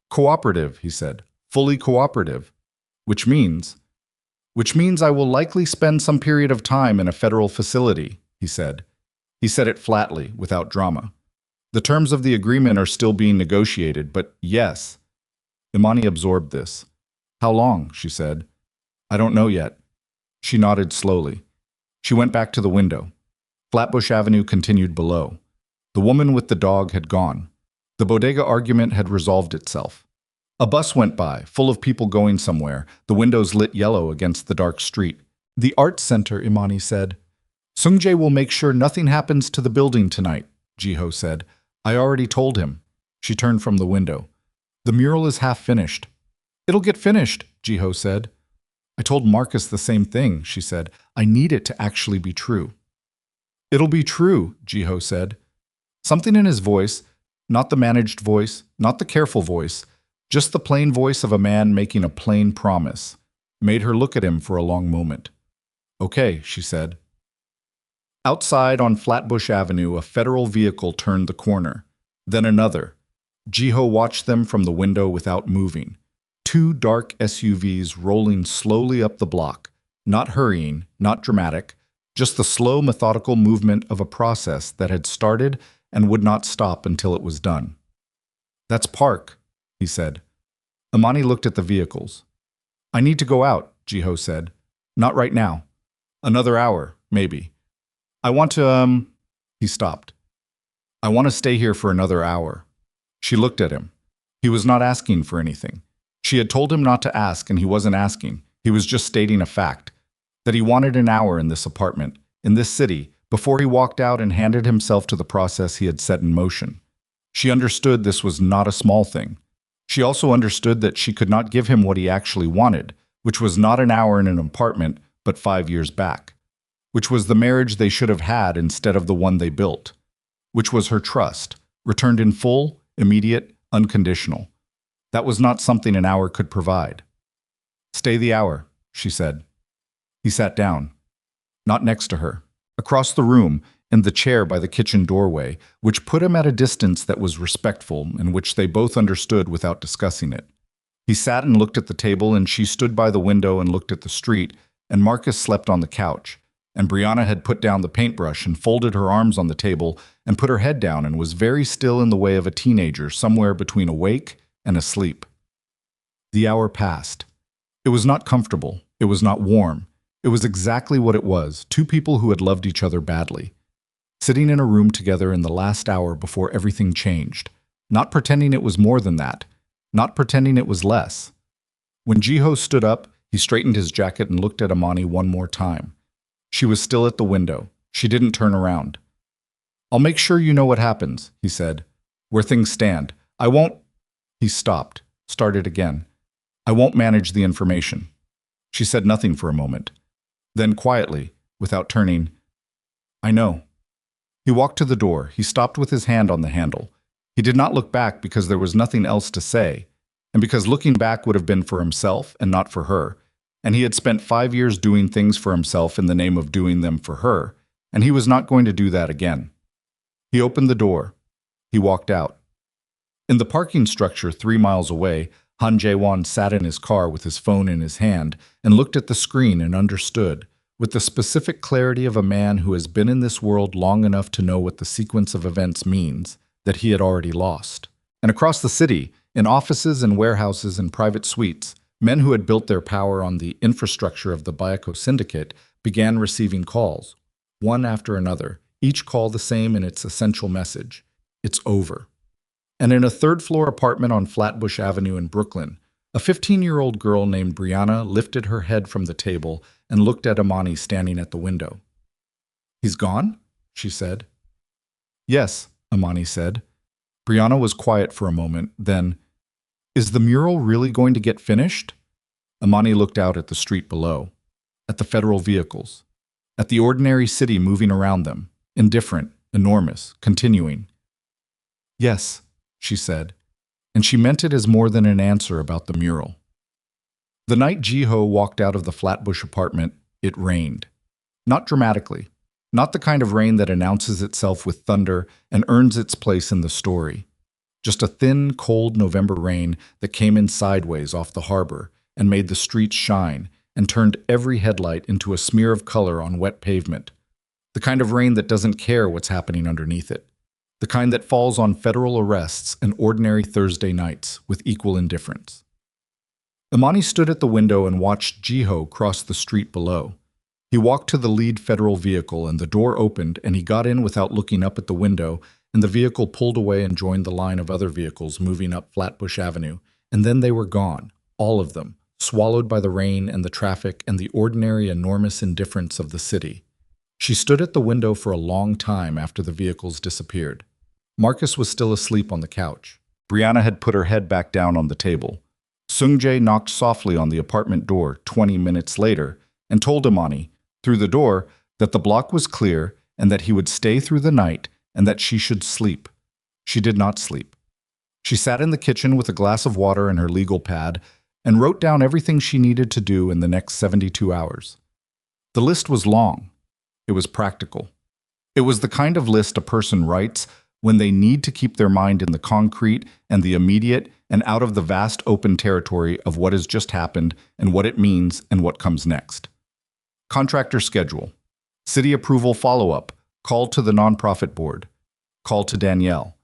cooperative, he said. Fully cooperative. Which means I will likely spend some period of time in a federal facility, he said. He said it flatly, without drama. The terms of the agreement are still being negotiated, but yes. Imani absorbed this. How long? She said. I don't know yet. She nodded slowly. She went back to the window. Flatbush Avenue continued below. The woman with the dog had gone. The bodega argument had resolved itself. A bus went by, full of people going somewhere, the windows lit yellow against the dark street. The Arts Center, Imani said. Sung-jae will make sure nothing happens to the building tonight, Ji-ho said. I already told him. She turned from the window. The mural is half finished. It'll get finished, Ji-ho said. I told Marcus the same thing, she said. I need it to actually be true. It'll be true, Ji-ho said. Something in his voice, not the managed voice, not the careful voice, just the plain voice of a man making a plain promise, made her look at him for a long moment. Okay, she said. Outside on Flatbush Avenue, a federal vehicle turned the corner. Then another. Ji-ho watched them from the window without moving. 2 dark SUVs rolling slowly up the block, not hurrying, not dramatic, just the slow, methodical movement of a process that had started and would not stop until it was done. That's Park, he said. Imani looked at the vehicles. I need to go out, Ji-ho said. Not right now. Another hour, maybe. I want to, He stopped. I want to stay here for another hour. She looked at him. He was not asking for anything. She had told him not to ask, and he wasn't asking. He was just stating a fact, that he wanted an hour in this apartment, in this city, before he walked out and handed himself to the process he had set in motion. She understood this was not a small thing. She also understood that she could not give him what he actually wanted, which was not an hour in an apartment, but 5 years back, which was the marriage they should have had instead of the one they built, which was her trust, returned in full, immediate, unconditional. That was not something an hour could provide. Stay the hour, she said. He sat down. Not next to her. Across the room, in the chair by the kitchen doorway, which put him at a distance that was respectful and which they both understood without discussing it. He sat and looked at the table, and she stood by the window and looked at the street, and Marcus slept on the couch, and Brianna had put down the paintbrush and folded her arms on the table and put her head down and was very still in the way of a teenager somewhere between awake and asleep. The hour passed. It was not comfortable. It was not warm. It was exactly what it was, 2 people who had loved each other badly. Sitting in a room together in the last hour before everything changed. Not pretending it was more than that. Not pretending it was less. When Ji-ho stood up, he straightened his jacket and looked at Imani one more time. She was still at the window. She didn't turn around. I'll make sure you know what happens, he said. Where things stand. I won't... He stopped, started again. I won't manage the information. She said nothing for a moment. Then quietly, without turning, I know. He walked to the door. He stopped with his hand on the handle. He did not look back because there was nothing else to say, and because looking back would have been for himself and not for her, and he had spent 5 years doing things for himself in the name of doing them for her, and he was not going to do that again. He opened the door. He walked out. In the parking structure 3 miles away, Han Jae-won sat in his car with his phone in his hand and looked at the screen and understood, with the specific clarity of a man who has been in this world long enough to know what the sequence of events means, that he had already lost. And across the city, in offices and warehouses and private suites, men who had built their power on the infrastructure of the Bayako Syndicate began receiving calls, one after another, each call the same in its essential message. It's over. And in a 3rd-floor apartment on Flatbush Avenue in Brooklyn, a 15-year-old girl named Brianna lifted her head from the table and looked at Imani standing at the window. He's gone? She said. Yes, Imani said. Brianna was quiet for a moment, then, is the mural really going to get finished? Imani looked out at the street below, at the federal vehicles, at the ordinary city moving around them, indifferent, enormous, continuing. Yes, she said, and she meant it as more than an answer about the mural. The night Ji-ho walked out of the Flatbush apartment, it rained. Not dramatically, not the kind of rain that announces itself with thunder and earns its place in the story. Just a thin, cold November rain that came in sideways off the harbor and made the streets shine and turned every headlight into a smear of color on wet pavement. The kind of rain that doesn't care what's happening underneath it. The kind that falls on federal arrests and ordinary Thursday nights with equal indifference. Imani stood at the window and watched Ji-ho cross the street below. He walked to the lead federal vehicle and the door opened and he got in without looking up at the window, and the vehicle pulled away and joined the line of other vehicles moving up Flatbush Avenue, and then they were gone, all of them, swallowed by the rain and the traffic and the ordinary enormous indifference of the city. She stood at the window for a long time after the vehicles disappeared. Marcus was still asleep on the couch. Brianna had put her head back down on the table. Sung-jae knocked softly on the apartment door 20 minutes later and told Imani, through the door, that the block was clear and that he would stay through the night and that she should sleep. She did not sleep. She sat in the kitchen with a glass of water and her legal pad and wrote down everything she needed to do in the next 72 hours. The list was long. It was practical. It was the kind of list a person writes when they need to keep their mind in the concrete and the immediate and out of the vast open territory of what has just happened and what it means and what comes next. Contractor schedule. City approval follow-up. Call to the nonprofit board. Call to Danielle.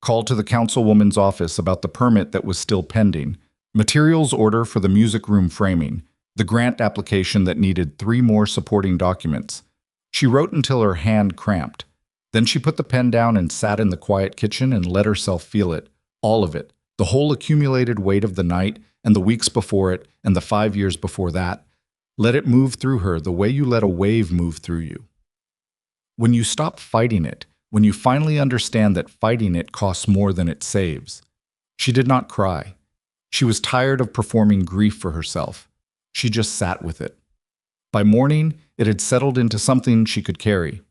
Call to the councilwoman's office about the permit that was still pending. Materials order for the music room framing. The grant application that needed 3 more supporting documents. She wrote until her hand cramped. Then she put the pen down and sat in the quiet kitchen and let herself feel it, all of it, the whole accumulated weight of the night and the weeks before it and the 5 years before that. Let it move through her the way you let a wave move through you. When you stop fighting it, when you finally understand that fighting it costs more than it saves. She did not cry. She was tired of performing grief for herself. She just sat with it. By morning, it had settled into something she could carry.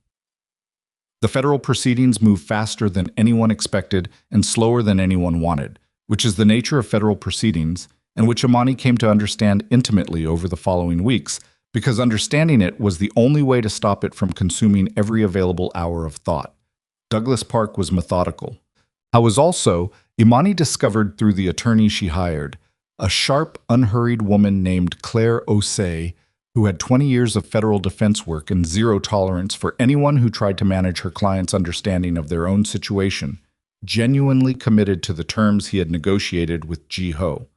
The federal proceedings moved faster than anyone expected and slower than anyone wanted, which is the nature of federal proceedings, and which Imani came to understand intimately over the following weeks, because understanding it was the only way to stop it from consuming every available hour of thought. Douglas Park was methodical. I was also, Imani discovered through the attorney she hired, a sharp, unhurried woman named Claire Osei, who had 20 years of federal defense work and zero tolerance for anyone who tried to manage her client's understanding of their own situation, genuinely committed to the terms he had negotiated with Ji-ho.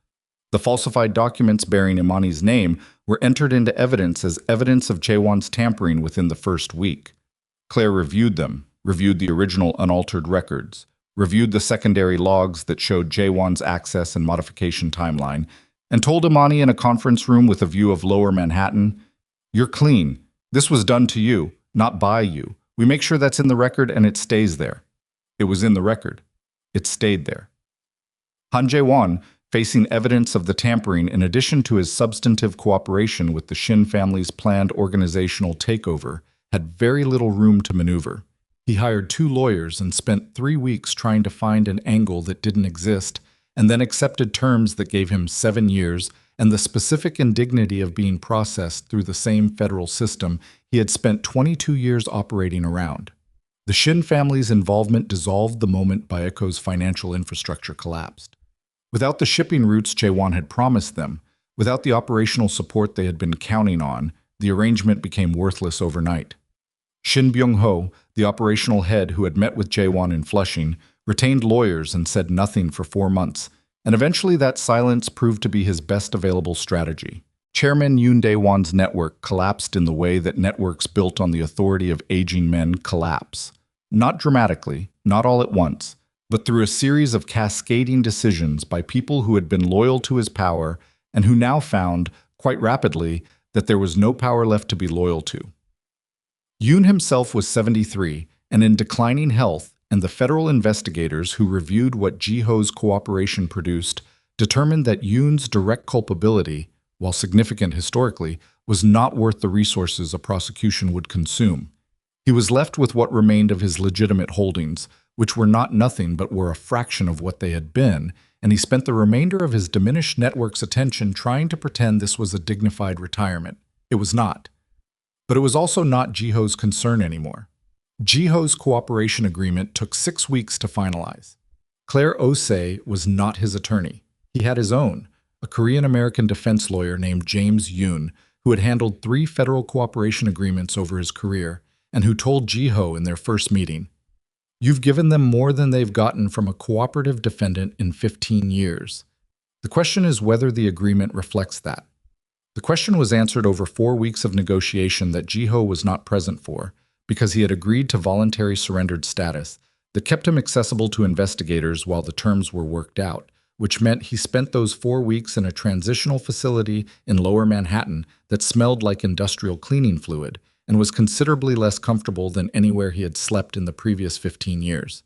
The falsified documents bearing Imani's name were entered into evidence as evidence of Jaewon's tampering within the first week. Claire reviewed them, reviewed the original unaltered records, reviewed the secondary logs that showed Jaewon's access and modification timeline, and told Imani in a conference room with a view of Lower Manhattan, "You're clean. This was done to you, not by you. We make sure that's in the record and it stays there." It was in the record. It stayed there. Han Jae-won, facing evidence of the tampering in addition to his substantive cooperation with the Shin family's planned organizational takeover, had very little room to maneuver. He hired 2 lawyers and spent 3 weeks trying to find an angle that didn't exist, and then accepted terms that gave him 7 years and the specific indignity of being processed through the same federal system he had spent 22 years operating around. The Shin family's involvement dissolved the moment Baeko's financial infrastructure collapsed. Without the shipping routes Jaewon had promised them, without the operational support they had been counting on, the arrangement became worthless overnight. Shin Byung-ho, the operational head who had met with Jaewon in Flushing, retained lawyers and said nothing for 4 months, and eventually that silence proved to be his best available strategy. Chairman Yoon Dae-won's network collapsed in the way that networks built on the authority of aging men collapse. Not dramatically, not all at once, but through a series of cascading decisions by people who had been loyal to his power and who now found, quite rapidly, that there was no power left to be loyal to. Yoon himself was 73 and in declining health, and the federal investigators who reviewed what Ji-ho's cooperation produced determined that Yoon's direct culpability, while significant historically, was not worth the resources a prosecution would consume. He was left with what remained of his legitimate holdings, which were not nothing but were a fraction of what they had been, and he spent the remainder of his diminished network's attention trying to pretend this was a dignified retirement. It was not. But it was also not Ji-ho's concern anymore. Ji-ho's cooperation agreement took 6 weeks to finalize. Claire Osei was not his attorney. He had his own, a Korean-American defense lawyer named James Yoon, who had handled 3 federal cooperation agreements over his career, and who told Ji-ho in their first meeting, "You've given them more than they've gotten from a cooperative defendant in 15 years. The question is whether the agreement reflects that." The question was answered over 4 weeks of negotiation that Ji-ho was not present for, because he had agreed to voluntary surrendered status that kept him accessible to investigators while the terms were worked out, which meant he spent those 4 weeks in a transitional facility in Lower Manhattan that smelled like industrial cleaning fluid and was considerably less comfortable than anywhere he had slept in the previous 15 years.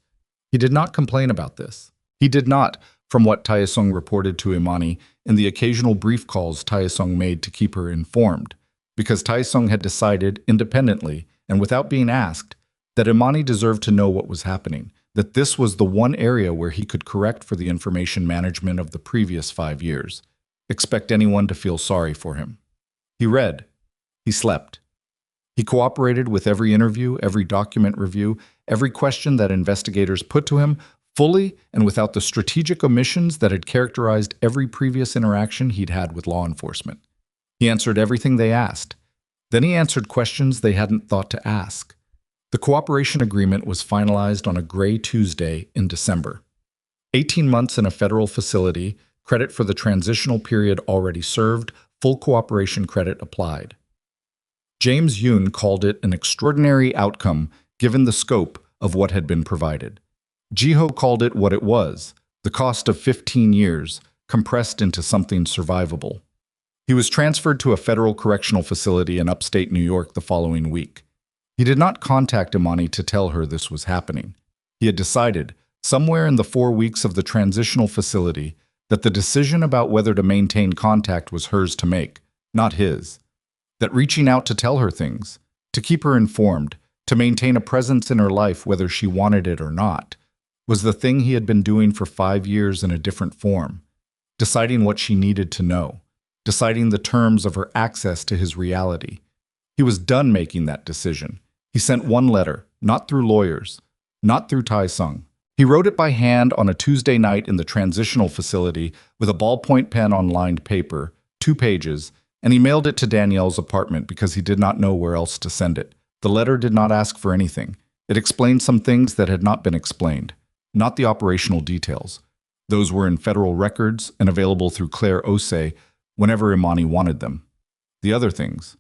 He did not complain about this. He did not, from what Tae-sung reported to Imani in the occasional brief calls Tae-sung made to keep her informed, because Tae-sung had decided independently and without being asked that Imani deserved to know what was happening, that this was the one area where he could correct for the information management of the previous 5 years. Expect anyone to feel sorry for him. He read. He slept. He cooperated with every interview, every document review, every question that investigators put to him, fully and without the strategic omissions that had characterized every previous interaction he'd had with law enforcement. He answered everything they asked. Then he answered questions they hadn't thought to ask. The cooperation agreement was finalized on a gray Tuesday in December. 18 months in a federal facility, credit for the transitional period already served, full cooperation credit applied. James Yoon called it an extraordinary outcome given the scope of what had been provided. Ji-ho called it what it was, the cost of 15 years, compressed into something survivable. He was transferred to a federal correctional facility in upstate New York the following week. He did not contact Imani to tell her this was happening. He had decided, somewhere in the 4 weeks of the transitional facility, that the decision about whether to maintain contact was hers to make, not his. That reaching out to tell her things, to keep her informed, to maintain a presence in her life whether she wanted it or not, was the thing he had been doing for 5 years in a different form, deciding what she needed to know, deciding the terms of her access to his reality. He was done making that decision. He sent one letter, not through lawyers, not through Tae-sung. He wrote it by hand on a Tuesday night in the transitional facility with a ballpoint pen on lined paper, 2 pages, and he mailed it to Danielle's apartment because he did not know where else to send it. The letter did not ask for anything. It explained some things that had not been explained, not the operational details. Those were in federal records and available through Claire Osei whenever Imani wanted them. The other things.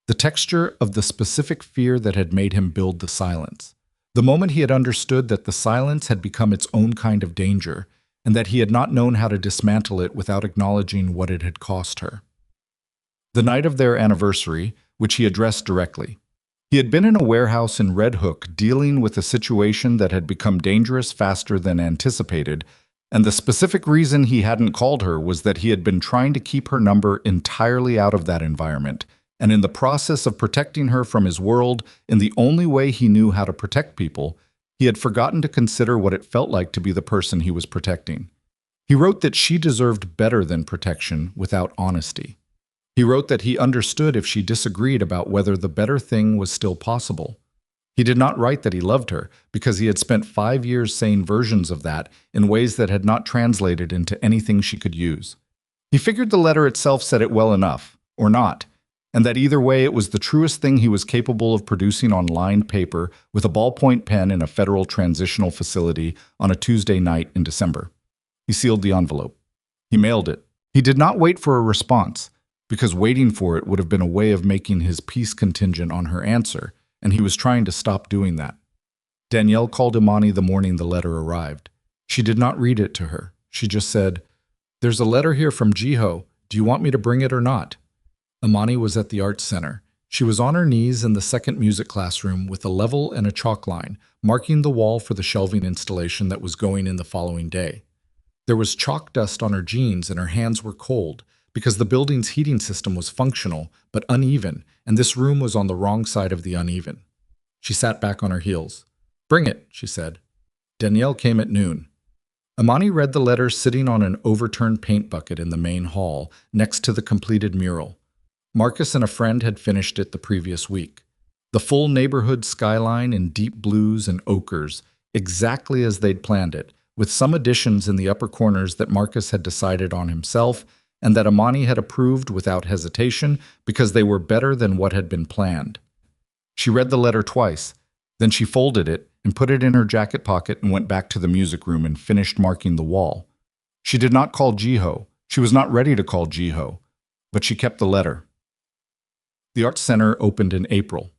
The texture of the specific fear that had made him build the silence. The moment he had understood that the silence had become its own kind of danger, and that he had not known how to dismantle it without acknowledging what it had cost her. The night of their anniversary, which he addressed directly. He had been in a warehouse in Red Hook dealing with a situation that had become dangerous faster than anticipated, and the specific reason he hadn't called her was that he had been trying to keep her number entirely out of that environment, and in the process of protecting her from his world in the only way he knew how to protect people, he had forgotten to consider what it felt like to be the person he was protecting. He wrote that she deserved better than protection without honesty. He wrote that he understood if she disagreed about whether the better thing was still possible. He did not write that he loved her because he had spent 5 years saying versions of that in ways that had not translated into anything she could use. He figured the letter itself said it well enough, or not, and that either way it was the truest thing he was capable of producing on lined paper with a ballpoint pen in a federal transitional facility on a Tuesday night in December. He sealed the envelope. He mailed it. He did not wait for a response, because waiting for it would have been a way of making his peace contingent on her answer, and he was trying to stop doing that. Danielle called Imani the morning the letter arrived. She did not read it to her. She just said, "There's a letter here from Ji-ho. Do you want me to bring it or not?" Imani was at the Arts Center. She was on her knees in the second music classroom with a level and a chalk line, marking the wall for the shelving installation that was going in the following day. There was chalk dust on her jeans and her hands were cold, because the building's heating system was functional but uneven, and this room was on the wrong side of the uneven. She sat back on her heels. "Bring it," she said. Danielle came at noon. Imani read the letter sitting on an overturned paint bucket in the main hall next to the completed mural. Marcus and a friend had finished it the previous week. The full neighborhood skyline in deep blues and ochres, exactly as they'd planned it, with some additions in the upper corners that Marcus had decided on himself and that Imani had approved without hesitation because they were better than what had been planned. She read the letter twice, then she folded it and put it in her jacket pocket and went back to the music room and finished marking the wall. She did not call Ji-ho. She was not ready to call Ji-ho, but she kept the letter. The Arts Center opened in April.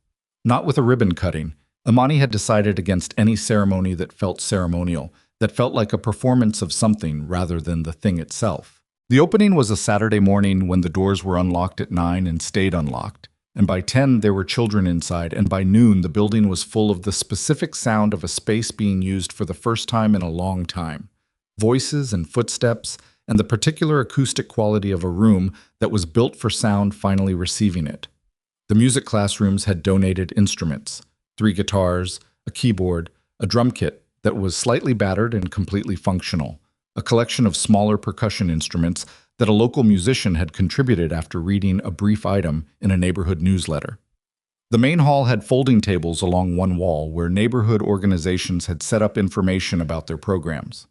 Not with a ribbon cutting. Imani had decided against any ceremony that felt ceremonial, that felt like a performance of something rather than the thing itself. The opening was a Saturday morning when the doors were unlocked at 9 and stayed unlocked. And by 10 there were children inside, and by noon the building was full of the specific sound of a space being used for the first time in a long time. Voices and footsteps, and the particular acoustic quality of a room that was built for sound finally receiving it. The music classrooms had donated instruments, 3 guitars, a keyboard, a drum kit that was slightly battered and completely functional, a collection of smaller percussion instruments that a local musician had contributed after reading a brief item in a neighborhood newsletter. The main hall had folding tables along one wall where neighborhood organizations had set up information about their programs.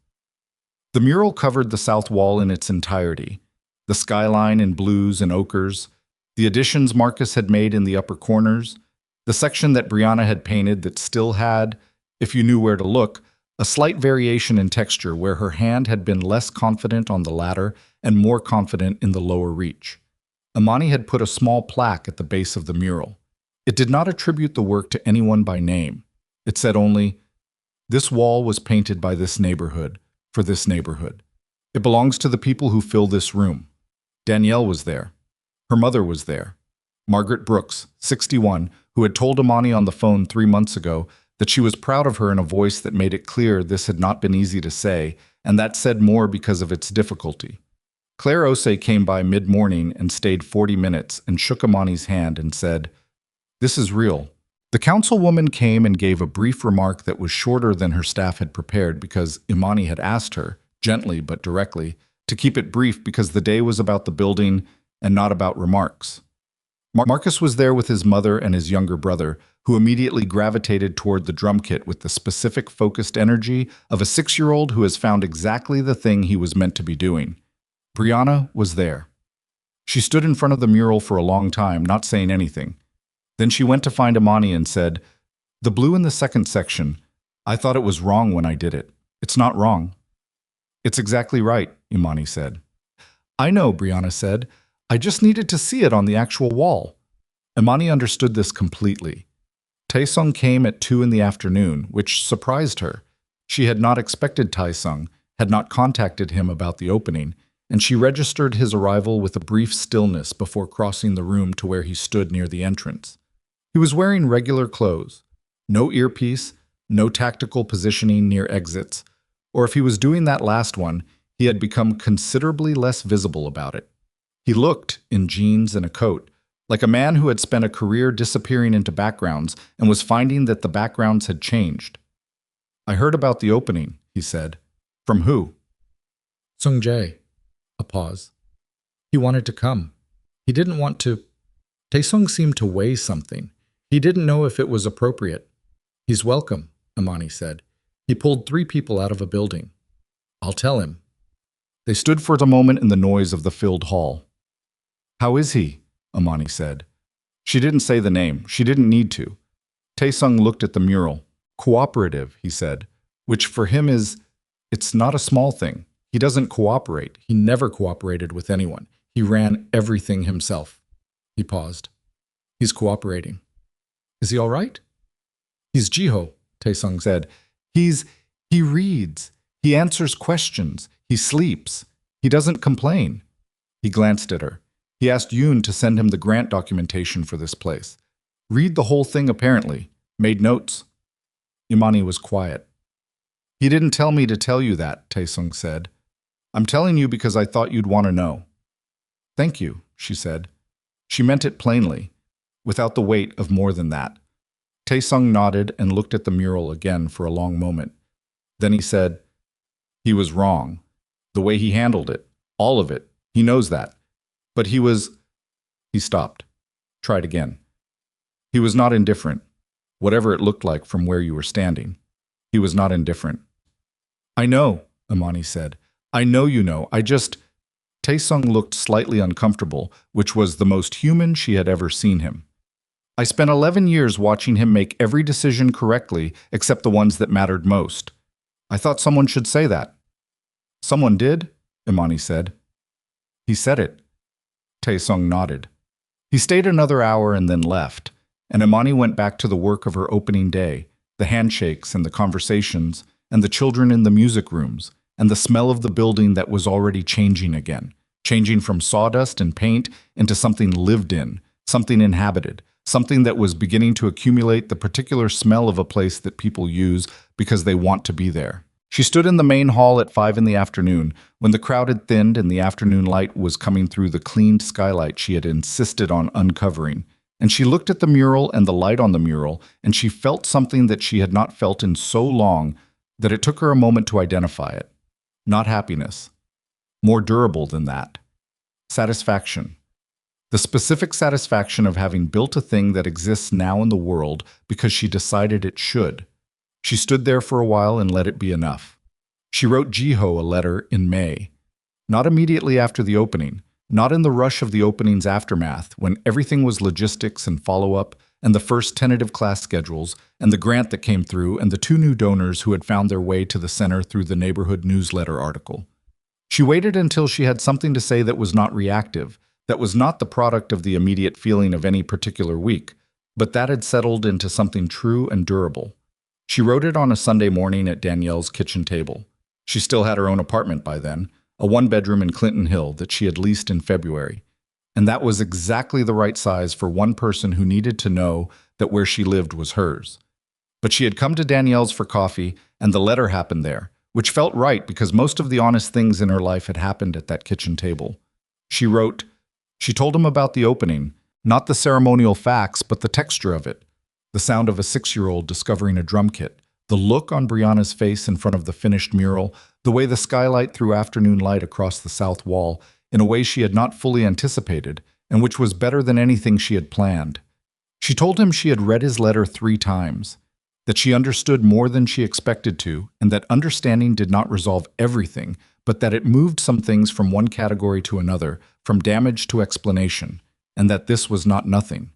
The mural covered the south wall in its entirety, the skyline in blues and ochres, the additions Marcus had made in the upper corners, the section that Brianna had painted that still had, if you knew where to look, a slight variation in texture where her hand had been less confident on the latter and more confident in the lower reach. Imani had put a small plaque at the base of the mural. It did not attribute the work to anyone by name. It said only, "This wall was painted by this neighborhood, for this neighborhood. It belongs to the people who fill this room." Danielle was there. Her mother was there. Margaret Brooks, 61, who had told Imani on the phone 3 months ago that she was proud of her in a voice that made it clear this had not been easy to say, and that said more because of its difficulty. Claire Osei came by mid-morning and stayed 40 minutes and shook Imani's hand and said, "This is real." The councilwoman came and gave a brief remark that was shorter than her staff had prepared because Imani had asked her, gently but directly, to keep it brief because the day was about the building and not about remarks. Marcus was there with his mother and his younger brother, who immediately gravitated toward the drum kit with the specific focused energy of a 6-year-old who has found exactly the thing he was meant to be doing. Brianna was there. She stood in front of the mural for a long time, not saying anything. Then she went to find Imani and said, "The blue in the second section, I thought it was wrong when I did it. It's not wrong." "It's exactly right," Imani said. "I know," Brianna said. "I just needed to see it on the actual wall." Imani understood this completely. Taesung came at 2 in the afternoon, which surprised her. She had not expected Taesung, had not contacted him about the opening, and she registered his arrival with a brief stillness before crossing the room to where he stood near the entrance. He was wearing regular clothes, no earpiece, no tactical positioning near exits, or if he was doing that last one, he had become considerably less visible about it. He looked, in jeans and a coat, like a man who had spent a career disappearing into backgrounds and was finding that the backgrounds had changed. "I heard about the opening," he said. "From who?" "Sung Jae." A pause. "He wanted to come. He didn't want to." Taesung seemed to weigh something. He didn't know if it was appropriate. "He's welcome," Imani said. "He pulled 3 people out of a building. I'll tell him." They stood for a moment in the noise of the filled hall. "How is he?" Imani said. She didn't say the name. She didn't need to. Taesung looked at the mural. "Cooperative," he said, which for him it's not a small thing. He doesn't cooperate. He never cooperated with anyone. He ran everything himself. He paused. "He's cooperating." "Is he all right?" "He's Ji-ho," Taesung said. He reads. He answers questions. He sleeps. He doesn't complain." He glanced at her. He asked Yoon to send him the grant documentation for this place. Read the whole thing apparently. Made notes. Imani was quiet. "He didn't tell me to tell you that," Taesung said. "I'm telling you because I thought you'd want to know." "Thank you," she said. She meant it plainly, without the weight of more than that. Taesung nodded and looked at the mural again for a long moment. Then he said, "He was wrong. The way he handled it. All of it. He knows that. But he was—" He stopped. Tried again. "He was not indifferent. Whatever it looked like from where you were standing. He was not indifferent." "I know," Imani said. "I know you know. I just—" Taesung looked slightly uncomfortable, which was the most human she had ever seen him. "I spent 11 years watching him make every decision correctly except the ones that mattered most. I thought someone should say that." "Someone did?" Imani said. "He said it." Taesung nodded. He stayed another hour and then left, and Imani went back to the work of her opening day, the handshakes and the conversations, and the children in the music rooms, and the smell of the building that was already changing again, changing from sawdust and paint into something lived in, something inhabited, something that was beginning to accumulate the particular smell of a place that people use because they want to be there. She stood in the main hall at 5 in the afternoon, when the crowd had thinned and the afternoon light was coming through the cleaned skylight she had insisted on uncovering. And she looked at the mural and the light on the mural, and she felt something that she had not felt in so long that it took her a moment to identify it. Not happiness. More durable than that. Satisfaction. The specific satisfaction of having built a thing that exists now in the world because she decided it should. She stood there for a while and let it be enough. She wrote Ji-ho a letter in May. Not immediately after the opening, not in the rush of the opening's aftermath, when everything was logistics and follow-up, and the first tentative class schedules, and the grant that came through, and the 2 new donors who had found their way to the center through the neighborhood newsletter article. She waited until she had something to say that was not reactive, that was not the product of the immediate feeling of any particular week, but that had settled into something true and durable. She wrote it on a Sunday morning at Danielle's kitchen table. She still had her own apartment by then, a 1-bedroom in Clinton Hill that she had leased in February. And that was exactly the right size for one person who needed to know that where she lived was hers. But she had come to Danielle's for coffee, and the letter happened there, which felt right because most of the honest things in her life had happened at that kitchen table. She wrote, she told him about the opening, not the ceremonial facts, but the texture of it. The sound of a 6-year-old discovering a drum kit, the look on Brianna's face in front of the finished mural, the way the skylight threw afternoon light across the south wall, in a way she had not fully anticipated, and which was better than anything she had planned. She told him she had read his letter 3 times, that she understood more than she expected to, and that understanding did not resolve everything, but that it moved some things from one category to another, from damage to explanation, and that this was not nothing.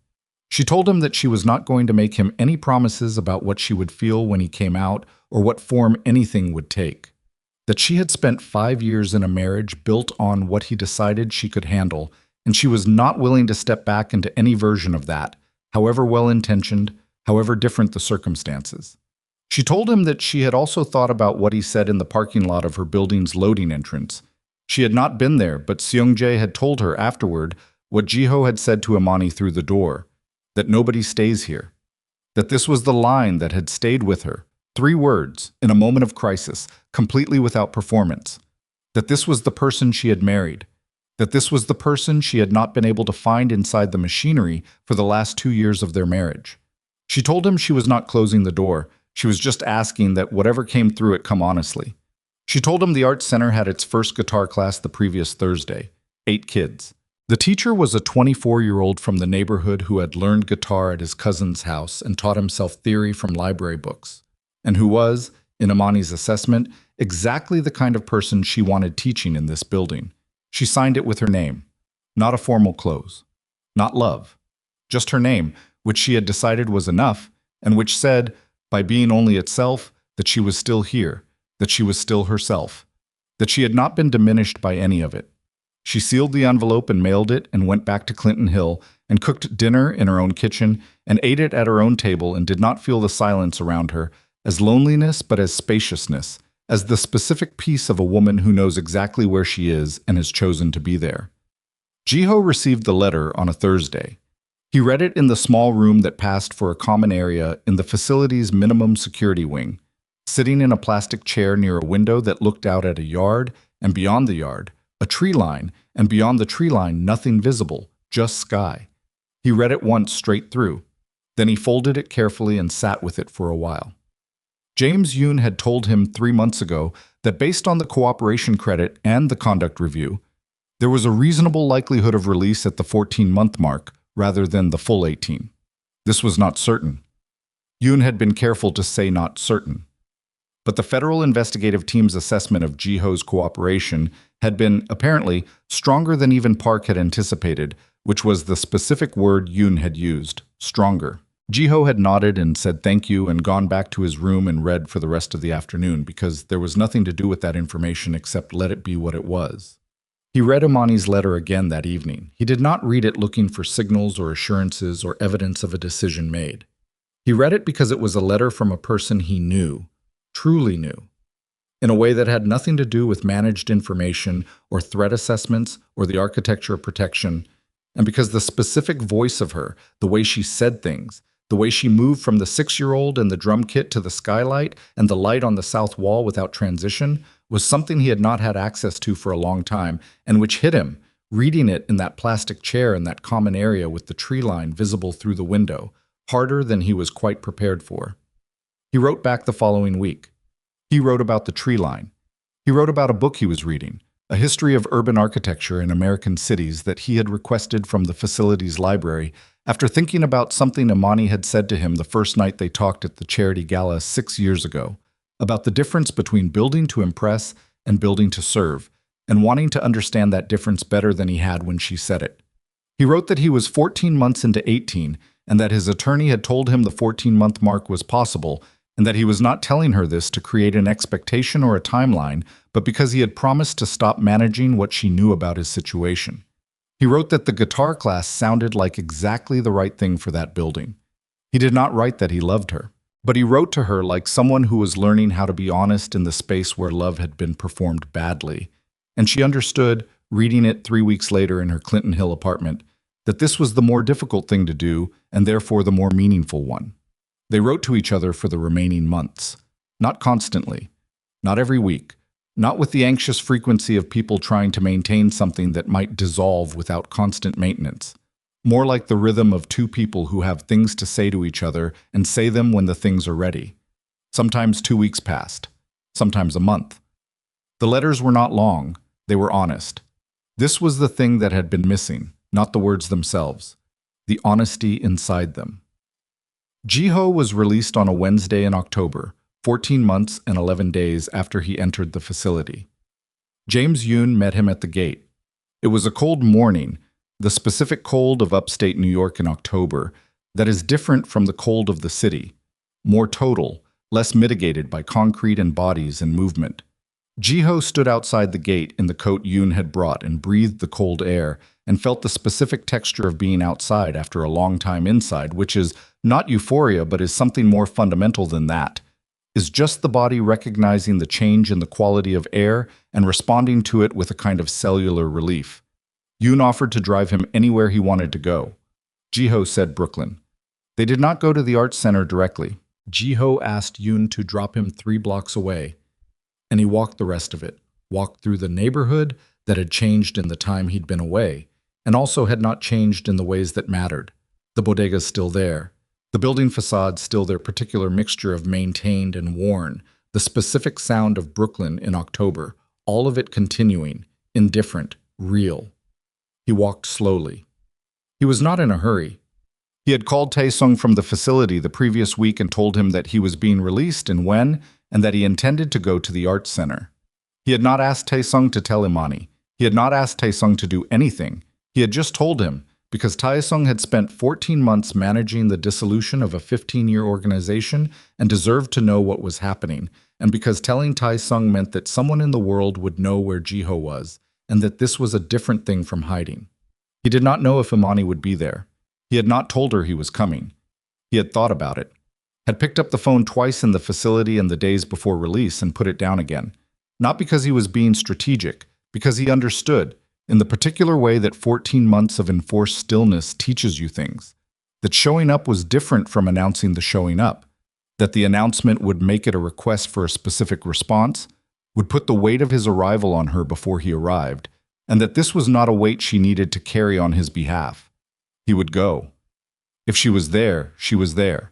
She told him that she was not going to make him any promises about what she would feel when he came out or what form anything would take. That she had spent 5 years in a marriage built on what he decided she could handle, and she was not willing to step back into any version of that, however well-intentioned, however different the circumstances. She told him that she had also thought about what he said in the parking lot of her building's loading entrance. She had not been there, but Seung-jae had told her afterward what Ji-ho had said to Imani through the door, that nobody stays here. That this was the line that had stayed with her, 3 words, in a moment of crisis, completely without performance. That this was the person she had married. That this was the person she had not been able to find inside the machinery for the last 2 years of their marriage. She told him she was not closing the door. She was just asking that whatever came through it come honestly. She told him the art center had its first guitar class the previous Thursday. 8 kids. The teacher was a 24-year-old from the neighborhood who had learned guitar at his cousin's house and taught himself theory from library books, and who was, in Imani's assessment, exactly the kind of person she wanted teaching in this building. She signed it with her name, not a formal close, not love, just her name, which she had decided was enough, and which said, by being only itself, that she was still here, that she was still herself, that she had not been diminished by any of it. She sealed the envelope and mailed it and went back to Clinton Hill and cooked dinner in her own kitchen and ate it at her own table and did not feel the silence around her as loneliness but as spaciousness, as the specific peace of a woman who knows exactly where she is and has chosen to be there. Ji-ho received the letter on a Thursday. He read it in the small room that passed for a common area in the facility's minimum security wing, sitting in a plastic chair near a window that looked out at a yard, and beyond the yard, a tree line, and beyond the tree line, nothing visible, just sky. He read it once straight through. Then he folded it carefully and sat with it for a while. James Yoon had told him 3 months ago that based on the cooperation credit and the conduct review, there was a reasonable likelihood of release at the 14-month mark rather than the full 18. This was not certain. Yoon had been careful to say not certain. But the federal investigative team's assessment of Ji-ho's cooperation had been, apparently, stronger than even Park had anticipated, which was the specific word Yoon had used, stronger. Ji-ho had nodded and said thank you and gone back to his room and read for the rest of the afternoon because there was nothing to do with that information except let it be what it was. He read Imani's letter again that evening. He did not read it looking for signals or assurances or evidence of a decision made. He read it because it was a letter from a person he knew, truly knew, in a way that had nothing to do with managed information or threat assessments or the architecture of protection, and because the specific voice of her, the way she said things, the way she moved from the 6-year-old and the drum kit to the skylight and the light on the south wall without transition, was something he had not had access to for a long time, and which hit him, reading it in that plastic chair in that common area with the tree line visible through the window, harder than he was quite prepared for. He wrote back the following week. He wrote about the tree line. He wrote about a book he was reading, a history of urban architecture in American cities that he had requested from the facility's library after thinking about something Imani had said to him the first night they talked at the charity gala 6 years ago, about the difference between building to impress and building to serve, and wanting to understand that difference better than he had when she said it. He wrote that he was 14 months into 18 and that his attorney had told him the 14-month mark was possible and that he was not telling her this to create an expectation or a timeline, but because he had promised to stop managing what she knew about his situation. He wrote that the guitar class sounded like exactly the right thing for that building. He did not write that he loved her, but he wrote to her like someone who was learning how to be honest in the space where love had been performed badly. And she understood, reading it 3 weeks later in her Clinton Hill apartment, that this was the more difficult thing to do and therefore the more meaningful one. They wrote to each other for the remaining months. Not constantly, not every week, not with the anxious frequency of people trying to maintain something that might dissolve without constant maintenance. More like the rhythm of two people who have things to say to each other and say them when the things are ready. Sometimes 2 weeks passed, sometimes a month. The letters were not long, they were honest. This was the thing that had been missing, not the words themselves, the honesty inside them. Ji-ho was released on a Wednesday in October, 14 months and 11 days after he entered the facility. James Yoon met him at the gate. It was a cold morning, the specific cold of upstate New York in October, that is different from the cold of the city, more total, less mitigated by concrete and bodies and movement. Ji-ho stood outside the gate in the coat Yoon had brought and breathed the cold air and felt the specific texture of being outside after a long time inside, which is not euphoria but is something more fundamental than that, is just the body recognizing the change in the quality of air and responding to it with a kind of cellular relief. Yoon offered to drive him anywhere he wanted to go. Ji-ho said Brooklyn. They did not go to the Arts Center directly. Ji-ho asked Yoon to drop him 3 blocks away, and he walked the rest of it, walked through the neighborhood that had changed in the time he'd been away, and also had not changed in the ways that mattered. The bodega's still there, the building facades still their particular mixture of maintained and worn, the specific sound of Brooklyn in October, all of it continuing, indifferent, real. He walked slowly. He was not in a hurry. He had called Tae-sung from the facility the previous week and told him that he was being released and when, and that he intended to go to the Arts Center. He had not asked Tae-sung to tell Imani. He had not asked Tae-sung to do anything. He had just told him, because Tae-sung had spent 14 months managing the dissolution of a 15-year organization and deserved to know what was happening, and because telling Tae-sung meant that someone in the world would know where Ji-ho was, and that this was a different thing from hiding. He did not know if Imani would be there. He had not told her he was coming. He had thought about it, had picked up the phone twice in the facility in the days before release and put it down again, not because he was being strategic, because he understood, in the particular way that 14 months of enforced stillness teaches you things, that showing up was different from announcing the showing up, that the announcement would make it a request for a specific response, would put the weight of his arrival on her before he arrived, and that this was not a weight she needed to carry on his behalf. He would go. If she was there, she was there.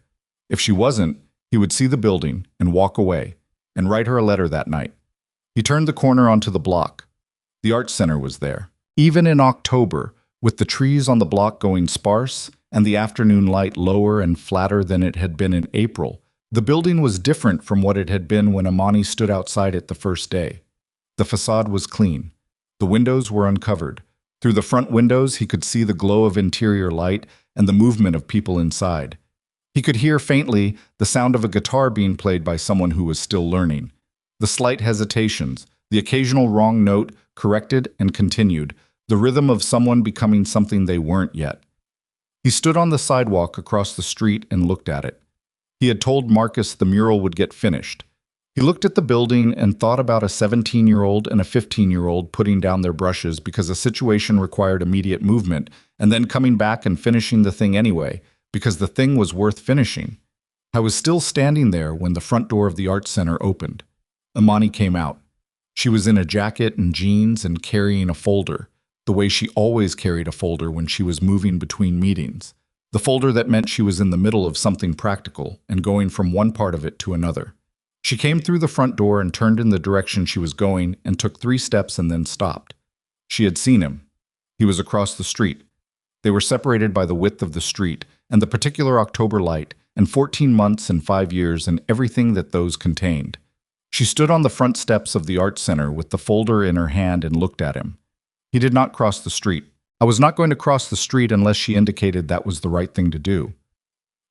If she wasn't, He would see the building and walk away and write her a letter that night. He turned the corner onto the block. The art center was there. Even in October, with the trees on the block going sparse and the afternoon light lower and flatter than it had been in April, the building was different from what it had been when Imani stood outside it the first day. The facade was clean. The windows were uncovered. Through the front windows, he could see the glow of interior light and the movement of people inside. He could hear faintly the sound of a guitar being played by someone who was still learning. The slight hesitations, the occasional wrong note corrected and continued, the rhythm of someone becoming something they weren't yet. He stood on the sidewalk across the street and looked at it. He had told Marcus the mural would get finished. He looked at the building and thought about a 17-year-old and a 15-year-old putting down their brushes because a situation required immediate movement, and then coming back and finishing the thing anyway, because the thing was worth finishing. I was still standing there when the front door of the art center opened. Imani came out. She was in a jacket and jeans and carrying a folder, the way she always carried a folder when she was moving between meetings. The folder that meant she was in the middle of something practical and going from one part of it to another. She came through the front door and turned in the direction she was going and took 3 steps and then stopped. She had seen him. He was across the street. They were separated by the width of the street and the particular October light and 14 months and 5 years and everything that those contained. She stood on the front steps of the art center with the folder in her hand and looked at him. He did not cross the street. I was not going to cross the street unless she indicated that was the right thing to do.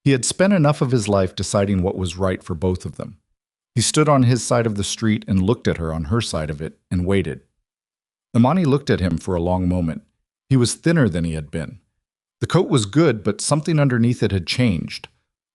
He had spent enough of his life deciding what was right for both of them. He stood on his side of the street and looked at her on her side of it and waited. Imani looked at him for a long moment. He was thinner than he had been. The coat was good, but something underneath it had changed.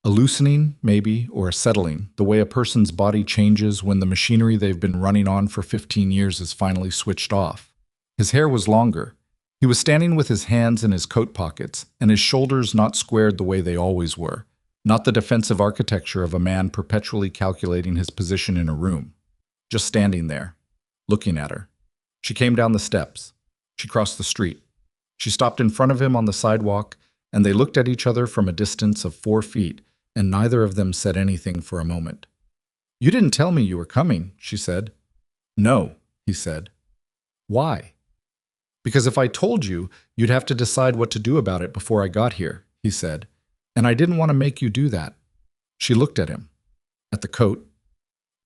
A loosening, maybe, or a settling, the way a person's body changes when the machinery they've been running on for 15 years is finally switched off. His hair was longer. He was standing with his hands in his coat pockets and his shoulders not squared the way they always were. Not the defensive architecture of a man perpetually calculating his position in a room. Just standing there, looking at her. She came down the steps. She crossed the street. She stopped in front of him on the sidewalk, and they looked at each other from a distance of 4 feet, and neither of them said anything for a moment. "You didn't tell me you were coming," she said. "No," he said. "Why?" "Because if I told you, you'd have to decide what to do about it before I got here," he said. "And I didn't want to make you do that." She looked at him, at the coat,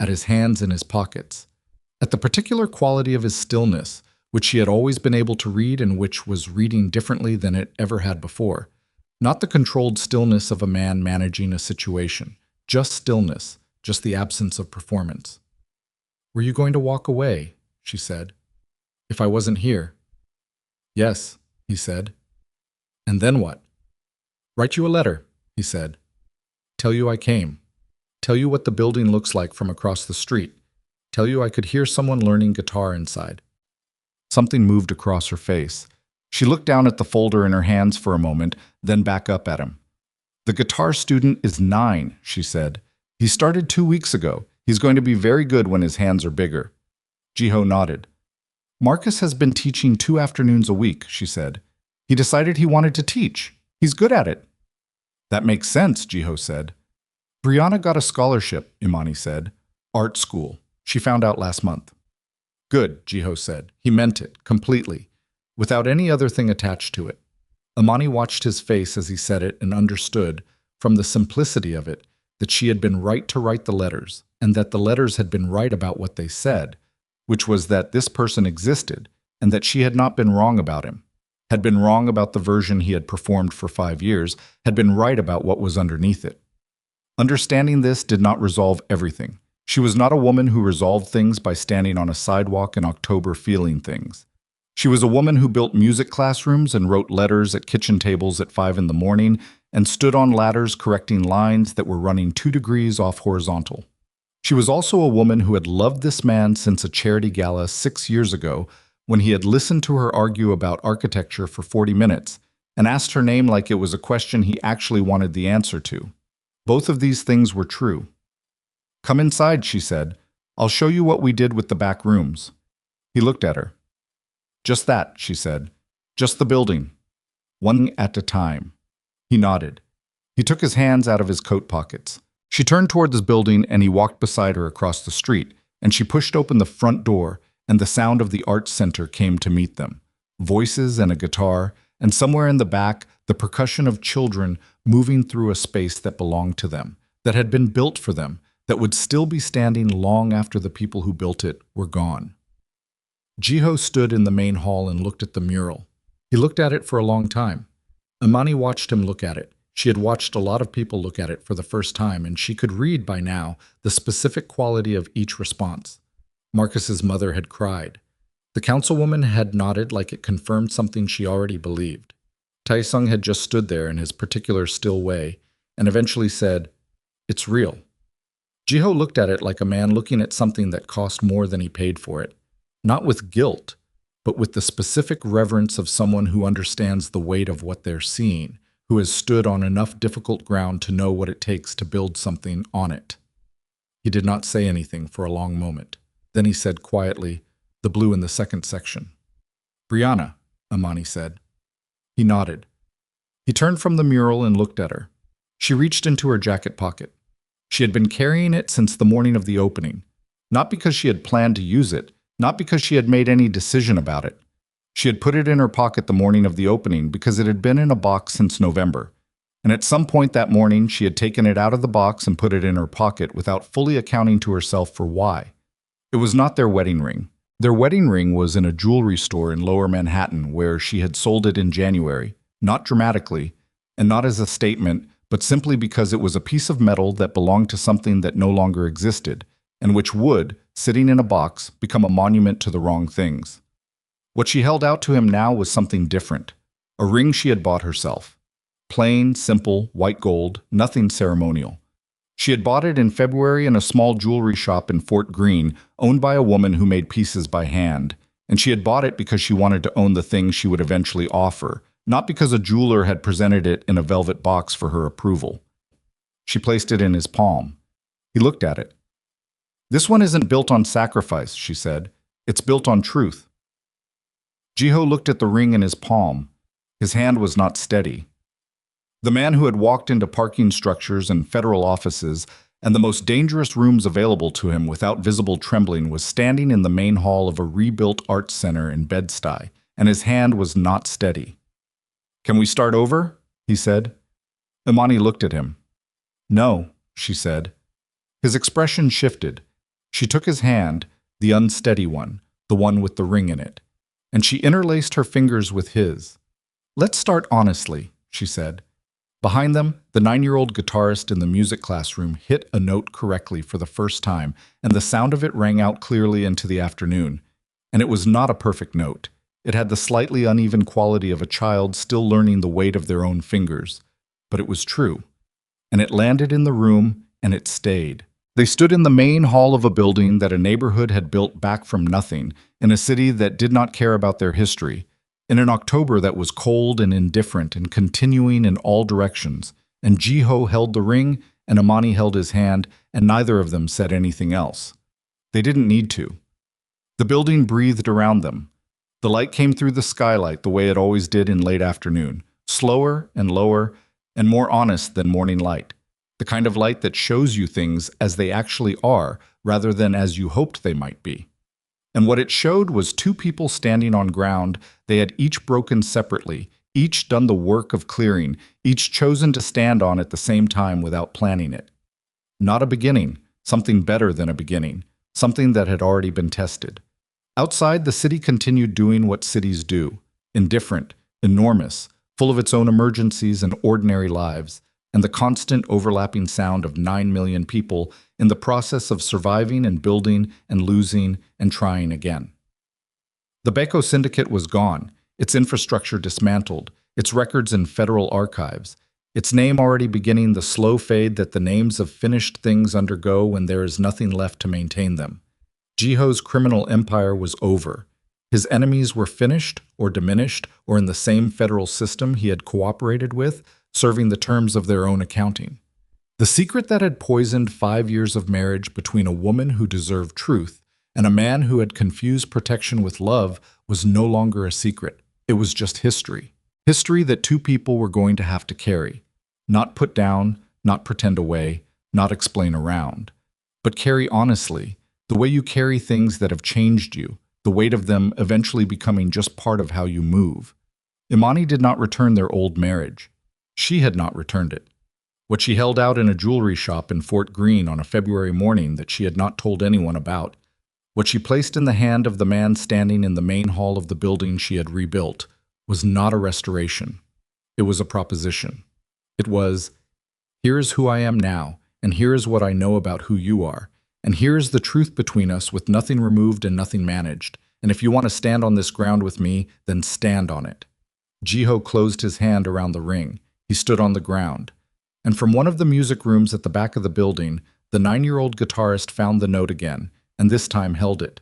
at his hands in his pockets, at the particular quality of his stillness, which she had always been able to read and which was reading differently than it ever had before. Not the controlled stillness of a man managing a situation, just stillness, just the absence of performance. "Were you going to walk away?" she said. "If I wasn't here?" "Yes," he said. "And then what?" "Write you a letter," he said. "Tell you I came. Tell you what the building looks like from across the street. Tell you I could hear someone learning guitar inside." Something moved across her face. She looked down at the folder in her hands for a moment, then back up at him. "The guitar student is 9, she said. "He started 2 weeks ago. He's going to be very good when his hands are bigger." Ji-ho nodded. "Marcus has been teaching 2 afternoons a week," she said. "He decided he wanted to teach. He's good at it." "That makes sense," Ji-ho said. "Brianna got a scholarship," Imani said. "Art school. She found out last month." "Good," Ji-ho said. He meant it, completely, without any other thing attached to it. Imani watched his face as he said it and understood, from the simplicity of it, that she had been right to write the letters, and that the letters had been right about what they said, which was that this person existed, and that she had not been wrong about him, had been wrong about the version he had performed for 5 years, had been right about what was underneath it. Understanding this did not resolve everything. She was not a woman who resolved things by standing on a sidewalk in October feeling things. She was a woman who built music classrooms and wrote letters at kitchen tables at 5 in the morning and stood on ladders correcting lines that were running 2 degrees off horizontal. She was also a woman who had loved this man since a charity gala 6 years ago when he had listened to her argue about architecture for 40 minutes and asked her name like it was a question he actually wanted the answer to. Both of these things were true. "Come inside," she said. "I'll show you what we did with the back rooms." He looked at her. "Just that," she said. "Just the building. One at a time." He nodded. He took his hands out of his coat pockets. She turned toward this building and he walked beside her across the street, and she pushed open the front door, and the sound of the arts center came to meet them. Voices and a guitar, and somewhere in the back, the percussion of children moving through a space that belonged to them, that had been built for them, that would still be standing long after the people who built it were gone. Ji-ho stood in the main hall and looked at the mural. He looked at it for a long time. Imani watched him look at it. She had watched a lot of people look at it for the first time, and she could read by now the specific quality of each response. Marcus's mother had cried. The councilwoman had nodded like it confirmed something she already believed. Taesung had just stood there in his particular still way, and eventually said, "It's real." Ji-ho looked at it like a man looking at something that cost more than he paid for it, not with guilt, but with the specific reverence of someone who understands the weight of what they're seeing, who has stood on enough difficult ground to know what it takes to build something on it. He did not say anything for a long moment. Then he said quietly, "The blue in the second section." "Brianna," Imani said. He nodded. He turned from the mural and looked at her. She reached into her jacket pocket. She had been carrying it since the morning of the opening, not because she had planned to use it, not because she had made any decision about it. She had put it in her pocket the morning of the opening because it had been in a box since November, and at some point that morning she had taken it out of the box and put it in her pocket without fully accounting to herself for why. It was not their wedding ring. Their wedding ring was in a jewelry store in Lower Manhattan where she had sold it in January, not dramatically, and not as a statement, but simply because it was a piece of metal that belonged to something that no longer existed, and which would, sitting in a box, become a monument to the wrong things. What she held out to him now was something different, a ring she had bought herself. Plain, simple, white gold, nothing ceremonial. She had bought it in February in a small jewelry shop in Fort Greene, owned by a woman who made pieces by hand, and she had bought it because she wanted to own the thing she would eventually offer, not because a jeweler had presented it in a velvet box for her approval. She placed it in his palm. He looked at it. "This one isn't built on sacrifice," she said. "It's built on truth." Ji-ho looked at the ring in his palm. His hand was not steady. The man who had walked into parking structures and federal offices and the most dangerous rooms available to him without visible trembling was standing in the main hall of a rebuilt arts center in Bed-Stuy, and his hand was not steady. "Can we start over?" he said. Imani looked at him. "No," she said. His expression shifted. She took his hand, the unsteady one, the one with the ring in it, and she interlaced her fingers with his. "Let's start honestly," she said. Behind them, the 9-year-old guitarist in the music classroom hit a note correctly for the first time, and the sound of it rang out clearly into the afternoon. And it was not a perfect note. It had the slightly uneven quality of a child still learning the weight of their own fingers. But it was true. And it landed in the room, and it stayed. They stood in the main hall of a building that a neighborhood had built back from nothing, in a city that did not care about their history, in an October that was cold and indifferent and continuing in all directions, and Ji-ho held the ring, and Imani held his hand, and neither of them said anything else. They didn't need to. The building breathed around them. The light came through the skylight the way it always did in late afternoon, slower and lower, and more honest than morning light, the kind of light that shows you things as they actually are, rather than as you hoped they might be. And what it showed was two people standing on ground they had each broken separately, each done the work of clearing, each chosen to stand on at the same time without planning it. Not a beginning, something better than a beginning, something that had already been tested. Outside, the city continued doing what cities do, indifferent, enormous, full of its own emergencies and ordinary lives, and the constant overlapping sound of 9 million people in the process of surviving and building and losing and trying again. The Baeko Syndicate was gone, its infrastructure dismantled, its records in federal archives, its name already beginning the slow fade that the names of finished things undergo when there is nothing left to maintain them. Ji-ho's criminal empire was over. His enemies were finished or diminished or in the same federal system he had cooperated with, serving the terms of their own accounting. The secret that had poisoned 5 years of marriage between a woman who deserved truth and a man who had confused protection with love was no longer a secret. It was just history. History that two people were going to have to carry. Not put down, not pretend away, not explain around, but carry honestly, the way you carry things that have changed you, the weight of them eventually becoming just part of how you move. Imani did not return their old marriage. She had not returned it. What she held out in a jewelry shop in Fort Greene on a February morning that she had not told anyone about, what she placed in the hand of the man standing in the main hall of the building she had rebuilt, was not a restoration. It was a proposition. It was, here is who I am now, and here is what I know about who you are, and here is the truth between us with nothing removed and nothing managed, and if you want to stand on this ground with me, then stand on it. Ji-ho closed his hand around the ring. He stood on the ground. And from one of the music rooms at the back of the building, the 9-year-old guitarist found the note again, and this time held it.